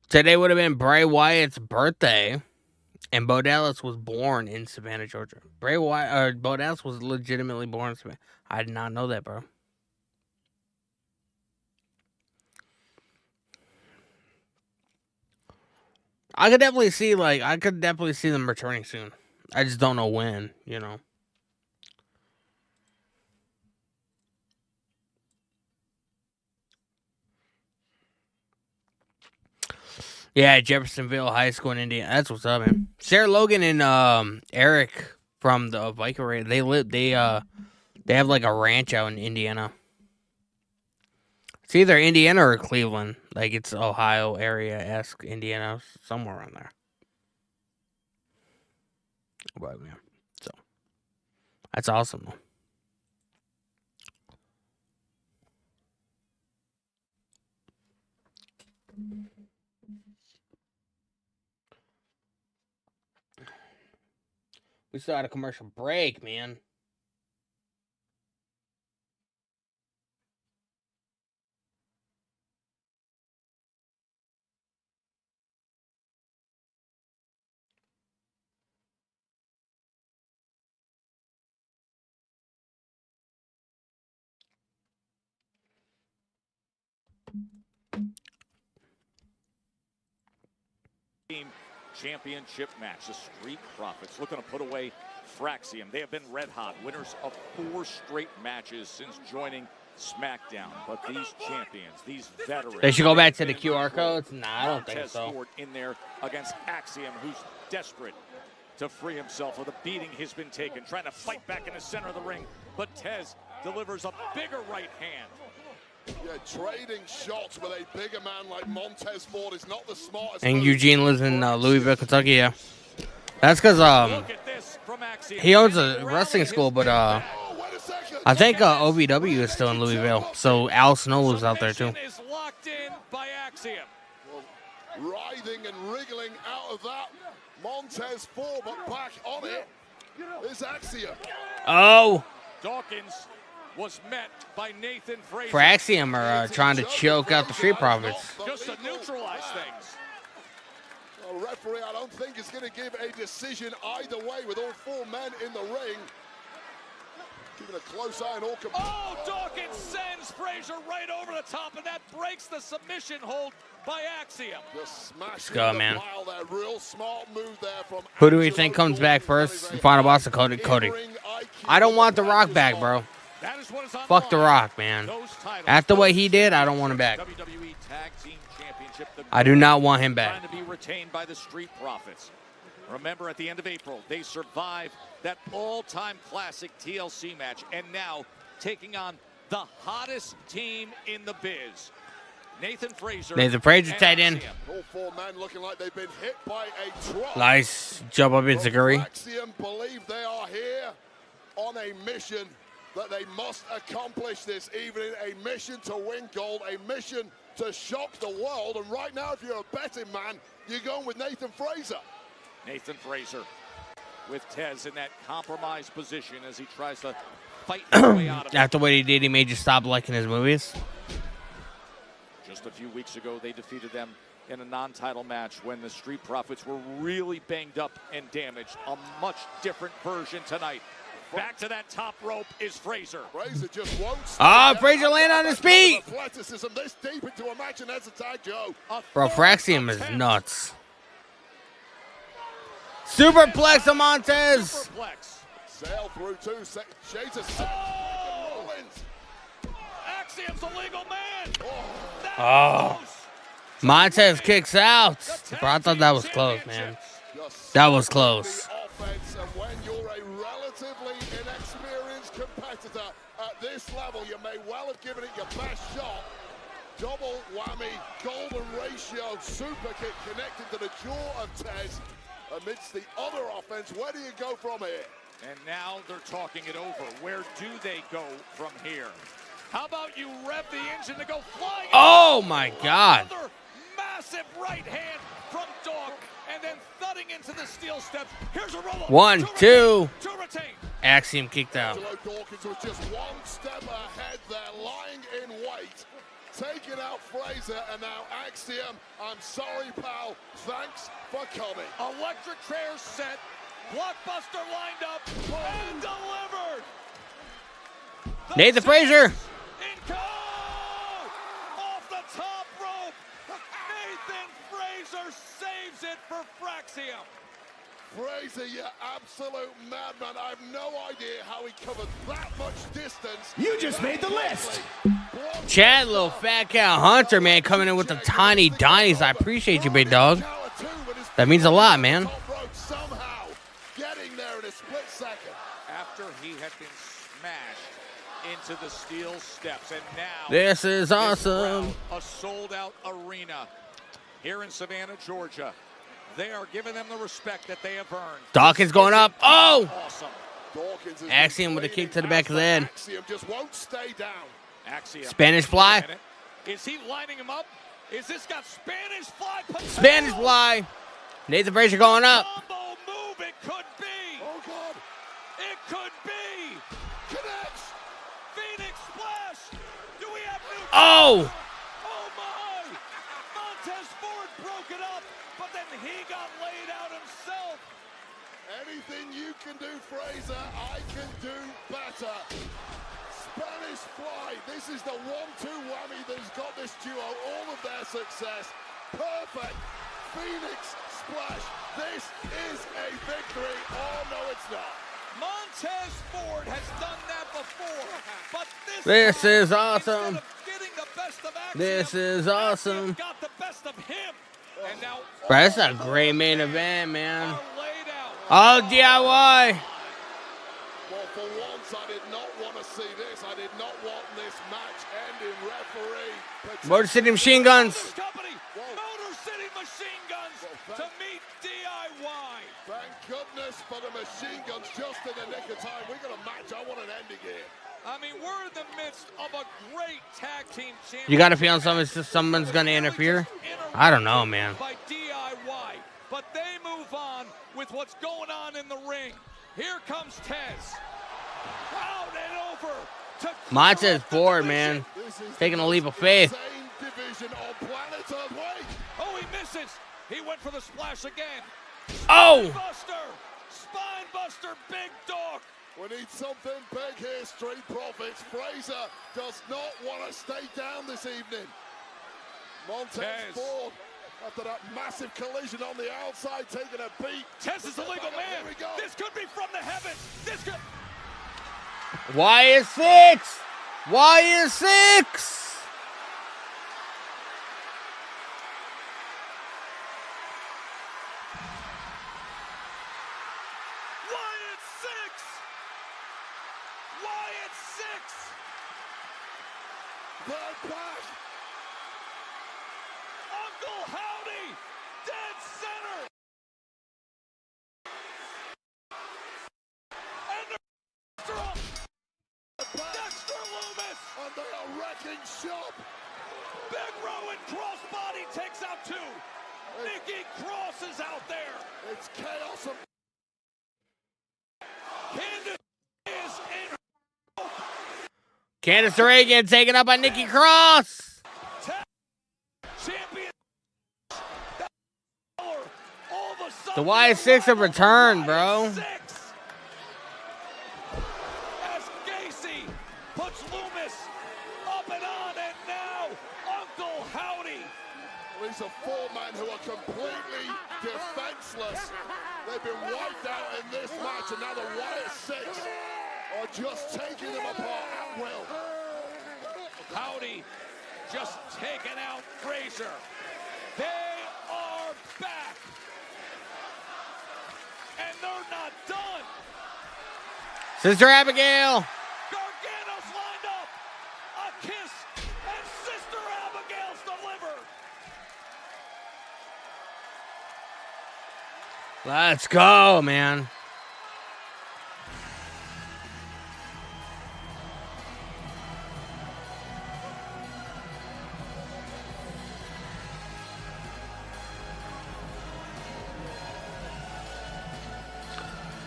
Today would have been Bray Wyatt's birthday, and Bo Dallas was born in Savannah, Georgia. Bo Dallas was legitimately born in Savannah. I did not know that, bro. I could definitely see them returning soon. I just don't know when, you know. Yeah, Jeffersonville High School in Indiana. That's what's up, man. Sarah Logan and Eric from the Viking Raid, they have like a ranch out in Indiana. It's either Indiana or Cleveland. Like it's Ohio area-esque, Indiana, somewhere around there. But yeah. So that's awesome though. We still had a commercial break, man. Team championship match. The Street Profits looking to put away Fraxium. They have been red hot, winners of 4 straight matches since joining Smackdown. But these champions, these veterans, They should go back to the QR codes? Nah, I don't think so. Ford in there against Axiom, who's desperate to free himself of the beating he's been taken, trying to fight back in the center of the ring. But Tez delivers a bigger right hand. Yeah, trading shots with a bigger man like Montez Ford is not the smartest. And Eugene lives in Louisville, Kentucky, yeah. That's because he owns a wrestling school, but I think OVW is still in Louisville, so Al Snow lives out there too. Is locked in by Axiom. Well, writhing and wriggling out of that Montez Ford, but back on it is Axiom. Oh! Dawkins was met by Nathan Frazier. For Axiom are trying to choke out the Street Profits. Just to neutralize things. Well, referee, I don't think is going to give a decision either way with all 4 men in the ring. Keeping a close eye on all. Oh, Dawkins sends Frazier right over the top, and that breaks the submission hold by Axiom. Just Let's go, man. There. Real smart move there from Who do we think comes back first? Final boss, Cody. I don't want The Rock back, bro. Fuck The Rock, man. After what he did, I don't want him back. WWE Tag Team Championship. I do not want him back. Trying to be retained by the Street Profits. Remember, at the end of April, they survived that all-time classic TLC match, and now taking on the hottest team in the biz. Nathan Fraser. Nathan Fraser tight end. All four men looking like they've been hit by a truck. Nice jump up into Curry. Axiom believe they are here on a mission that they must accomplish this evening. A mission to win gold, a mission to shock the world. And right now, if you're a betting man, you're going with Nathan Fraser. Nathan Fraser with Tez in that compromised position as he tries to fight his way out of it. After what he did, he made you stop liking his movies. Just a few weeks ago, they defeated them in a non-title match when the Street Profits were really banged up and damaged. A much different version tonight. Back to that top rope is Fraser. Fraser just won't. Fraser land on his feet. Athleticism this deep into a match, and that's a tag, Joe. Bro, Fraxium is nuts. Superplex of Montez. Superplex. Sail through two. Shades of Rollins. Axiom's a legal man. Oh. Montez kicks out. Bro, I thought that was close, man. That was close. Offense, and when you're a relatively inexperienced competitor at this level, you may well have given it your best shot. Double whammy, golden ratio, super kick connected to the jaw of Tez. Amidst the other offense, where do you go from here? And now they're talking it over. Where do they go from here? How about you rev the engine to go flying? Oh, my God. Another massive right hand from Dog, and then thudding into the steel steps. Here's a roll-up. 1, 2. To retain. Axiom kicked out. Angelo Dawkins was just one step ahead there, lying in wait. Taking out Fraser, and now Axiom. I'm sorry, pal. Thanks for coming. Electric chair set. Blockbuster lined up and delivered. Nathan Fraser. Off the top rope. Nathan Fraser saves it for Fraxium. Fraser, you absolute madman. I have no idea how he covered that much distance. You just made the list. Chad, little fat cow Hunter, man, coming in with the tiny Donnies. I appreciate you, big dog. That means a lot, man. Somehow getting there in a split second. After he had been smashed into the steel steps, and now this is awesome. A sold-out arena here in Savannah, Georgia. They are giving them the respect that they have earned. Dawkins going up. Oh! Awesome. Axiom with a kick to the back of the head. Axiom just won't stay down. Axiom. Spanish fly. Is he lining him up? Is this got Spanish fly? Spanish fly. Nathan Fraser going up. Combo move. It could be. Oh, God. It could be. Connects. Phoenix splash. Do we have new? Oh! Oh, my. Montez Ford broke it up, but then he got laid out himself. Anything you can do, Fraser, I can do better. Spanish fly. This is the 1-2 whammy that's got this duo all of their success. Perfect. Phoenix splash. This is a victory. Oh, no, it's not. Montez Ford has done that before, but this is awesome. Axiom, this is awesome. Got the best of him. And now bro, that's a great main event, man. All DIY. Well, for once, I did not want to see this. I did not want this match ending. Referee. Motor City Machine Guns. Motor City Machine Guns to meet DIY. Thank goodness for the Machine Guns just in the nick of time. We got a match. I want an ending here. I mean, we're in the midst of a great tag team championship. You got a feeling someone's going to interfere? I don't know, man. By DIY, but they move on with what's going on in the ring. Here comes Tez. Out and over to Montez Ford, man. Taking a leap of faith. Division on planet Earth. Wait. Oh, he misses. He went for the splash again. Oh! Spine buster, big dog. We need something big here, Street Profits. Fraser does not want to stay down this evening. Montez Ford, after that massive collision on the outside, taking a beat. Tez is a legal man. This could be from the heavens. This could. Why is 6? Why is 6? Third back. Uncle Howdy, dead center. And Dexter Loomis And they are wrecking shop. Big Rowan crossbody takes out 2. Nikki Cross is out there. It's chaos. Candice is in. Candice Reagan taken up by Nikki Cross. Champion. The Y6 have returned, bro. As Gacy puts Loomis up and on, and now Uncle Howdy. These are 4 men who are completely defenseless. They've been wiped out in this match, and now the Wyatt 6 are just taking them apart at will. Howdy just taking out Frazier. They are back. And they're not done. Sister Abigail. Gargano's lined up. A kiss, and Sister Abigail's delivered. Let's go, man.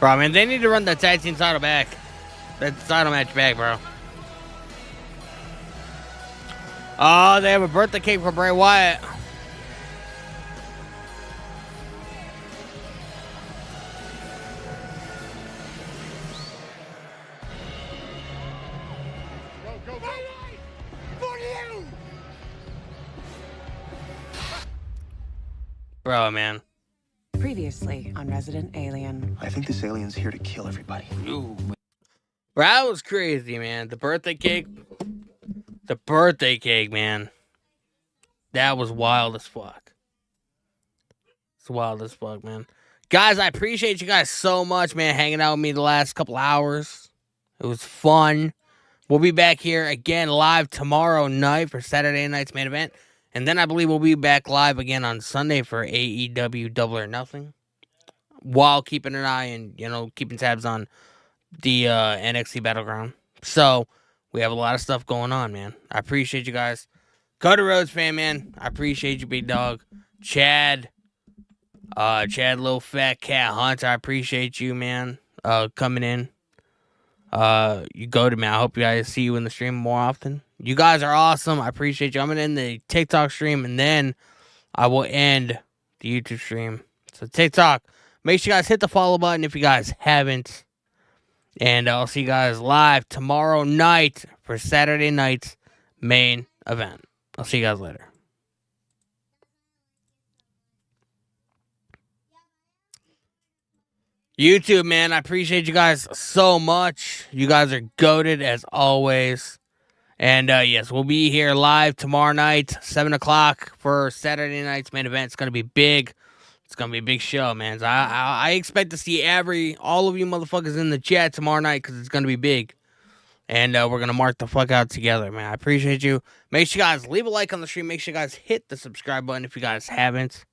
Bro, man, they need to run that tag team title back. That title match back, bro. Oh, they have a birthday cake for Bray Wyatt. Go, go. For you! Bro, man. Previously on Resident Alien. I think this alien's here to kill everybody. Bro, that was crazy, man. The birthday cake. The birthday cake, man. That was wild as fuck. It's wild as fuck, man. Guys, I appreciate you guys so much, man, hanging out with me the last couple hours. It was fun. We'll be back here again live tomorrow night for Saturday night's main event. And then I believe we'll be back live again on Sunday for AEW Double or Nothing. While keeping an eye and, keeping tabs on the NXT Battleground. So, we have a lot of stuff going on, man. I appreciate you guys. Cody Rhodes fan, man. I appreciate you, big dog. Chad, Little Fat Cat Hunt, I appreciate you, man, coming in. You go to me. I hope you guys see you in the stream more often. You guys are awesome. I appreciate you. I'm going to end the TikTok stream, and then I will end the YouTube stream. So TikTok, make sure you guys hit the follow button if you guys haven't. And I'll see you guys live tomorrow night for Saturday night's main event. I'll see you guys later. YouTube, man, I appreciate you guys so much. You guys are goated as always. And, yes, we'll be here live tomorrow night, 7 o'clock for Saturday night's main event. It's going to be big. It's going to be a big show, man. So I expect to see all of you motherfuckers in the chat tomorrow night because it's going to be big. And we're going to mark the fuck out together, man. I appreciate you. Make sure you guys leave a like on the stream. Make sure you guys hit the subscribe button if you guys haven't.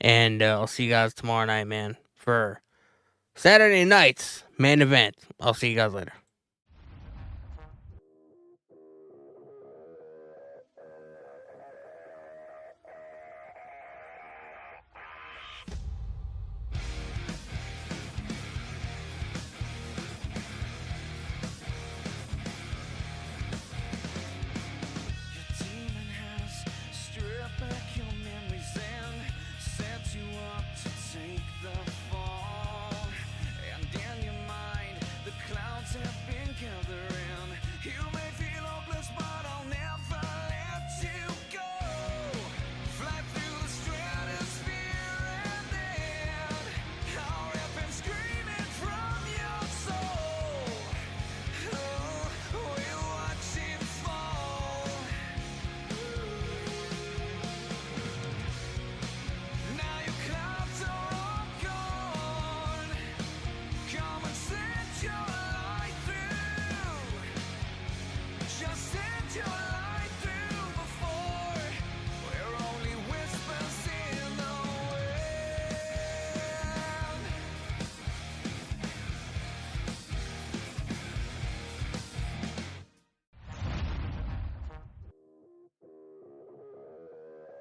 And I'll see you guys tomorrow night, man, for Saturday night's main event. I'll see you guys later.